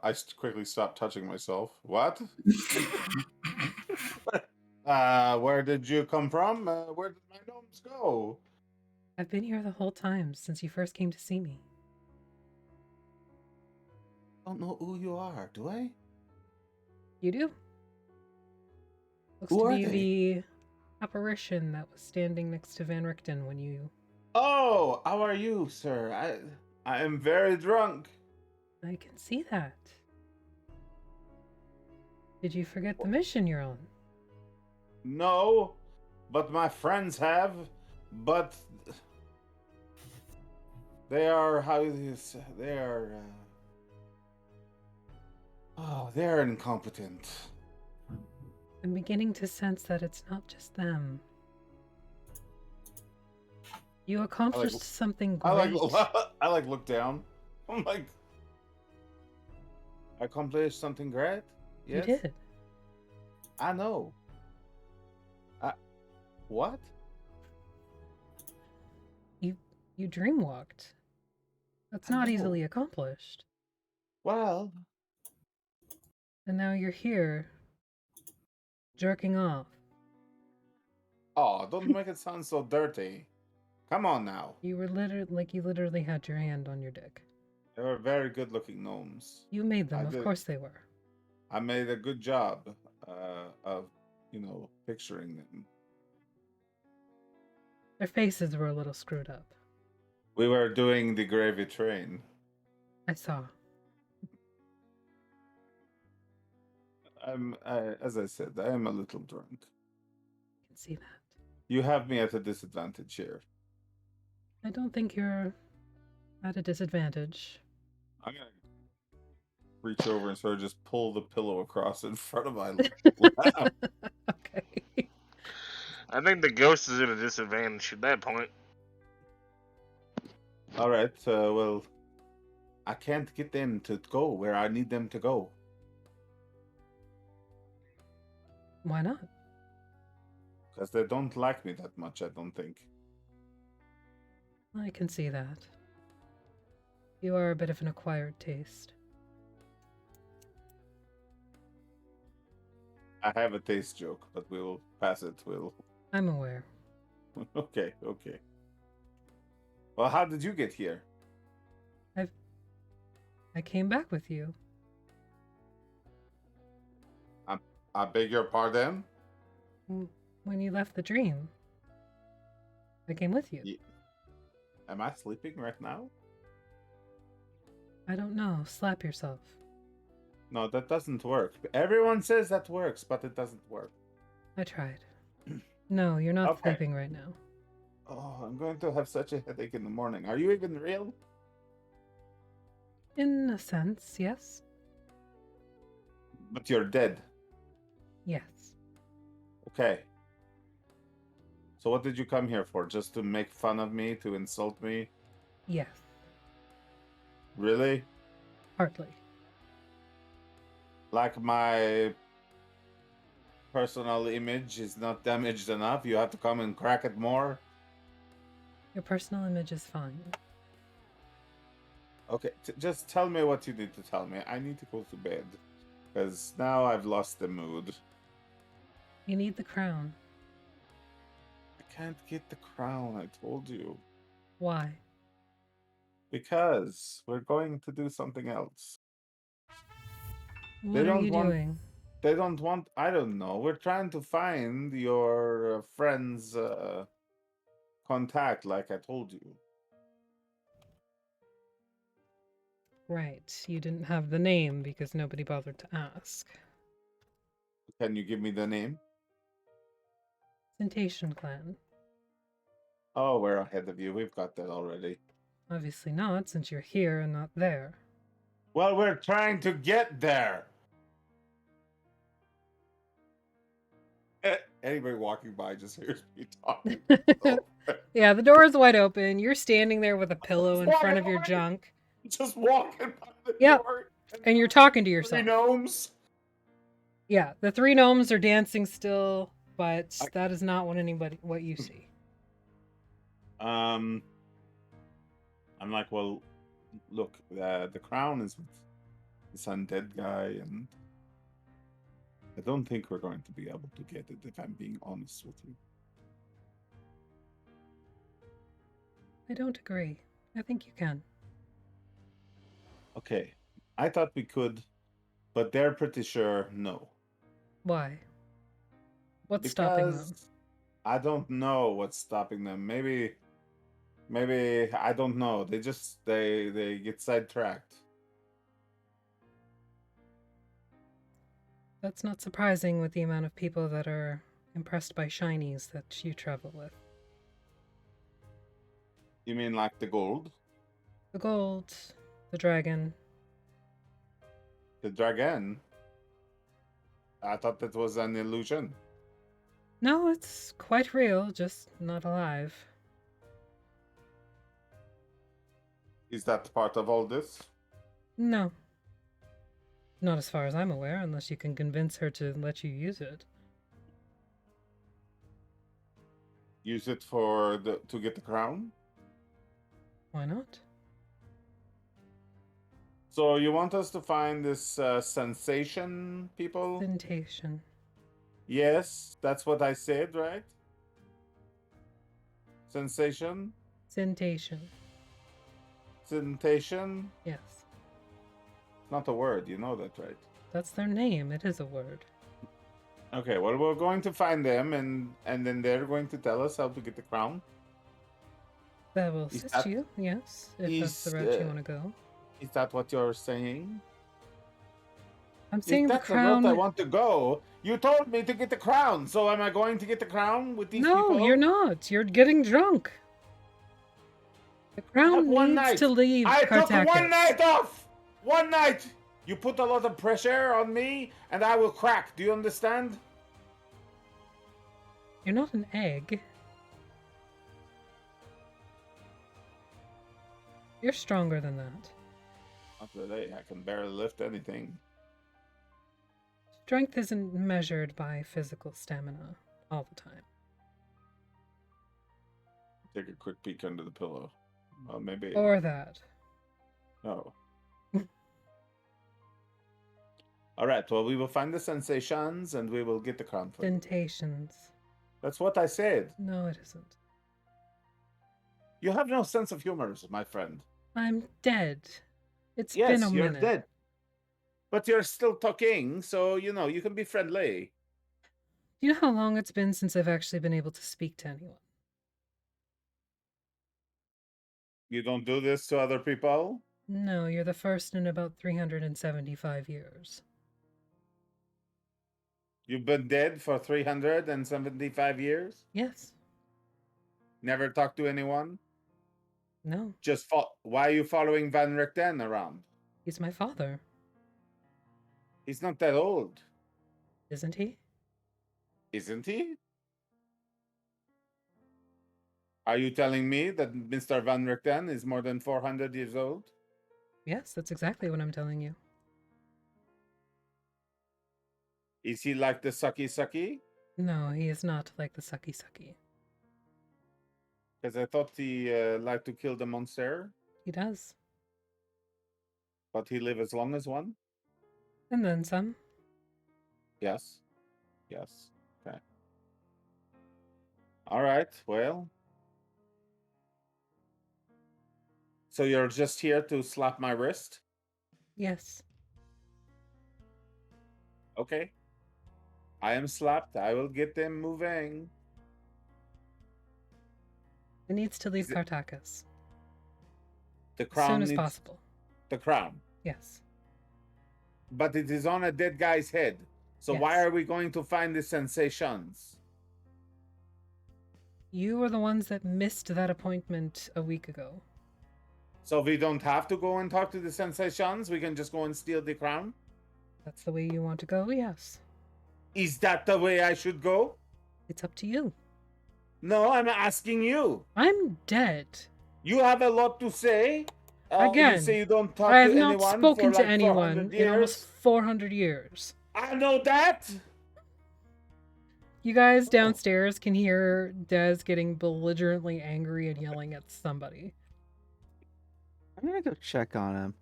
I quickly stopped touching myself. What? Where did you come from? Where did my gnomes go? I've been here the whole time since you first came to see me. I don't know who you are, do I? You do? Looks Who to are be they? the apparition that was standing next to Van Richten when you... Oh, how are you, sir? I am very drunk. I can see that. Did you forget the mission you're on? No, but my friends have. But they are how is they are. Oh, they are incompetent. I'm beginning to sense that it's not just them. You accomplished something I like. great. I like look down. I'm like, I accomplished something great. You Yes, did. I know. What? You dreamwalked. That's I not know. easily accomplished. Well, And now you're here, jerking off. oh, don't make it sound so dirty. Come on now. You were you literally had your hand on your dick. They were very good-looking gnomes. You made them, I of did. course they were. I made a good job of, picturing them. Their faces were a little screwed up. We were doing the gravy train. I saw. As I said, I am a little drunk. I can see that. You have me at a disadvantage here. I don't think you're at a disadvantage. I'm gonna reach over and sort of just pull the pillow across in front of my lap. Okay. I think the ghost is at a disadvantage at that point. All right. Well, I can't get them to go where I need them to go. Why not? Because they don't like me that much, I don't think. I can see that. You are a bit of an acquired taste. I have a taste joke, but we'll pass it. I'm aware. Okay. Well, how did you get here? I came back with you. I beg your pardon? When you left the dream, I came with you. Am I sleeping right now? I don't know. Slap yourself. No, that doesn't work. Everyone says that works, but it doesn't work. I tried. No, you're not Okay. sleeping right now. Oh, I'm going to have such a headache in the morning. Are you even real? In a sense, yes. But you're dead. Yes. Okay. So what did you come here for? Just to make fun of me? To insult me? Yes. Really? Partly. Like my personal image is not damaged enough? You have to come and crack it more? Your personal image is fine. Okay, just tell me what you need to tell me. I need to go to bed. Because now I've lost the mood. You need the crown. I can't get the crown, I told you. Why? Because we're going to do something else. What are you doing? They don't want... I don't know. We're trying to find your friend's contact, like I told you. Right. You didn't have the name because nobody bothered to ask. Can you give me the name? Centation Clan. Oh, we're ahead of you. We've got that already. Obviously not, since you're here and not there. Well, we're trying to get there. Anybody walking by just hears me talking. Yeah, the door is wide open. You're standing there with a pillow in front of your junk. Just walking by the Yep. door. And you're talking to Three yourself. gnomes. Yeah, the three gnomes are dancing still, but that is not what you see. I'm like, well, look, the crown is with this undead guy, and I don't think we're going to be able to get it, if I'm being honest with you. I don't agree. I think you can. Okay, I thought we could, but they're pretty sure no. Why? What's stopping them? I don't know what's stopping them. Maybe I don't know. They get sidetracked. That's not surprising with the amount of people that are impressed by shinies that you travel with. You mean like the gold? The gold, the dragon. The dragon? I thought that was an illusion. No, it's quite real, just not alive. Is that part of all this? No. Not as far as I'm aware, unless you can convince her to let you use it. Use it to get the crown? Why not? So you want us to find this sensation, people? Sensation. Yes, that's what I said, right? Sensation? Sensation. Sensation? Yes. Not a word, you know that, right? That's their name. It is a word. Okay, well, we're going to find them, and then they're going to tell us how to get the crown. That will Is assist that- you, yes, if that's the is, route you want to go. Is that what you're saying? I'm If saying the that's crown. the route I want to go, you told me to get the crown, so am I going to get the crown with these people? No, you're not. You're getting drunk. The I crown have one needs night. to leave I took Cartacus. one night off! One night! You put a lot of pressure on me, and I will crack. Do you understand? You're not an egg. You're stronger than that. Not really. I can barely lift anything. Strength isn't measured by physical stamina all the time. Take a quick peek under the pillow. Well, maybe. Or that. No. All right. Well, we will find the sensations, and we will get the crown for you. Sensations. That's what I said. No, it isn't. You have no sense of humor, my friend. I'm dead. It's Yes, been a you're minute. dead. But you're still talking, so, you can be friendly. Do you know how long it's been since I've actually been able to speak to anyone? You don't do this to other people? No, you're the first in about 375 years. You've been dead for 375 years? Yes. Never talked to anyone? No. Why are you following Van Richten around? He's my father. He's not that old, Isn't he? isn't he? Are you telling me that Mr. Van Richten is more than 400 years old? Yes, that's exactly what I'm telling you. Is he like the sucky sucky? No, he is not like the sucky sucky. Because I thought he liked to kill the monster, He does. but he live as long as one? And then some. Yes. Yes. Okay. All right. Well. So you're just here to slap my wrist? Yes. Okay. I am slapped. I will get them moving. It needs to leave Is it- Cartacus. The As crown soon as needs possible. the crown. Yes. But it is on a dead guy's head. So why Yes. are we going to find the sensations? You were the ones that missed that appointment a week ago. So we don't have to go and talk to the sensations? We can just go and steal the crown? That's the way you want to go? Yes. Is that the way I should go? It's up to you. No, I'm asking you. I'm dead. You have a lot to say. Again, you say you don't talk I have to not anyone spoken for to like anyone 400 in almost years. 400 years. I know that. You guys downstairs can hear Des getting belligerently angry and yelling at somebody. I'm gonna go check on him.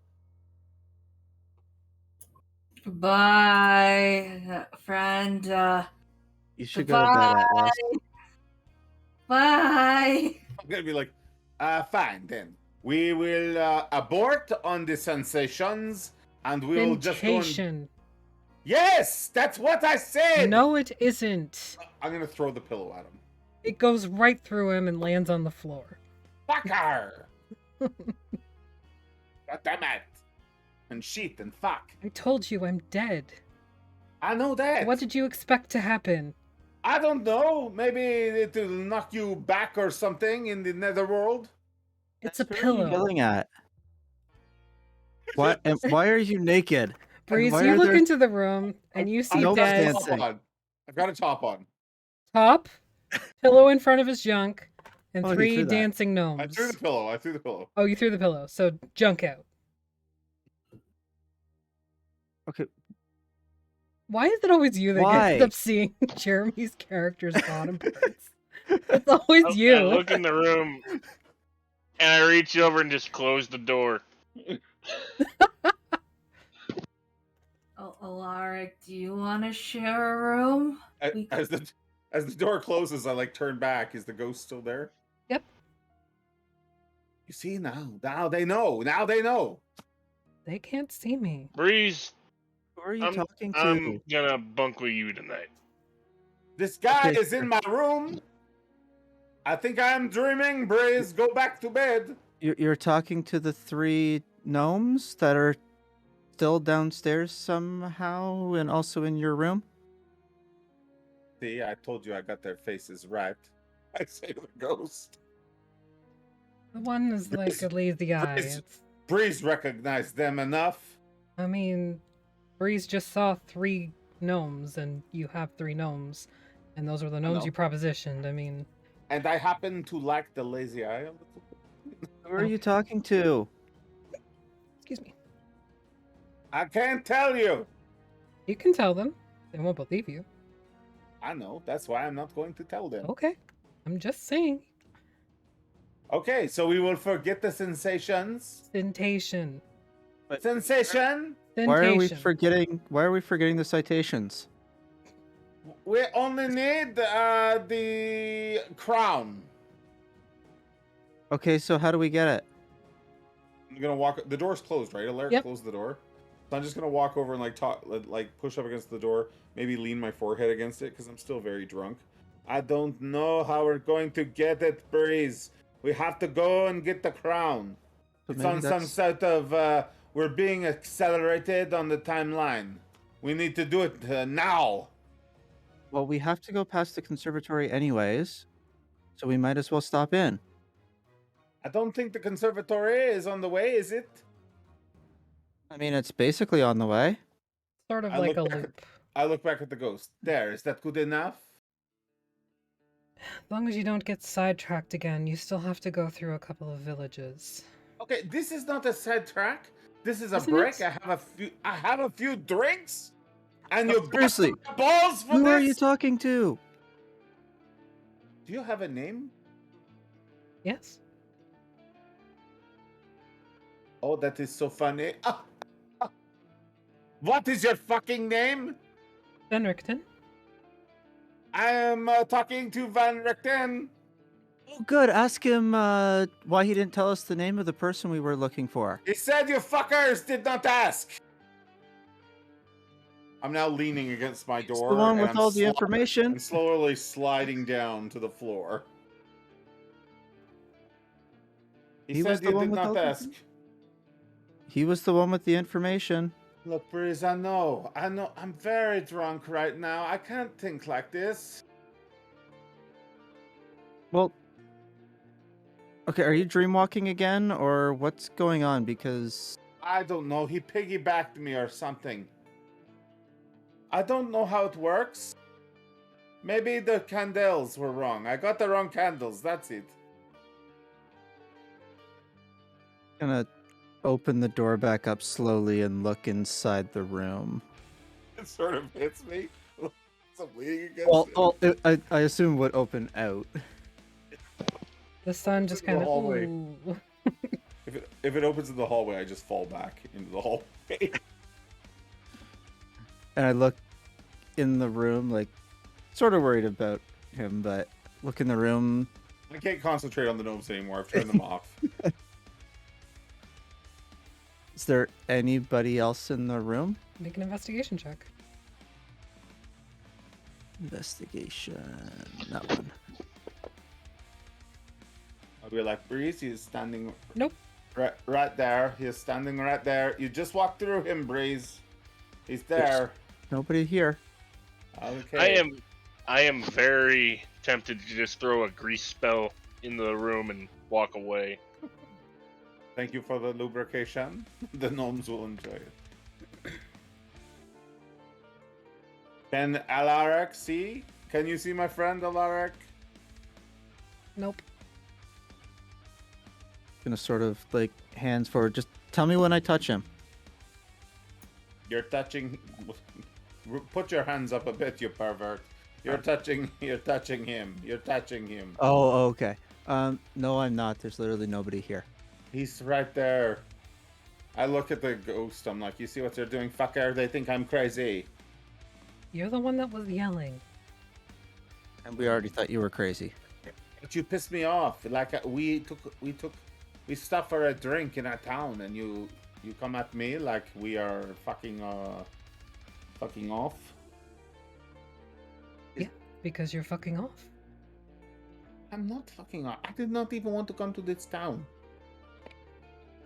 Bye, friend. You should go to bed, Atlas. Bye. I'm gonna be like, fine then. We will abort on the sensations, and we will just go and... Temptation. Yes, that's what I said. No, it isn't. I'm gonna throw the pillow at him. It goes right through him and lands on the floor. Fucker. God damn it. And shit and fuck. I told you I'm dead. I know that. What did you expect to happen? I don't know. Maybe it'll knock you back or something in the netherworld. It's a Who are you pillow. yelling at? Why? And why are you naked? Breeze, why you are look there- into the room and you see No got a Des top dancing. on. I've got a top on. top, pillow in front of his junk, and Oh, he 3 threw that. dancing I gnomes. threw the pillow. I threw the pillow. Oh, you threw the pillow. So junk out. Okay. Why is it always you that Why? gets up seeing Jeremy's character's bottom parts? It's always I you. look in the room and I reach over and just close the door. Oh, Alaric, do you want to share a room? We- As the door closes, I like turn back. Is the ghost still there? Yep. You see now. Now they know. Now they know. They can't see me. Breeze, Who are you I'm, talking to? I'm gonna bunk with you tonight. This guy Okay, is in my room. I think I'm dreaming. Breeze, go back to bed. You're talking to the 3 gnomes that are still downstairs somehow and also in your room? See, I told you I got their faces right. I say the ghost. The one is like a lazy eye. Breeze- It's, Breeze recognized them enough. I mean, Breeze just saw 3 gnomes, and you have 3 gnomes, and those were the gnomes know. you propositioned. I mean, And I happen to like the lazy eye a little bit. Who are you talking to? excuse me. I can't tell you. You can tell them. They won't believe you. I know. That's why I'm not going to tell them. Okay. I'm just saying. Okay, so we will forget the sensations. Sensation. Sensation. Why are we Sensation. forgetting the citations? We only need the crown. Okay, so how do we get it? I'm gonna walk. The door's closed, right? Alert, Yep. close the door. So I'm just gonna walk over and like push up against the door. Maybe lean my forehead against it because I'm still very drunk. I don't know how we're going to get it, Breeze. We have to go and get the crown. So It's maybe on some that's- sort of. We're being accelerated on the timeline. We need to do it now. Well, we have to go past the conservatory anyways, so we might as well stop in. I don't think the conservatory is on the way, is it? I mean, it's basically on the way. Sort of I like a look back loop. I look back at the ghost. There, is that good enough? As long as you don't get sidetracked again, you still have to go through a couple of villages. Okay, this is not a sidetrack. This is a Isn't break. it? I have a few drinks, and Oh, you seriously. bust my balls for Who this. are you talking to? Do you have a name? Yes? Oh, that is so funny. What is your fucking name? Benrickton? I am talking to Van Richten. Oh, good. Ask him why he didn't tell us the name of the person we were looking for. He said you fuckers did not ask. I'm now leaning against my It's door. the one and with I'm all the sli- information. I'm slowly sliding down to the floor. He was said the you one did with all not the ask. He was the one with the information. Look, Breeze, I know. I'm very drunk right now. I can't think like this. Well, okay, are you dreamwalking again, or what's going on? Because I don't know. He piggybacked me or something. I don't know how it works. Maybe the candles were wrong. I got the wrong candles. That's it. gonna open the door back up slowly and look inside the room. It sort of hits me. I'm leaning against Well, it. I assume would open out. The sun just Into the kind of. hallway. Ooh. If it opens in the hallway, I just fall back into the hallway. And I look in the room, like, sort of worried about him, but look in the room. I can't concentrate on the gnomes anymore. I've turned them off. Is there anybody else in the room? Make an investigation check. Investigation. That one. I'll be like, Breeze, he's standing Nope. right there. He's standing right there. You just walk through him, Breeze. He's there. Nobody here. Okay. I am very tempted to just throw a grease spell into the room and walk away. Thank you for the lubrication. The gnomes will enjoy it. Can Alaric see? Can you see my friend Alaric? Nope. Gonna sort of like hands forward. Just tell me when I touch him. You're touching. Put your hands up a bit, you pervert. You're touching. You're touching him. You're touching him. Oh, okay. No, I'm not. There's literally nobody here. He's right there. I look at the ghost. I'm like, you see what they're doing, fucker? They think I'm crazy. You're the one that was yelling. And we already thought you were crazy. But you pissed me off. Like we stopped for a drink in our town, and you come at me like we are fucking off. Yeah, because you're fucking off. I'm not fucking off. I did not even want to come to this town.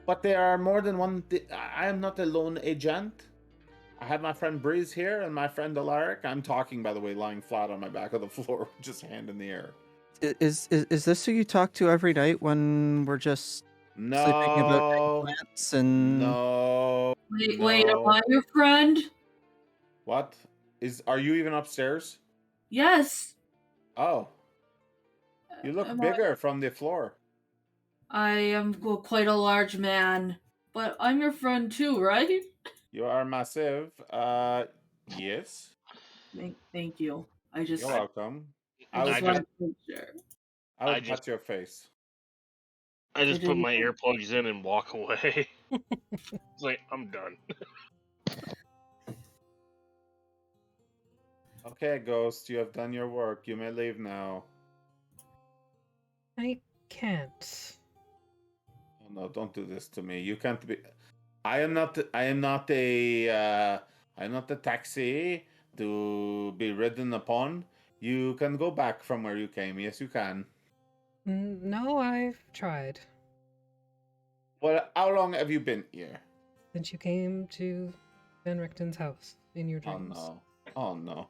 But there are more than one. I am not a lone agent. I have my friend Breeze here and my friend Alaric. I'm talking, by the way, lying flat on my back on the floor, just hand in the air. Is this who you talk to every night when we're just sleeping about No. plants and No. Wait, am I your friend? What? Are you even upstairs? Yes. Oh. You look Am bigger from the floor. I am quite a large man, but I'm your friend too, right? You are massive. Yes. Thank you. I just, You're welcome. I I just I would, wanted to share. I would I just- pat your face. I just I put didn't- my earplugs in and walk away. It's like, I'm done. Okay, Ghost, you have done your work. You may leave now. I can't. Oh no, don't do this to me. You can't be. I am not a. I'm not a taxi to be ridden upon. You can go back from where you came. Yes, you can. No, I've tried. Well, how long have you been here? Since you came to Van Richten's house in your Oh dreams. no. Oh no.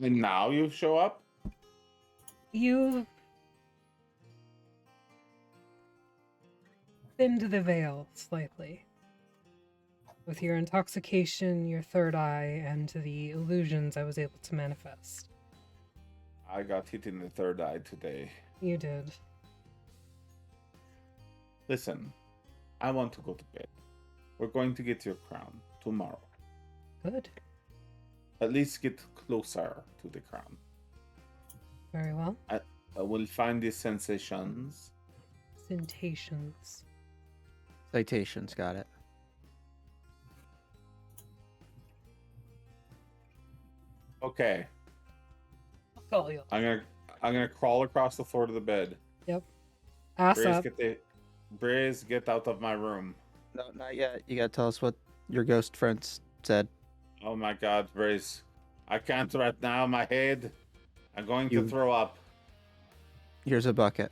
And now you show up? You've thinned the veil slightly. With your intoxication, your third eye, and the illusions I was able to manifest. I got hit in the third eye today. You did. Listen, I want to go to bed. We're going to get your crown tomorrow. Good. At least get closer to the crown. Very well. I will find the sensations. Citations. citations? Got it. Okay, I'll call you. I'm gonna crawl across the floor to the bed. Ass Breeze, up. Breeze, get out of my room. No, not yet. You gotta tell us what your ghost friends said. Oh my God, Breeze, I can't right now. My head. I'm going to You- throw up. Here's a bucket.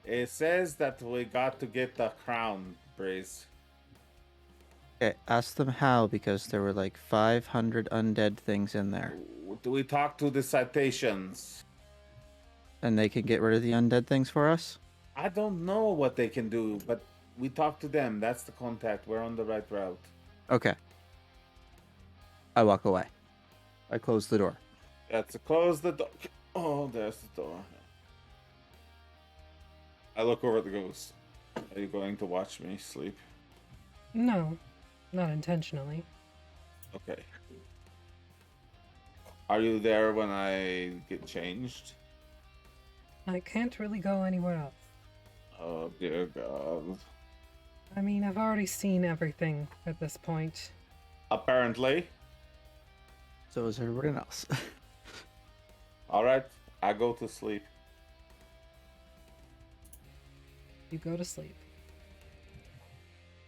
It says that we got to get the crown, Breeze. Okay, ask them how, because there were like 500 undead things in there. Do we talk to the citations? And they can get rid of the undead things for us? I don't know what they can do, but we talk to them. That's the contact. We're on the right route. Okay. I walk away. I close the door. Let's close the door. Oh, there's the door. I look over at the ghost. Are you going to watch me sleep? No, not intentionally. Okay. Are you there when I get changed? I can't really go anywhere else. Oh, dear God. I mean, I've already seen everything at this point. Apparently. So is everyone else. Alright, I go to sleep. You go to sleep.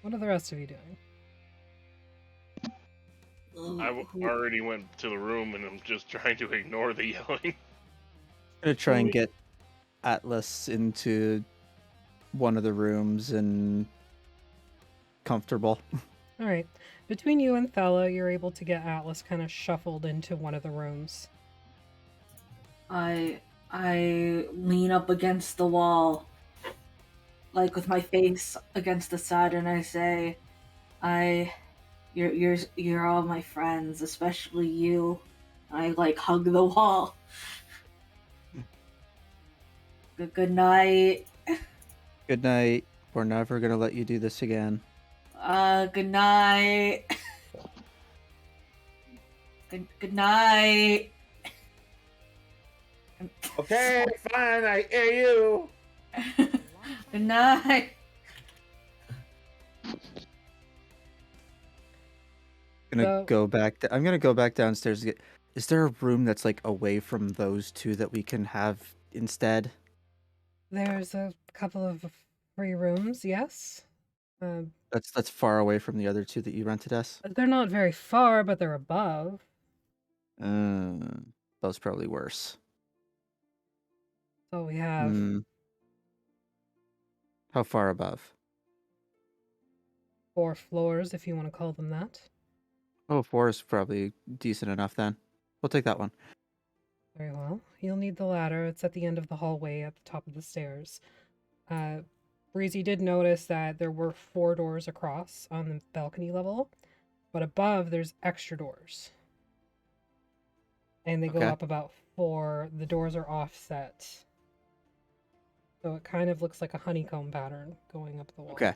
What are the rest of you doing? I already went to the room and I'm just trying to ignore the yelling. I'm gonna try and get Atlas into one of the rooms and comfortable. All right. Between you and Thella, you're able to get Atlas kind of shuffled into one of the rooms. I lean up against the wall, like with my face against the side, and I say, you're all my friends, especially you. I like hug the wall. Good night. Good night. We're never gonna let you do this again. Good night. Good night. Okay, fine, I hear you. Good night. I'm gonna go back downstairs. Is there a room that's like away from those two that we can have instead? There's a couple of free rooms, yes. That's far away from the other two that you rented us. They're not very far, but they're above. Those probably worse. So we have Hmm. How far above? 4 floors, if you want to call them that. Oh, 4 is probably decent enough then. We'll take that one. Very well. You'll need the ladder. It's at the end of the hallway at the top of the stairs. Breezy did notice that there were 4 doors across on the balcony level, but above there's extra doors. And they go Okay. up about 4. The doors are offset. So it kind of looks like a honeycomb pattern going up the wall. Okay.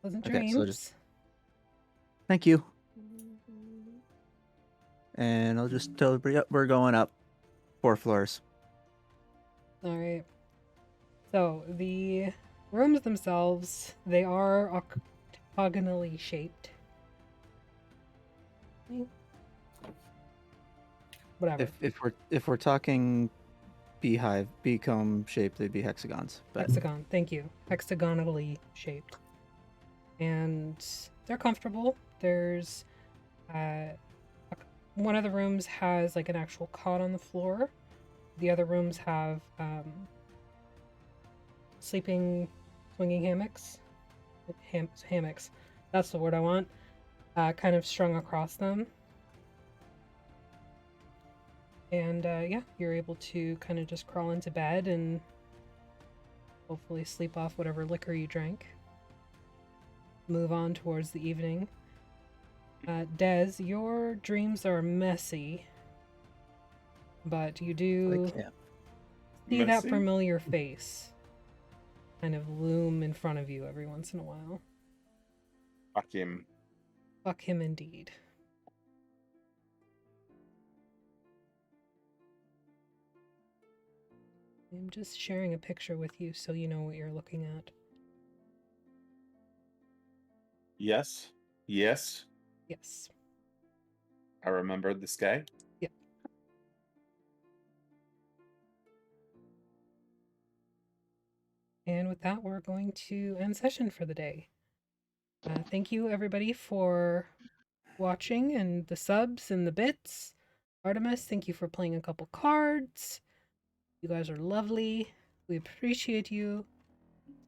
Pleasant Okay, dreams. so thank you. And I'll just tell everybody, yep, we're going up 4 floors. All right. So the rooms themselves, they are octagonally shaped. Whatever. If we're talking beecomb shape, they'd be hexagons. But Hexagon. Thank you. Hexagonally shaped. And they're comfortable. There's one of the rooms has like an actual cot on the floor. The other rooms have sleeping swinging hammocks. Hammocks. That's the word I want. Kind of strung across them. And yeah, you're able to kind of just crawl into bed and hopefully sleep off whatever liquor you drank. Move on towards the evening. Des, your dreams are messy, but you do see that Messy? familiar face kind of loom in front of you every once in a while. Fuck him. Fuck him indeed. I'm just sharing a picture with you so you know what you're looking at. Yes. Yes. Yes. I remember this guy. Yep. And with that, we're going to end session for the day. Thank you, everybody, for watching and the subs and the bits. Artemis, thank you for playing a couple cards. You guys are lovely. We appreciate you.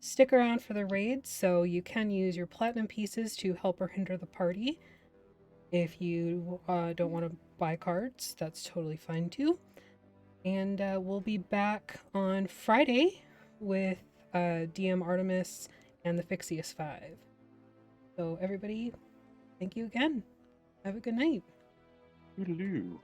Stick around for the raids so you can use your platinum pieces to help or hinder the party. If you don't want to buy cards, that's totally fine too. And we'll be back on Friday with DM Artemis and the Fixius 5. So everybody, thank you again. Have a good night. Toodaloo.